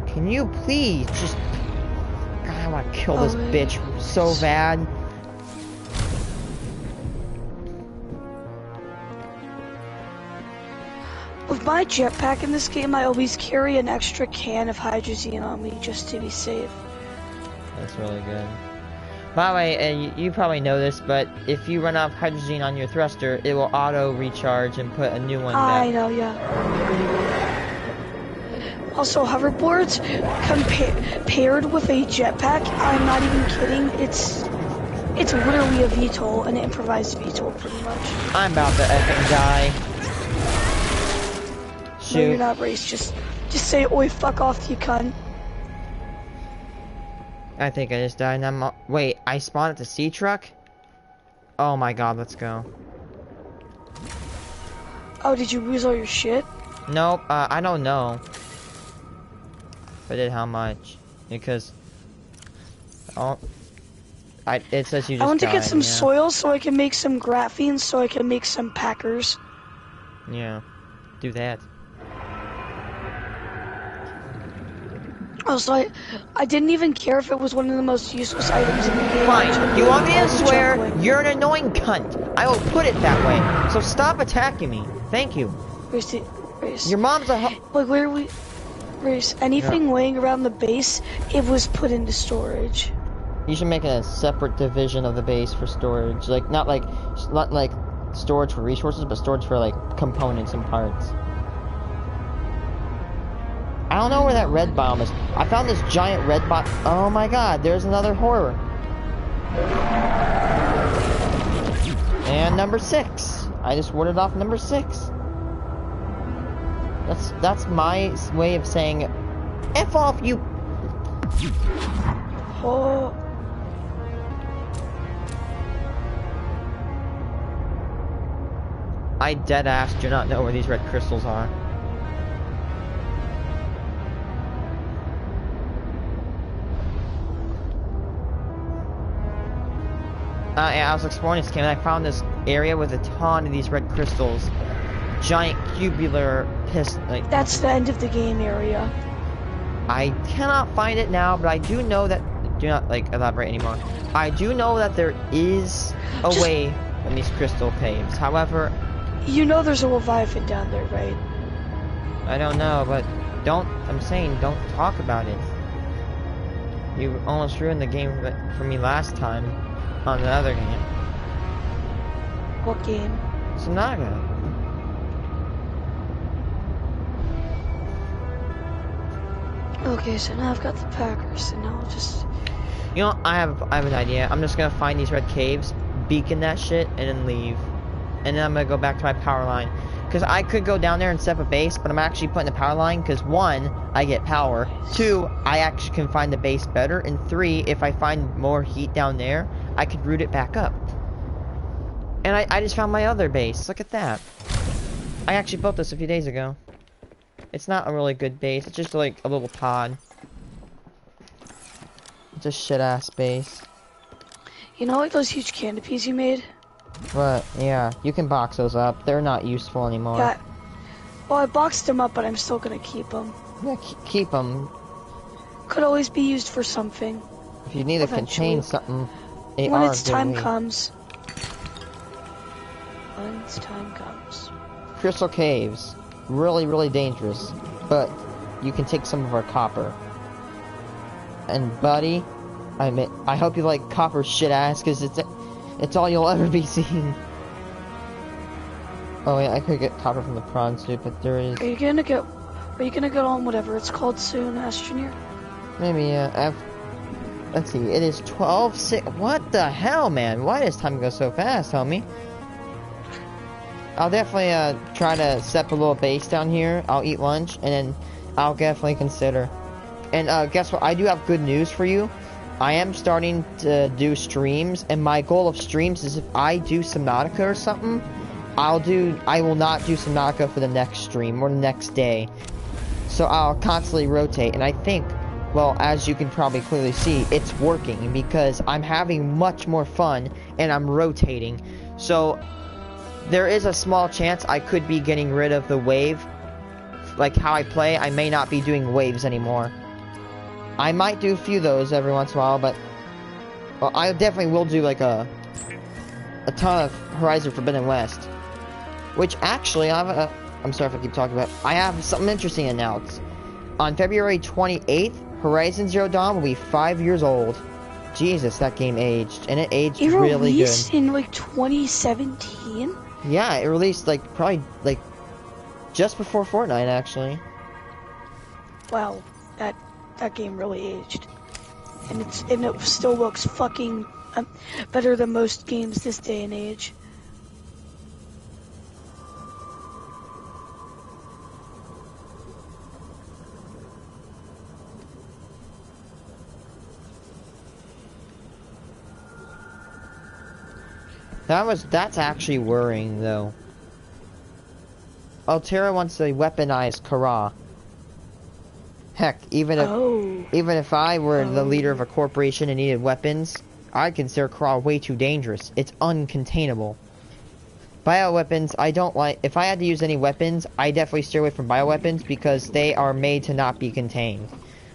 Can you please just... God, I want to kill this bitch so bad. With my jetpack in this game, I always carry an extra can of hydrazine on me just to be safe. That's really good. By the way, you probably know this, but if you run out of hydrazine on your thruster, it will auto recharge and put a new one back. I know, yeah. Also, hoverboards paired with a jetpack, I'm not even kidding, it's literally a VTOL, an improvised VTOL pretty much. I'm about to effing die. Shoot. No, you're not, Rayce, just say, oi, fuck off, you cunt. I think I just died and I'm... Wait, I spawned at the sea truck? Oh my god, let's go. Oh, did you lose all your shit? Nope, I don't know. If I did how much. Because... it says you just I want to died, get some yeah. soil so I can make some graphene so I can make some packers. Yeah, do that. Also, I didn't even care if it was one of the most useless items in the game. Fine, you want me to swear? You're an annoying cunt. I will put it that way. So stop attacking me. Thank you. Rayce. Your mom's a like, where we... Rayce, anything laying around the base, it was put into storage. You should make a separate division of the base for storage. Like, not like storage for resources, but storage for, like, components and parts. I don't know where that red biome is. I found this giant red biome. Oh my god, there's another horror. And number 6. I just warded off number 6. That's my way of saying, F off, you. Oh. I deadass do not know where these red crystals are. Yeah, I was exploring this game and I found this area with a ton of these red crystals. Giant cubular like... That's the end of the game area. I cannot find it now, but I do know that... Do not, like, elaborate anymore. I do know that there is a way from these crystal caves. However... You know there's a Leviathan down there, right? I don't know, but I'm saying don't talk about it. You almost ruined the game for me last time. On the other game. What game? Subnautica. Okay, so now I've got the packers, and now I'll just... You know, I have an idea. I'm just gonna find these red caves, beacon that shit, and then leave. And then I'm gonna go back to my power line. Because I could go down there and set up a base, but I'm actually putting the power line, because 1, I get power, 2, I actually can find the base better, and 3, if I find more heat down there, I could route it back up. And I just found my other base. Look at that. I actually built this a few days ago. It's not a really good base. It's just like a little pod. It's a shit-ass base. You know, like those huge canopies you made? But, yeah, you can box those up. They're not useful anymore. Yeah. Well, I boxed them up, but I'm still gonna keep them. Yeah, keep them. Could always be used for something. If you need to contain something, when its time comes. When its time comes. Crystal caves. Really, really dangerous. But you can take some of our copper. And buddy, I hope you like copper shit ass, because it's all you'll ever be seeing. Oh yeah, I could get copper from the prawn soup, but there is. Are you gonna get on whatever it's called soon, Astroneer? Maybe, yeah. Let's see, it is 12:06. What the hell, man? Why does time go so fast, homie? I'll definitely try to set up a little base down here. I'll eat lunch, and then I'll definitely consider. And guess what? I do have good news for you. I am starting to do streams, and my goal of streams is if I do Subnautica or something, I will not do Subnautica for the next stream or the next day. So I'll constantly rotate, and I think, well, as you can probably clearly see, it's working because I'm having much more fun and I'm rotating. So there is a small chance I could be getting rid of the wave. Like how I play, I may not be doing waves anymore. I might do a few of those every once in a while, but well, I definitely will do like a ton of Horizon Forbidden West. Which actually, I'm sorry if I keep talking about it. I have something interesting to announce. On February 28th, Horizon Zero Dawn will be 5 years old. Jesus, that game aged, and it aged really good. It released in like 2017? Yeah, it released like probably like just before Fortnite actually. Wow, that game really aged, and it still looks fucking better than most games this day and age. That's actually worrying though. Altera wants to weaponize Kara. Heck, even if I were the leader of a corporation and needed weapons, I'd consider Kara way too dangerous. It's uncontainable. Bioweapons, I don't like. If I had to use any weapons, I definitely steer away from bioweapons because they are made to not be contained.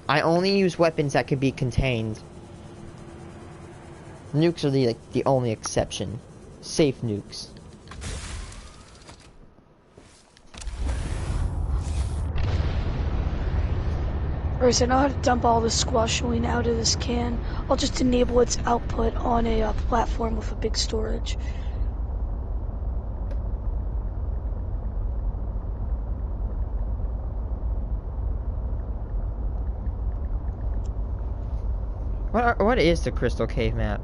I only use weapons that could be contained. Nukes are the only exception. Safe nukes. Rayce, I know how to dump all the squashing out of this can. I'll just enable its output on a platform with a big storage. What is the Crystal Cave map?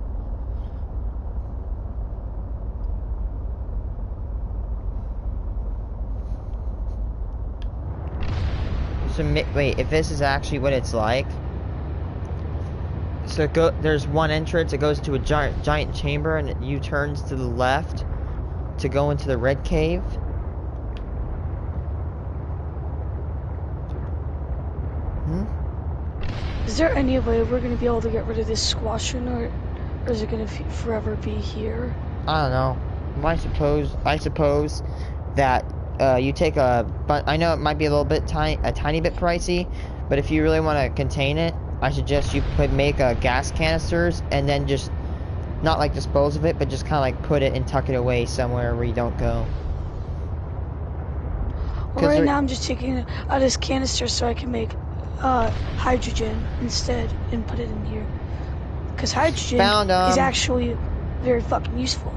So wait, if this is actually what it's like, so there's one entrance. It goes to a giant chamber, and it U-turns to the left to go into the red cave. Is there any way we're gonna be able to get rid of this squashing, or is it gonna forever be here? I don't know. I suppose that you take but I know it might be a little bit a tiny bit pricey, but if you really want to contain it, I suggest you make gas canisters and then just not like dispose of it, but just kind of like put it and tuck it away somewhere where you don't go. Well, right now I'm just taking out this canister so I can make hydrogen instead and put it in here, because hydrogen is actually very fucking useful.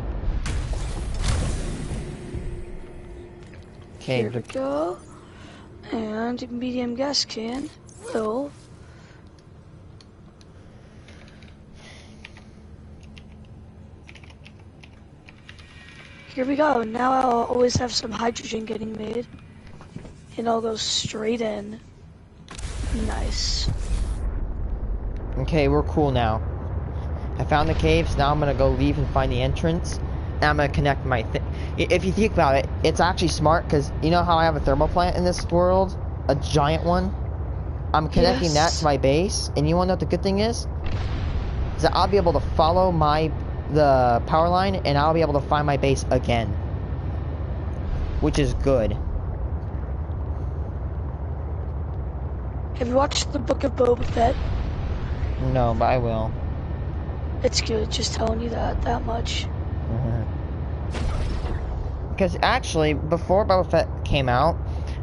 Okay, here we go. And a medium gas can will Here we go. Now I'll always have some hydrogen getting made. And I'll go straight in. Nice. Okay, we're cool now. I found the caves, now I'm gonna go leave and find the entrance. And I'm gonna connect my if you think about it, it's actually smart, because you know how I have a thermal plant in this world? A giant one? I'm connecting that to my base, and you wanna know what the good thing is? Is that I'll be able to follow the power line, and I'll be able to find my base again. Which is good. Have you watched the Book of Boba Fett? No, but I will. It's good, just telling you that much. Because actually, before Boba Fett came out,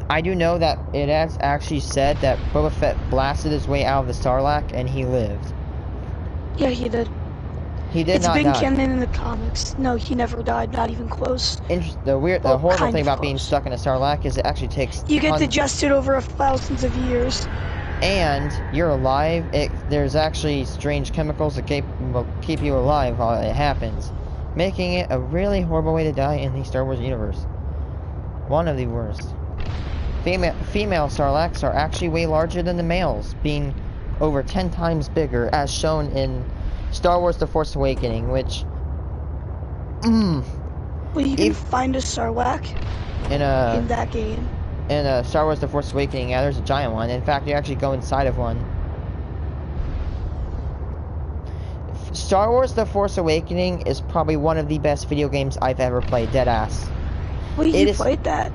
I do know that it has actually said that Boba Fett blasted his way out of the Sarlacc and he lived. Yeah, he did. He did not die. It's been canon in the comics. No, he never died, not even close. The horrible thing about being stuck in a Sarlacc is it actually takes you get digested over thousands of years. And you're alive. There's actually strange chemicals that keep you alive while it happens, making it a really horrible way to die in the Star Wars universe. One of the worst. Female Sarlaccs are actually way larger than the males, being over 10 times bigger, as shown in Star Wars The Force Awakening, which... Well, you can find a Sarlacc in that game. In Star Wars The Force Awakening, yeah, there's a giant one. In fact, you actually go inside of one. Star Wars The Force Awakening is probably one of the best video games I've ever played, deadass. Well, you played that.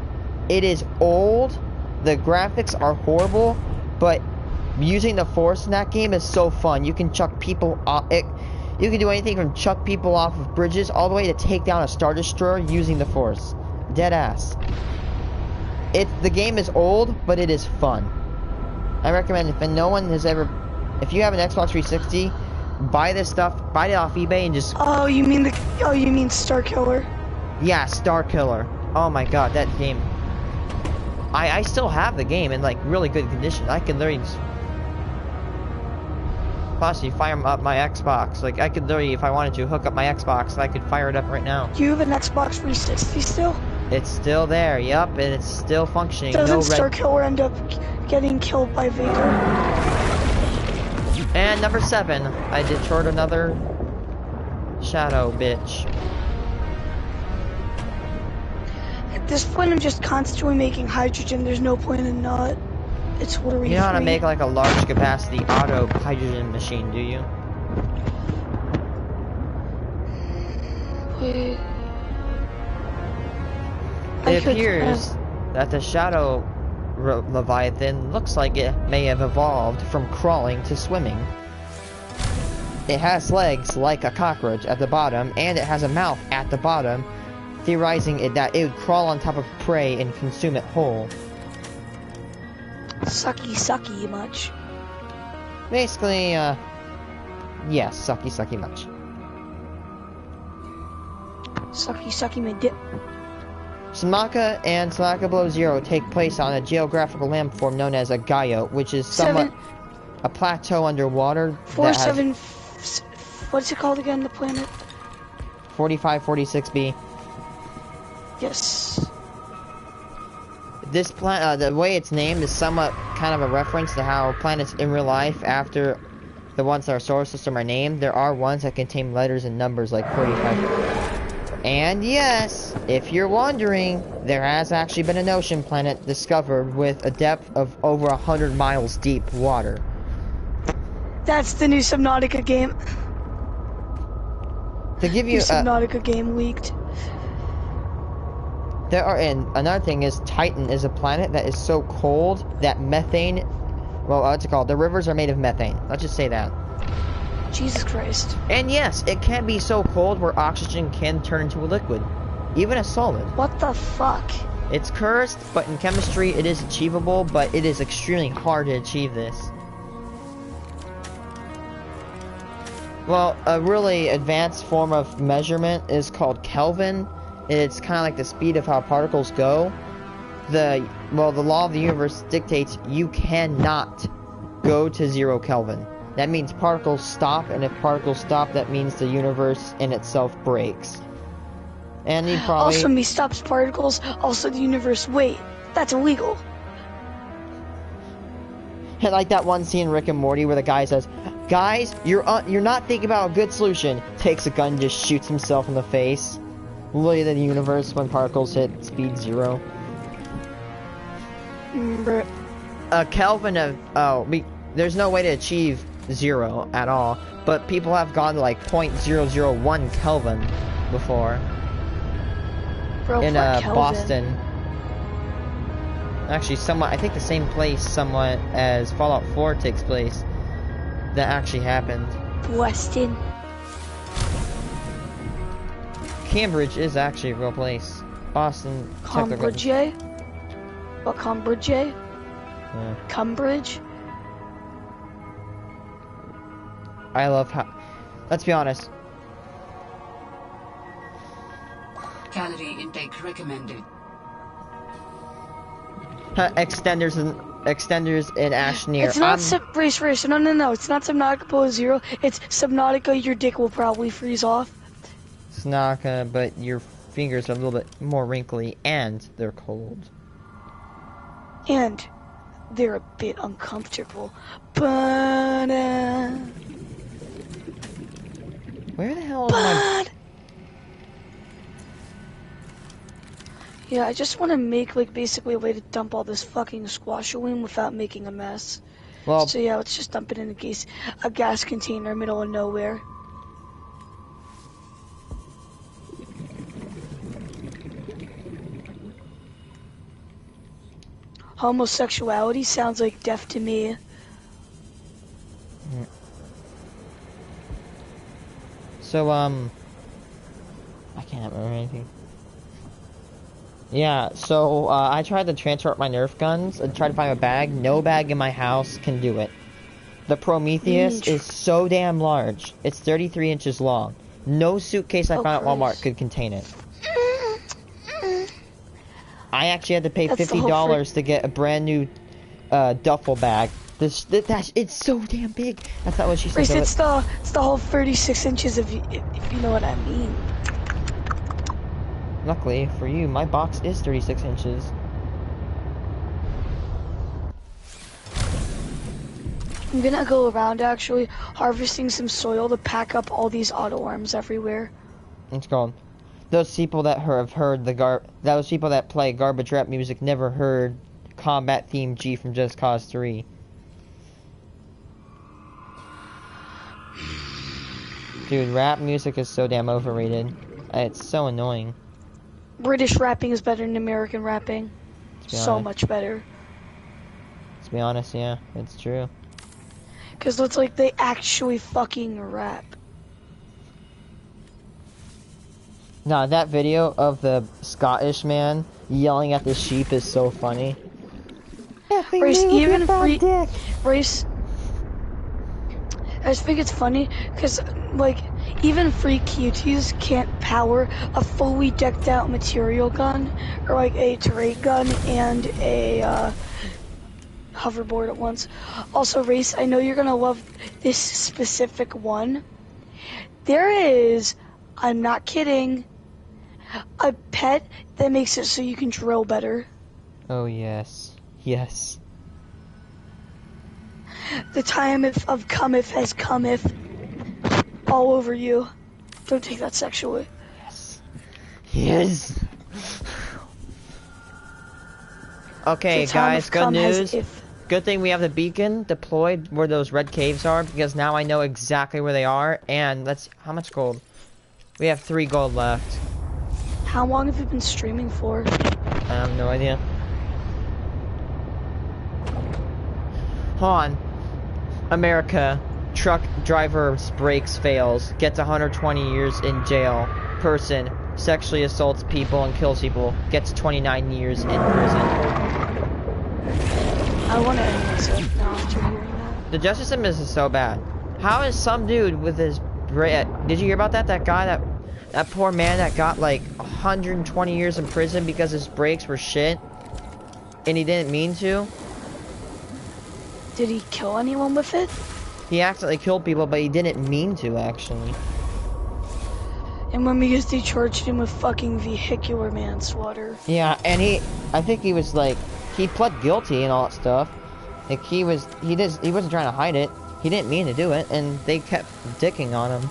It is old, the graphics are horrible, but using the Force in that game is so fun. You can chuck people off, you can do anything from chuck people off of bridges all the way to take down a Star Destroyer using the Force. Deadass. The game is old, but it is fun. I recommend if no one has ever... If you have an Xbox 360, buy this stuff, buy it off eBay and just... Oh, you mean Star Killer? Yeah, Star Killer. Oh my god, that game... I still have the game in, like, really good condition. I can literally... Possibly fire up my Xbox. Like, I could literally, if I wanted to, hook up my Xbox and I could fire it up right now. Do you have an Xbox 360 still? It's still there, yup, and it's still functioning. Doesn't Star Killer end up getting killed by Vader? And number 7, I destroyed another shadow bitch. At this point, I'm just constantly making hydrogen. There's no point in not. It's worry-free. You know how to make like a large capacity auto hydrogen machine, do you? Wait. It appears that the shadow Leviathan looks like it may have evolved from crawling to swimming. It has legs like a cockroach at the bottom, and it has a mouth at the bottom, theorizing that it would crawl on top of prey and consume it whole. Sucky much. Basically, yes, sucky much. Sucky my dip. Subnautica and Subnautica Below Zero take place on a geographical landform known as a guyot, which is somewhat a plateau underwater. 47. What's it called again? The planet. 4546b. Yes. This planet, the way it's named is somewhat kind of a reference to how planets in real life, after the ones in our solar system are named, there are ones that contain letters and numbers like 45. And yes, if you're wondering, there has actually been an ocean planet discovered with a depth of over 100 miles deep water. That's the new Subnautica game. To give you Subnautica game leaked. There are, and another thing is, Titan is a planet that is so cold that methane, well, what's it called? The rivers are made of methane. Let's just say that. Jesus Christ. And yes, it can be so cold where oxygen can turn into a liquid, even a solid. What the fuck? It's cursed, but in chemistry it is achievable, but it is extremely hard to achieve this. Well, a really advanced form of measurement is called Kelvin. It's kind of like the speed of how particles go. The law of the universe dictates you cannot go to 0 Kelvin. That means particles stop, and if particles stop, that means the universe in itself breaks. And he probably... Also, me stops particles. Also, the universe. Wait, that's illegal. And like that one scene in Rick and Morty where the guy says, "Guys, you're not thinking about a good solution." Takes a gun and just shoots himself in the face. Literally the universe when particles hit speed 0. Kelvin of there's no way to achieve 0 at all, but people have gone to like 0.001 Kelvin before. Bro, in Kelvin. Boston. Actually, somewhat. I think the same place, somewhat as Fallout 4 takes place. That actually happened. Boston. Cambridge is actually a real place. Boston. Cambridge. What Cambridge? Yeah. Cambridge. I love how. Let's be honest. Calorie intake recommended. Extenders in Astroneer. It's not Race. No. It's not Subnautica below 0. It's Subnautica. Your dick will probably freeze off. Subnautica, but your fingers are a little bit more wrinkly, and they're cold. And they're a bit uncomfortable. But where the hell is my... Yeah, I just want to make, like, basically a way to dump all this fucking squashaway without making a mess. Well, so yeah, let's just dump it in a gas container middle of nowhere. Homosexuality sounds like death to me. So, I can't remember anything. Yeah, so, I tried to transport my Nerf guns and tried to find a bag. No bag in my house can do it. The Prometheus is so damn large. It's 33 inches long. No suitcase I found at Walmart could contain it. I actually had to pay $50 to get a brand new duffel bag. It's so damn big. That's not what she said. It's the whole 36 inches if you know what I mean. Luckily for you, my box is 36 inches. I'm gonna go around actually harvesting some soil to pack up all these auto arms everywhere. It's called. Those people that have heard those people that play garbage rap music never heard combat theme G from Just Cause 3. Dude, rap music is so damn overrated. It's so annoying. British rapping is better than American rapping. So much better. To be honest, yeah, it's true. Because it's like they actually fucking rap. Nah, that video of the Scottish man yelling at the sheep is so funny. Rayce, Rayce, I just think it's funny because, like, even free cuties can't power a fully decked out material gun or like a turret gun and a hoverboard at once. Also, Rayce, I know you're gonna love this specific one. There is, I'm not kidding, a pet that makes it so you can drill better. Oh yes, yes. The time of cometh has cometh all over you. Don't take that sexually. Yes. Yes. Okay, guys, good news. Good thing we have the beacon deployed where those red caves are, because now I know exactly where they are. And how much gold? We have 3 gold left. How long have you been streaming for? I have no idea. Hold on. America, truck driver's brakes fails, gets 120 years in jail. Person sexually assaults people and kills people, gets 29 years in prison. I want to end this now after hearing that. The justice system is so bad. How is some dude with his did you hear about that? That guy, that poor man that got like 120 years in prison because his brakes were shit, and he didn't mean to. Did he kill anyone with it? He accidentally killed people, but he didn't mean to, actually. And when we used to charge him with fucking vehicular manslaughter. Yeah, and I think he was like, he pled guilty and all that stuff. Like he wasn't trying to hide it. He didn't mean to do it, and they kept dicking on him.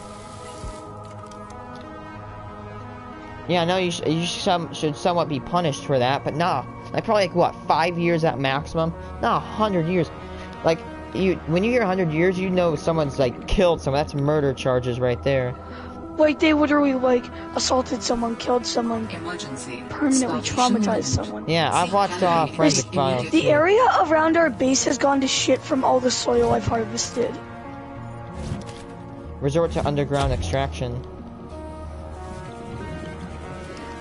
Yeah, no, you should somewhat be punished for that, but nah, like probably like what, 5 years at maximum? Nah, 100 years. Like when you hear 100 years, you know someone's like killed someone. That's murder charges right there. Like they literally like assaulted someone, killed someone, Emergency. permanently traumatized someone. Yeah, I've watched Forensic Files. The area around our base has gone to shit from all the soil I've harvested. Resort to underground extraction.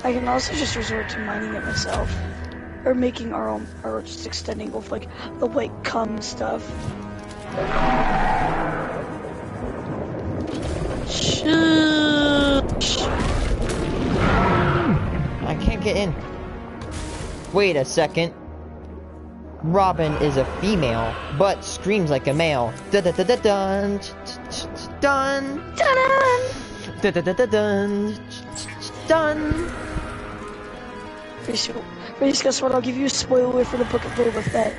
I can also just resort to mining it myself. Or making our own, or just extending with like the white cum stuff. I can't get in. Wait a second. Robin is a female, but screams like a male. Dun dun dun dun dun dun dun dun dun dun. Rayce, guess what? I'll give you a spoiler for the book of Boba Fett.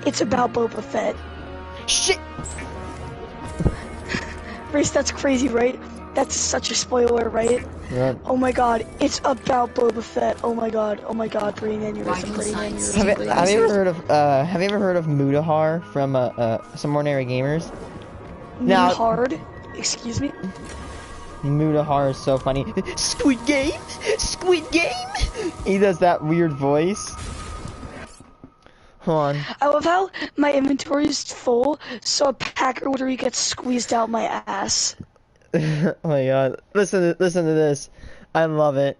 It's about Boba Fett. Shit! Rayce, that's crazy, right? That's such a spoiler, right? Yeah. Oh my god, it's about Boba Fett. Oh my god, brain aneurysm, brain aneurysm. Have you ever heard of Mudahar from Some Ordinary Gamers? Mudahar? Excuse me? Mudahar is so funny. Squid Game? Squid Game? He does that weird voice. Hold on. I love how my inventory is full, so a pack order gets squeezed out my ass. Oh my god. Listen to this. I love it.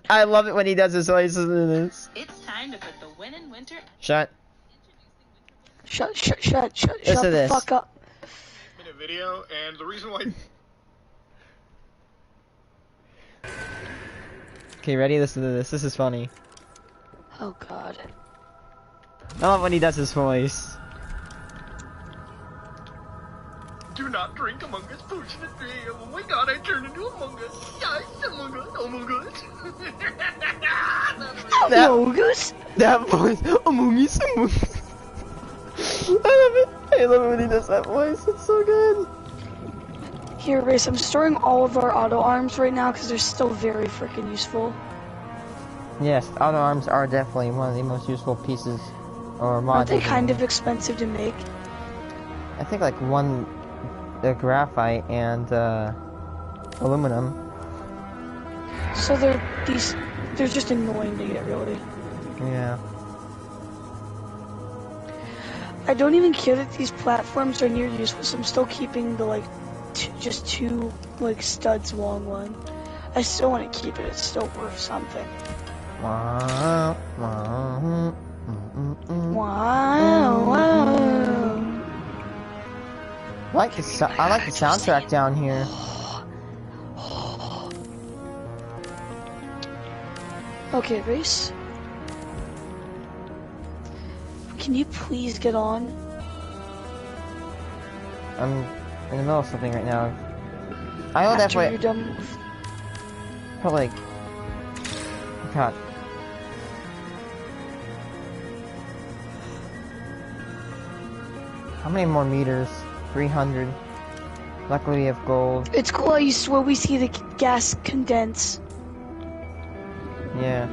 I love it when he does this voice. Listen to this. It's time to put the win in winter. Shut Shut the fuck up. In a video, and the reason why. Okay, ready? Listen to this. This is funny. Oh god. I love when he does his voice. Do not drink Among Us potion at 3 a.m. Oh my god, I turned into Among Us. Yes, Among Us. Among Us. Among Us? That voice. Among Us. Among Us. I love it when he does that voice. It's so good. Here, Rayce, I'm storing all of our auto arms right now because they're still very freaking useful. Yes, auto arms are definitely one of the most useful pieces or modules. Aren't they kind of expensive to make? I think like one graphite and aluminum. So they're just annoying to get, really. Yeah. I don't even care that these platforms are near useless. I'm still keeping the like just two like studs long one. I still want to keep it. It's still worth something. Wow. I like the soundtrack down here. Okay, Rayce. Can you please get on? I'm in the middle of something right now. I know that's what. You're done. Probably. Like, God. How many more meters? 300. Luckily we have gold. It's cool how you slowly see the gas condense. Yeah.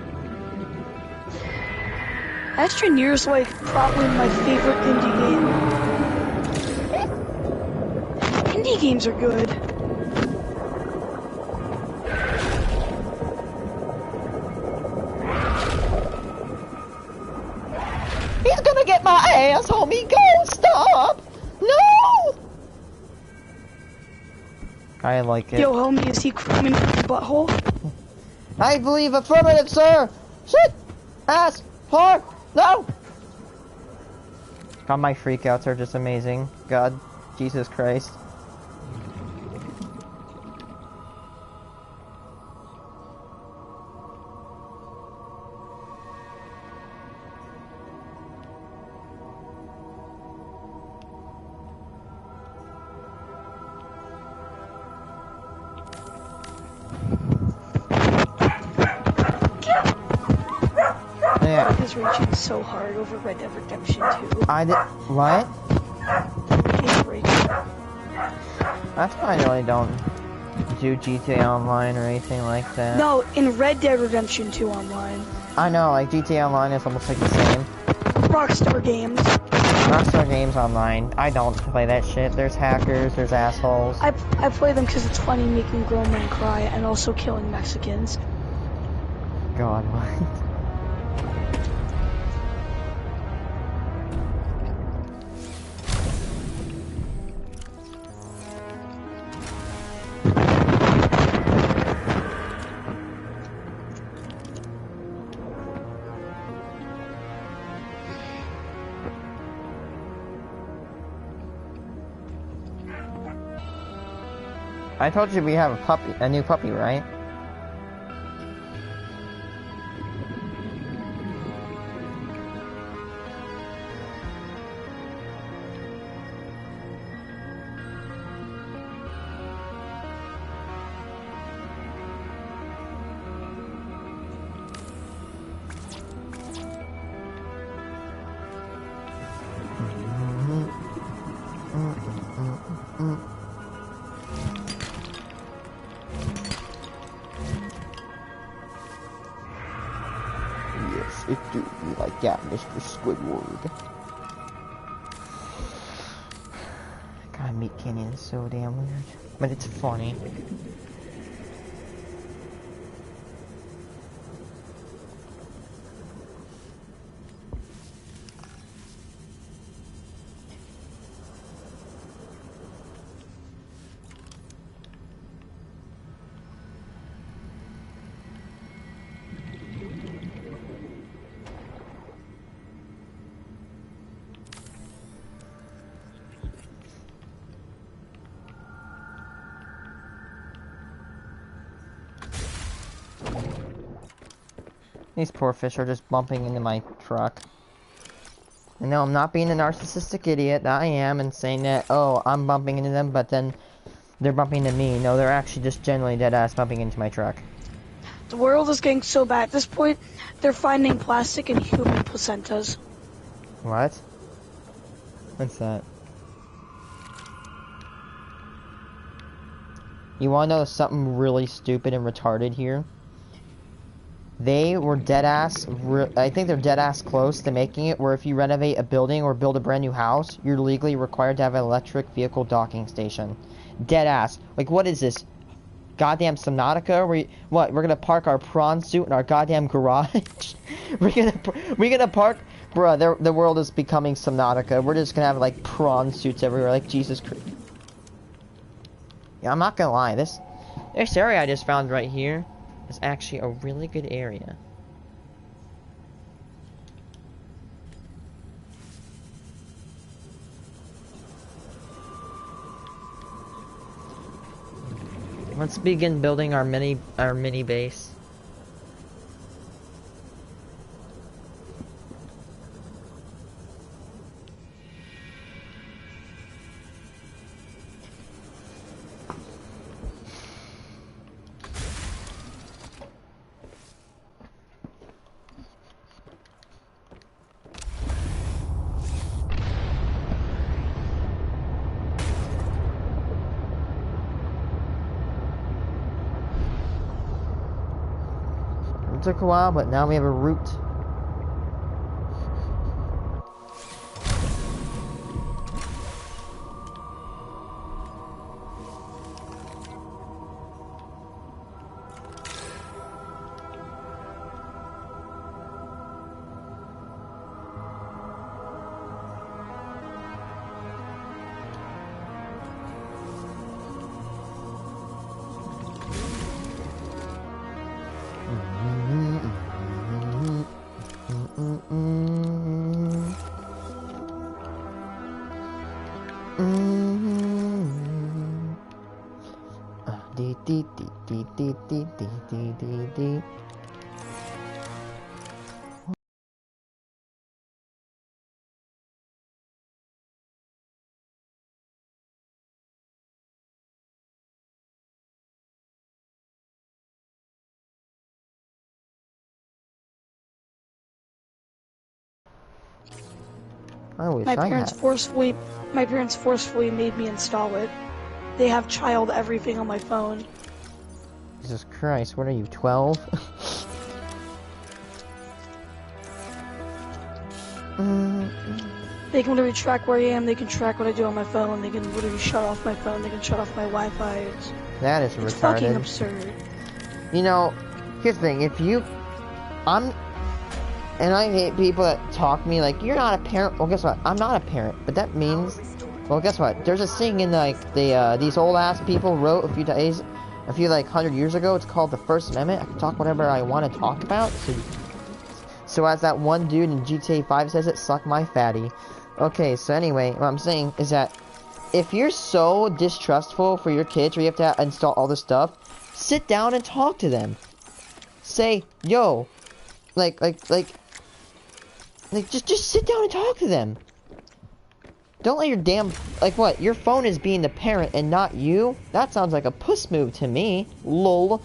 Astroneer is like probably my favorite indie game. Indie games are good. He's gonna get my ass, homie! Go! Stop! No! I like it. Yo, homie, is he coming from your butthole? I believe affirmative, sir! Shit! Ass! Whore! No! God, my freakouts are just amazing. God, Jesus Christ. raging so hard over Red Dead Redemption 2. I did. What? He's raging. That's why I really don't do GTA Online or anything like that. No, in Red Dead Redemption 2 Online. I know, like GTA Online is almost like the same. Rockstar Games. Rockstar Games Online. I don't play that shit. There's hackers, there's assholes. I play them because it's funny making grown men cry and also killing Mexicans. God, what? I told you we have a new puppy, right? It do be like that, Mr. Squidward. God, Meat Canyon is so damn weird. But it's funny. These poor fish are just bumping into my truck. And no, I'm not being a narcissistic idiot. That I am, and saying that, oh, I'm bumping into them, but then they're bumping into me. No, they're actually just generally dead-ass bumping into my truck. The world is getting so bad at this point, they're finding plastic in human placentas. What? What's that? You wanna know something really stupid and retarded here? They were dead-ass, I think they're dead-ass close to making it where if you renovate a building or build a brand new house, you're legally required to have an electric vehicle docking station. Dead-ass. Like, what is this? Goddamn Subnautica? What, we're gonna park our prawn suit in our goddamn garage? we're gonna park... Bruh, the world is becoming Subnautica. We're just gonna have, like, prawn suits everywhere, like, Jesus Christ. Yeah, I'm not gonna lie, this area I just found right here is actually a really good area. Let's begin building our mini base. It took a while, but now we have a route. Dee dee dee dee dee dee dee dee. I wish My I parents had. forcefully made me install it. They have child everything on my phone. Jesus Christ, what are you, 12? They can literally track where I am, they can track what I do on my phone, they can literally shut off my phone, they can shut off my Wi-Fi. That is It's retarded. fucking absurd. You know, here's the thing, and I hate people that talk to me like, you're not a parent. Well, guess what? I'm not a parent, but that means, well, guess what? There's a thing in these old ass people wrote a few 100 years ago. It's called the First Amendment. I can talk whatever I want to talk about. So as that one dude in GTA 5 says it, suck my fatty. Okay, so anyway, what I'm saying is that if you're so distrustful for your kids where you have to install all this stuff, sit down and talk to them. Say, yo, just sit down and talk to them. Don't let your damn, what, your phone is being the parent and not you? That sounds like a puss move to me. Lol.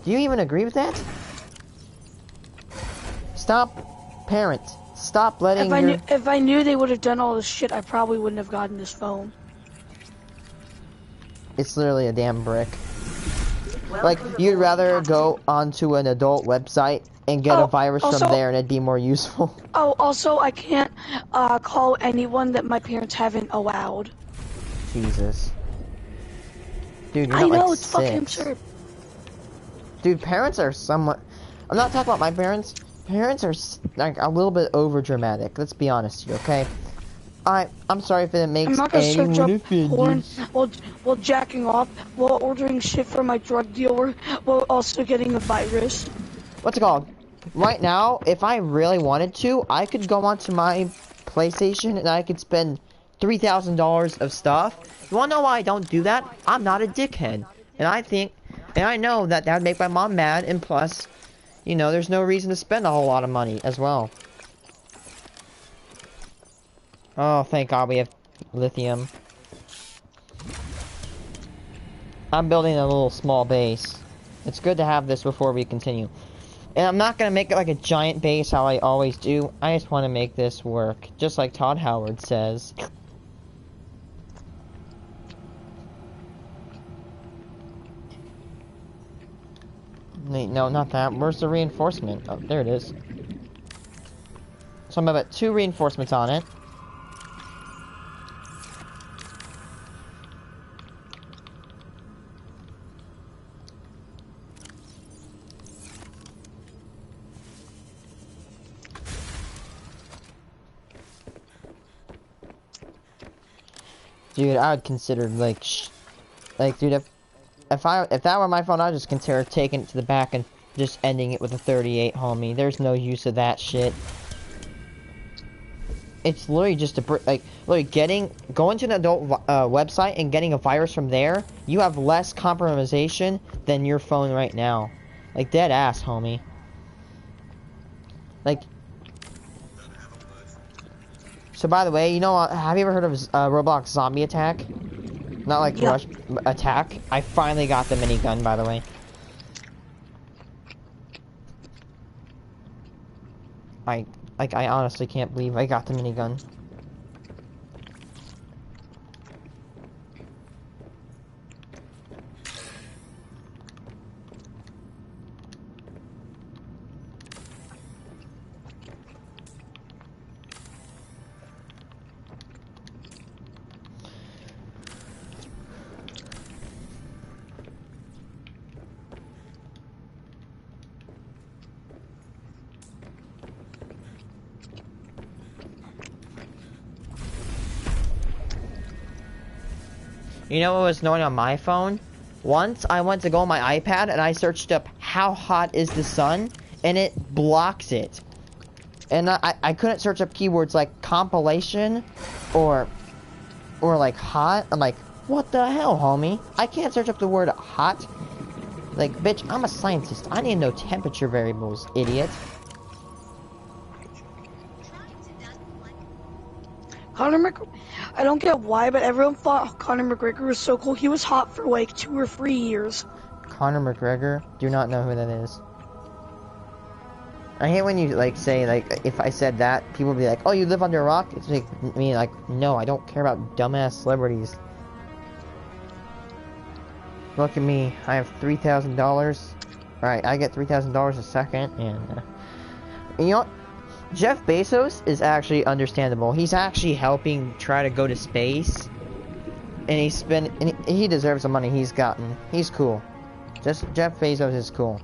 Do you even agree with that? Stop, parent. Stop letting If I knew they would have done all this shit, I probably wouldn't have gotten this phone. It's literally a damn brick. Like, you'd rather go onto an adult website and get a virus from there and it'd be more useful. Oh, also, I can't call anyone that my parents haven't allowed. Jesus. Dude, you're I not know, like it's 6. fucking absurd. Dude, parents are somewhat... I'm not talking about my parents. Parents are, like, a little bit over-dramatic. Let's be honest here, okay? I'm sorry if it makes anyone offended. I'm not gonna search up porn while jacking off, while ordering shit from my drug dealer, while also getting a virus. What's it called? Right now, if I really wanted to, I could go onto my PlayStation and I could spend $3,000 of stuff. You wanna know why I don't do that? I'm not a dickhead. And I know that would make my mom mad, and plus, you know, there's no reason to spend a whole lot of money as well. Oh, thank God we have lithium. I'm building a little small base. It's good to have this before we continue. And I'm not gonna make it like a giant base how I always do. I just want to make this work. Just like Todd Howard says. Wait, no, not that. Where's the reinforcement? Oh, there it is. So I'm about 2 reinforcements on it. Dude, I would consider dude, if that were my phone, I'd just consider taking it to the back and just ending it with a 38, homie. There's no use of that shit. It's literally just going to an adult website and getting a virus from there. You have less compromisation than your phone right now. Like, dead ass, homie. Like. So by the way, you know, have you ever heard of Roblox Zombie Attack? Not like Rush Attack. I finally got the minigun, by the way. I honestly can't believe I got the minigun. You know what was annoying on my phone? Once I went to go on my iPad and I searched up how hot is the sun, and it blocks it. And I couldn't search up keywords like compilation or like hot. I'm like, what the hell, homie? I can't search up the word hot. Like, bitch, I'm a scientist. I need to know temperature variables, idiot. I don't get why, but everyone thought Conor McGregor was so cool. He was hot for like 2 or 3 years. Conor McGregor? Do not know who that is. I hate when you like say like if I said that people be like, oh, you live under a rock. It's like me like no, I don't care about dumbass celebrities. Look at me, I have $3,000. Right, I get $3,000 a second, and you know what? Jeff Bezos is actually understandable. He's actually helping try to go to space, and he deserves the money he's gotten. He's cool. Just Jeff Bezos is cool.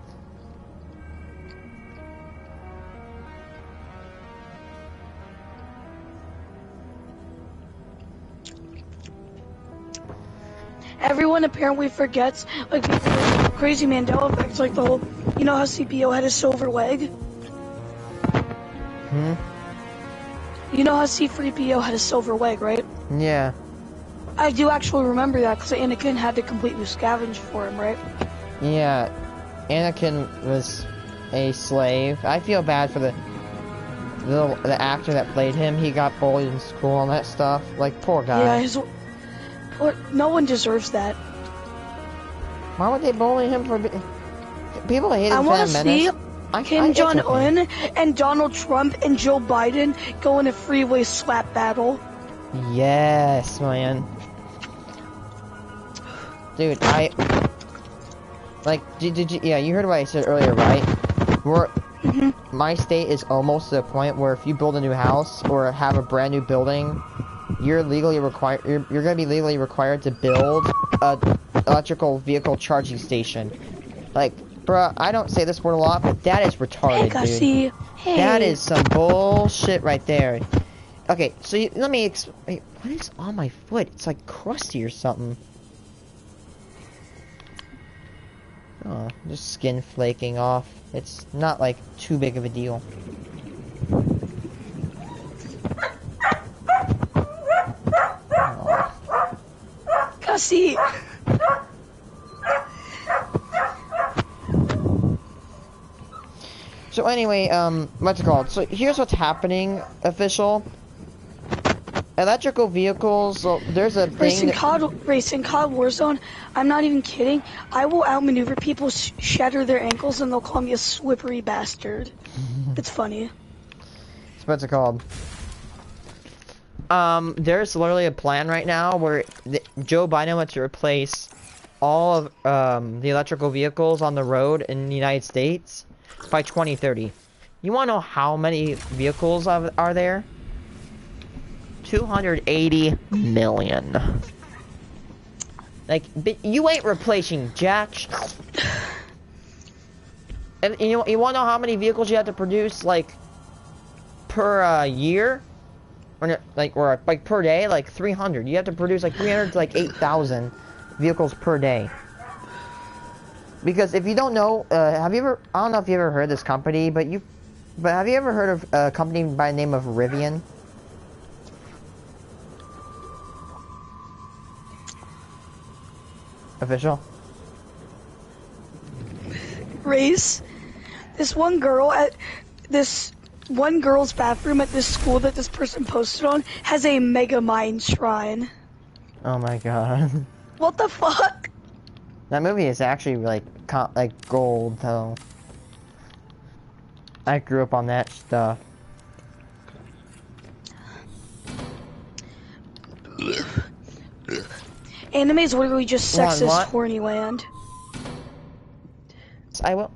Everyone apparently forgets, like, crazy Mandela effect, like the whole, you know how CPO had a silver leg? You know how C-3PO had a silver leg, right? Yeah. I do actually remember that, because Anakin had to completely scavenge for him, right? Yeah. Anakin was a slave. I feel bad for the actor that played him. He got bullied in school and that stuff. Like, poor guy. Yeah, no one deserves that. Why would they bully him for people hated I want to see Kim Jong-un and Donald Trump and Joe Biden go in a freeway slap battle. Yes, man. Dude, did you, yeah, you heard what I said earlier, right? My state is almost to the point where if you build a new house or have a brand new building, you're legally required. You're gonna be legally required to build a electrical vehicle charging station. Like, bruh, I don't say this word a lot, but that is retarded, dude. Hey. That is some bullshit right there. Okay, so let me wait, what is on my foot? It's like crusty or something. Oh, just skin flaking off. It's not like too big of a deal. See. So anyway, what's it called? So here's what's happening, official. Electrical vehicles, so there's a thing Racing COD Warzone, I'm not even kidding. I will outmaneuver people, shatter their ankles, and they'll call me a slippery bastard. It's funny. So what's it called? There's literally a plan right now where Joe Biden wants to replace all of the electrical vehicles on the road in the United States by 2030. You want to know how many vehicles are there? 280 million. Like, but you ain't replacing jack. And you want to know how many vehicles you have to produce, like, per year? Or like per day, like 300. You have to produce like 300 to like 8,000 vehicles per day. Because if you don't know, have you ever? I don't know if you ever heard of this company, but have you ever heard of a company by the name of Rivian? Official. Rayce, this one girl's bathroom at this school that this person posted on has a mega mine shrine. Oh my god. What the fuck? That movie is actually like gold though. I grew up on that stuff. Anime is literally just sexist horny land. I will.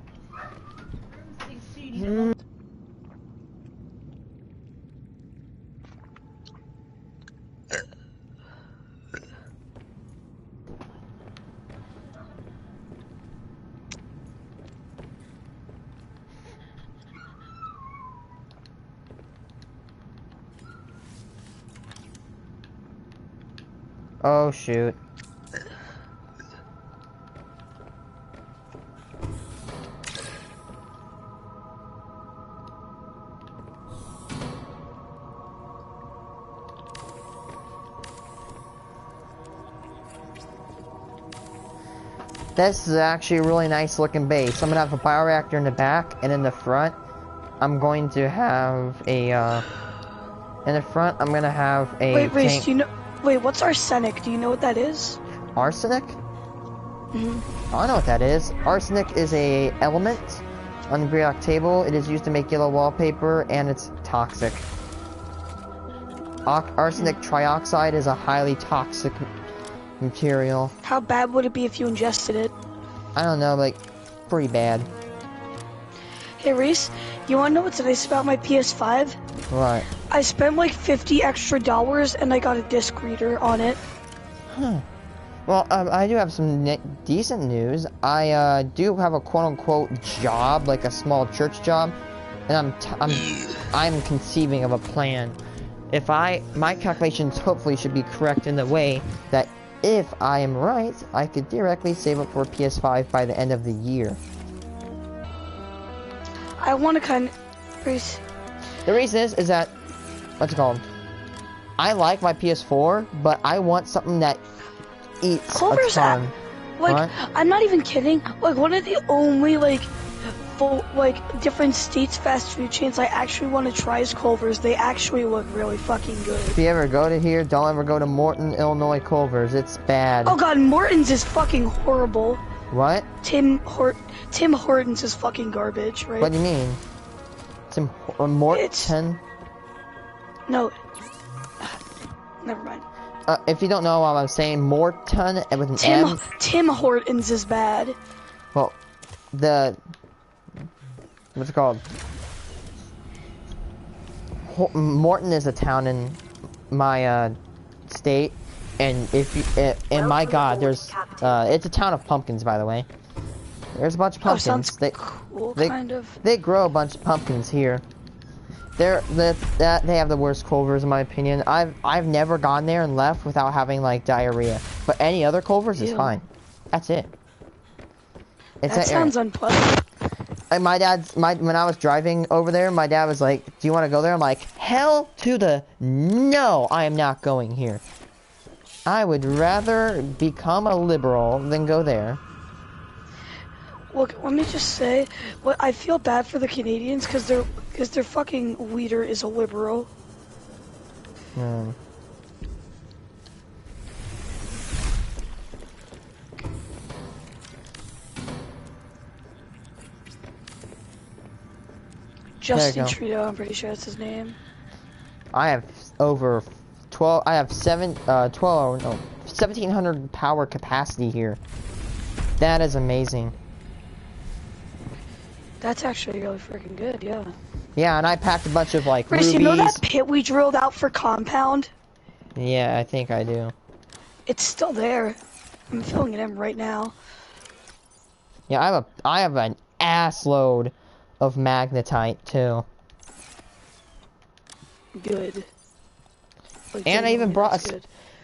Oh shoot. This is actually a really nice looking base. I'm gonna have a bioreactor in the back, and in the front, I'm going to have a, in the front, I'm gonna have a Wait, Rayce, do you know, wait, what's arsenic? Do you know what that is? Arsenic? Mm-hmm. I know what that is. Arsenic is a element on the periodic table. It is used to make yellow wallpaper, and it's toxic. Arsenic trioxide is a highly toxic material. How bad would it be if you ingested it? I don't know, like, pretty bad. Hey Reese, you wanna know what's nice about my PS5? What? I spent like $50 extra and I got a disc reader on it. Huh. Well, I do have some decent news. I do have a quote-unquote job, like a small church job, and I'm conceiving of a plan. If my calculations hopefully should be correct in the way that if I am right, I could theoretically save up for a PS5 by the end of the year. I want to kind of... The reason is that, what's it called? I like my PS4, but I want something that eats Culver's a ton. Like, I'm not even kidding. Like, one of the only, like, different states fast food chains I actually want to try is Culver's. They actually look really fucking good. If you ever go to here, don't ever go to Morton, Illinois Culver's. It's bad. Oh god, Morton's is fucking horrible. What? Tim Hortons is fucking garbage, right? What do you mean? Morton? No. Never mind. If you don't know what I'm saying, Morton with an M. Tim Hortons is bad. Well, what's it called? Morton is a town in my state, and and my god, there's it's a town of pumpkins, by the way. There's a bunch of pumpkins. Sounds cool, kind of. They grow a bunch of pumpkins here. They have the worst Culvers in my opinion. I've never gone there and left without having like diarrhea. But any other Culvers is fine. That's it. That sounds unpleasant. And when I was driving over there, my dad was like, "Do you want to go there?" I'm like, "Hell to the no! I am not going here. I would rather become a liberal than go there." Look, let me just say, I feel bad for the Canadians because their fucking leader is a liberal. Justin Trudeau, I'm pretty sure that's his name. I have over 12. I have 1,700 power capacity here. That is amazing. That's actually really freaking good, yeah. Yeah, and I packed a bunch of like Rayce, rubies. you know that pit we drilled out for compound? Yeah, I think I do. It's still there. I'm filling it in right now. Yeah, I have an ass load of magnetite too. Good. Like, and I even brought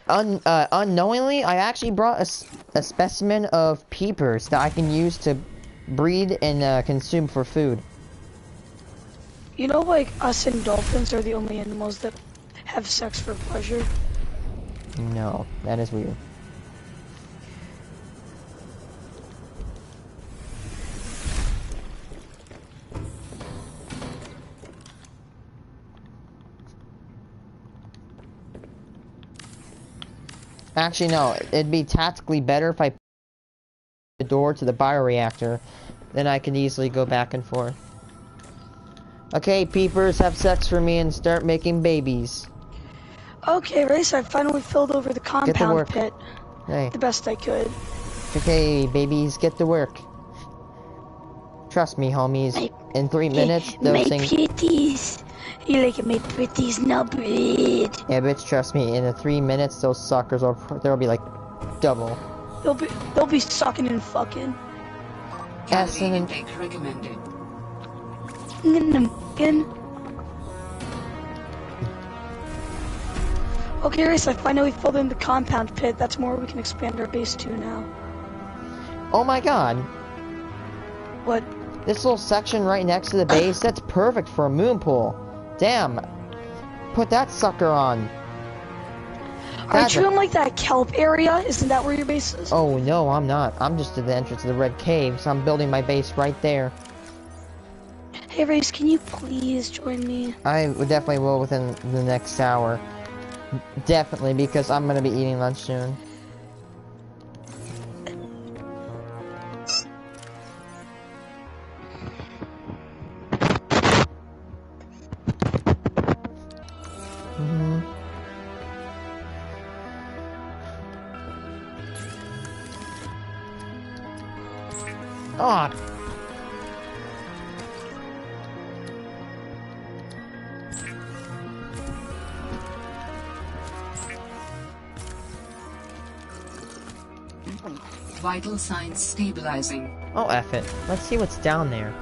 unknowingly, I actually brought a specimen of peepers that I can use to breed and consume for food. You know, like, us and dolphins are the only animals that have sex for pleasure? No, that is weird. Actually, no, it'd be tactically better if I put the door to the bioreactor. Then I can easily go back and forth. Okay, peepers, have sex for me and start making babies. Okay, Rayce, I finally filled over the compound pit. Hey. The best I could. Okay, babies, get to work. Trust me, homies. In 3 minutes, those things... pretties. You like my pretties, no breed. Yeah, bitch, trust me. In 3 minutes, those suckers will be like double. They'll be sucking and fucking. Calorie intake recommended. Okay, Rayce, I finally filled in the compound pit. That's more we can expand our base to now. Oh my god. What? This little section right next to the base, that's perfect for a moon pool. Damn. Put that sucker on. Aren't you in like that kelp area? Isn't that where your base is? Oh no, I'm not. I'm just at the entrance of the red cave, so I'm building my base right there. Hey Rayce, can you please join me? I definitely will within the next hour. Definitely, because I'm gonna be eating lunch soon. Oh. Vital signs stabilizing. Oh, F it. Let's see what's down there.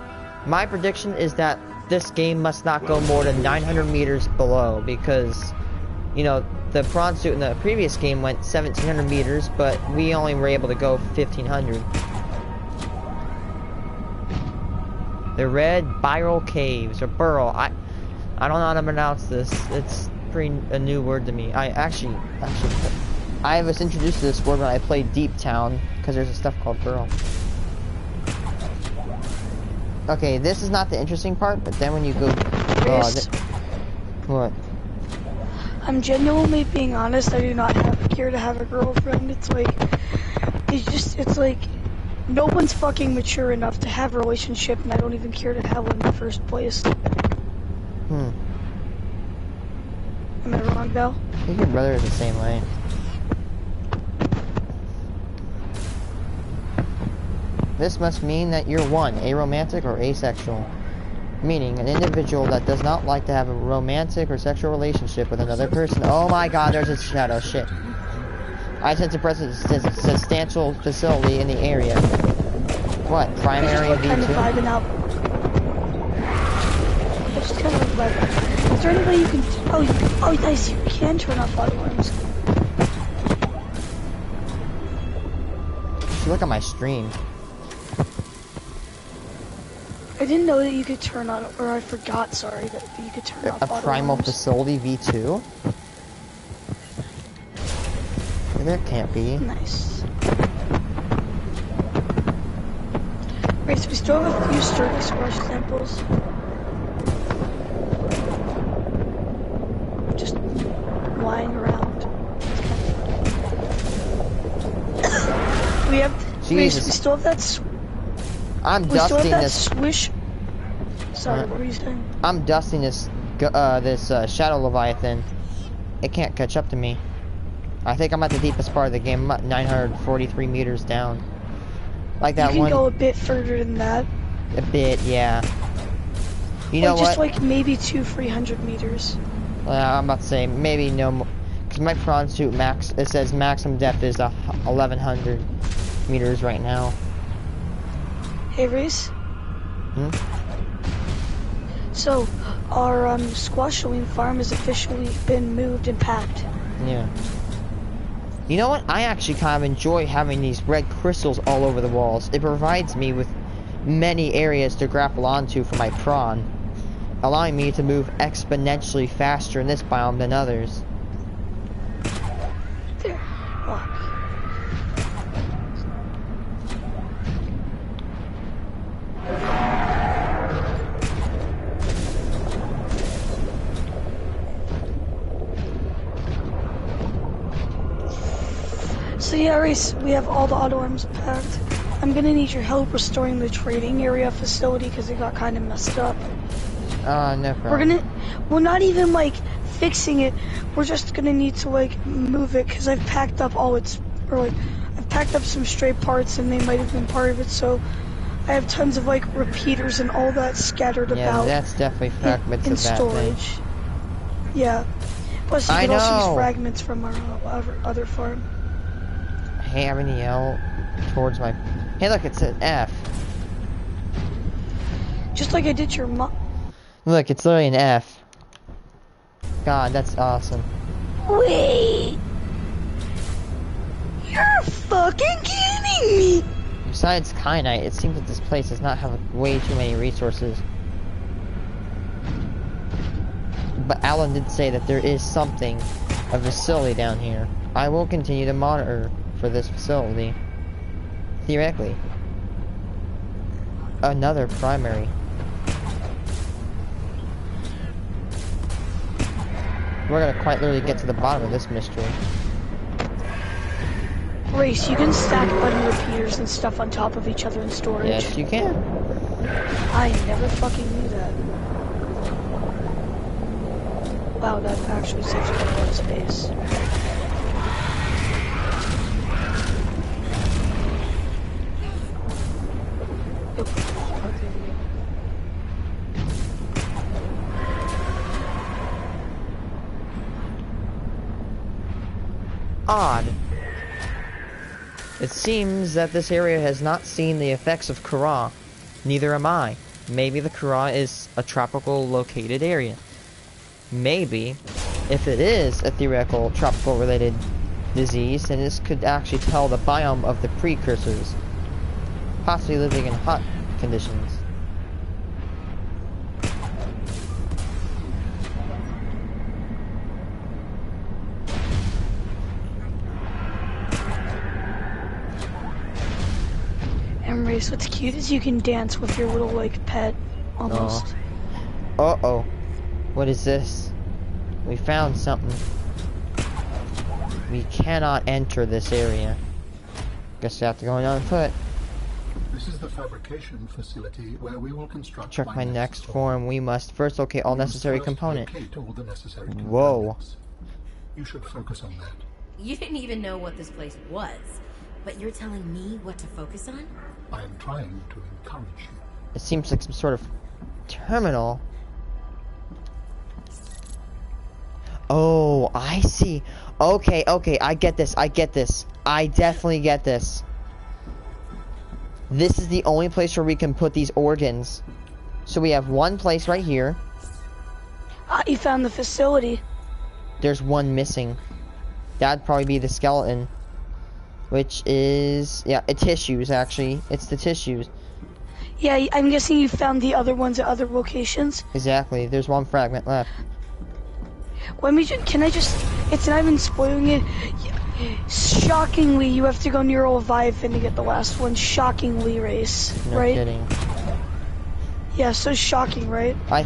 My prediction is that this game must not go more than 900 meters below, because, you know, the prawn suit in the previous game went 1700 meters, but we only were able to go 1500. The Red Spiral Caves, or Burrow. I don't know how to pronounce this. It's a new word to me. I was introduced to this word when I played Deep Town, because there's a stuff called Burrow. Okay, this is not the interesting part, but then when you go... What? I'm genuinely being honest, I do not care to have a girlfriend. It's like, no one's fucking mature enough to have a relationship, and I don't even care to have one in the first place. Am I wrong, Belle? I think your brother is the same way. This must mean that you're one, aromantic or asexual. Meaning, an individual that does not like to have a romantic or sexual relationship with another person. Oh my god, there's a shadow, shit. I sense a presence a substantial facility in the area. What, primary V2? Kind of vibing out. Just kind of vibing. Is there any way you can... Oh, nice, you can turn off auto alarms. You should look at my stream. I didn't know that you could turn on, or I forgot, sorry, that you could turn off auto primal alarms. facility V2? There can't be. Nice. Rayce, we still have a few sturdy squash samples. Just lying around. We have... Rayce, we still have that... I'm dusting this. Swish. Sorry, what were you saying? I'm dusting this Shadow Leviathan. It can't catch up to me. I think I'm at the deepest part of the game. I'm at 943 meters down. Like that one. You can go a bit further than that. A bit, yeah. You know what? Just like maybe 300 meters. I'm about to say maybe no more, because my prawn suit it says maximum depth is 1100 meters right now. Hey, Rayce. So, our squashing farm has officially been moved and packed. Yeah. You know what? I actually kind of enjoy having these red crystals all over the walls. It provides me with many areas to grapple onto for my prawn, allowing me to move exponentially faster in this biome than others. There. Fuck. So yeah, Rayce, we have all the auto arms packed. I'm gonna need your help restoring the trading area facility because it got kind of messed up. No problem. We're not even like fixing it. We're just gonna need to like move it because I've packed up I've packed up some stray parts and they might have been part of it. So I have tons of like repeaters and all that scattered about. Yeah, that's definitely fragments in of that storage. thing. Yeah. Plus you can also use fragments from our other farm. Having the L towards my... Hey, look, it's an F. Just like I did your mom. Look, it's literally an F. God, that's awesome. Wait. You're fucking kidding me. Besides Kyanite, it seems that this place does not have way too many resources. But Alan did say that there is something, a facility down here. I will continue to monitor for this facility. Theoretically. Another primary. We're gonna quite literally get to the bottom of this mystery. Rayce, you can stack button repeaters and stuff on top of each other in storage. Yes, you can. I never fucking knew that. Wow, that actually saves quite a lot of space. odd. It seems that this area has not seen the effects of Kara. Neither am I. Maybe the Kara is a tropical located area. Maybe, if it is a theoretical tropical related disease, then this could actually tell the biome of the precursors, possibly living in hot conditions. And Rayce, what's cute is you can dance with your little, like, pet, almost. Uh-oh. What is this? We found something. We cannot enter this area. Guess we have to go on foot. This is the fabrication facility where we will construct Check my next form. We must first locate all necessary components. Whoa. You should focus on that. You didn't even know what this place was, but you're telling me what to focus on? I am trying to encourage you. It seems like some sort of terminal. Oh, I see. Okay, I get this. I definitely get this. This is the only place where we can put these organs. So we have one place right here. You found the facility. There's one missing. That'd probably be the skeleton. Which is... yeah, tissues, actually. It's the tissues. Yeah, I'm guessing you found the other ones at other locations. Exactly. There's one fragment left. Can I just... It's not even spoiling it. Shockingly, you have to go near Leviathan to get the last one. Shockingly, Rayce. No right? kidding. Yeah, so shocking, right? I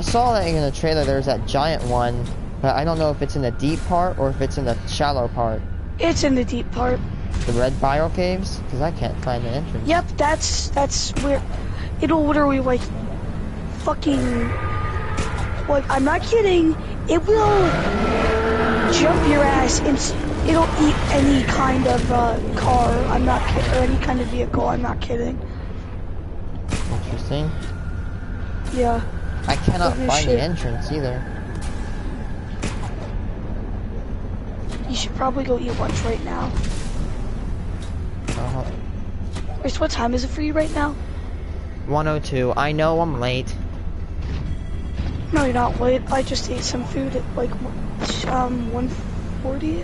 saw that in the trailer there's that giant one, but I don't know if it's in the deep part or if it's in the shallow part. It's in the deep part. The red bio caves? Because I can't find the entrance. Yep, that's where... It'll literally, like, fucking... Like, I'm not kidding. It will jump your ass and it'll eat any kind of car. I'm not kidding. Or any kind of vehicle. I'm not kidding. Interesting. Yeah. I cannot find the entrance either. You should probably go eat lunch right now. Rayce, what time is it for you right now? 1:02. I know I'm late. No, you're not late. I just ate some food at like 1:40.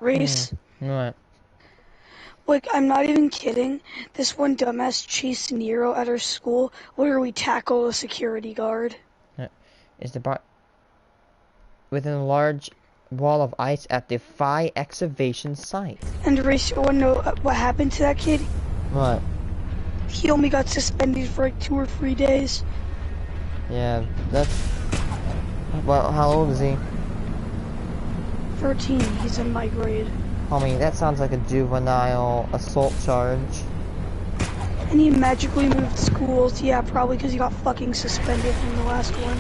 Rayce. What? Like, I'm not even kidding. This one dumbass chased Nero at our school. Literally tackle a security guard. Is the bar within a large wall of ice at the Phi excavation site? And Rayce, you wanna know what happened to that kid? What? He only got suspended for like 2 or 3 days. Yeah, that's... Well, how old is he? 13. He's in my grade. Homie, that sounds like a juvenile assault charge. And he magically moved schools. Yeah, probably because he got fucking suspended from the last one.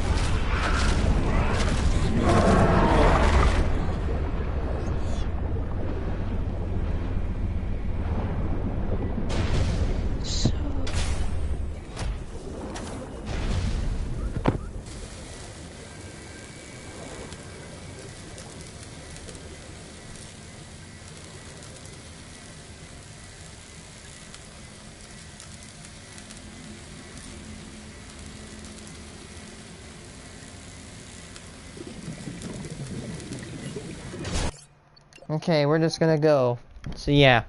Okay, we're just gonna go. So yeah.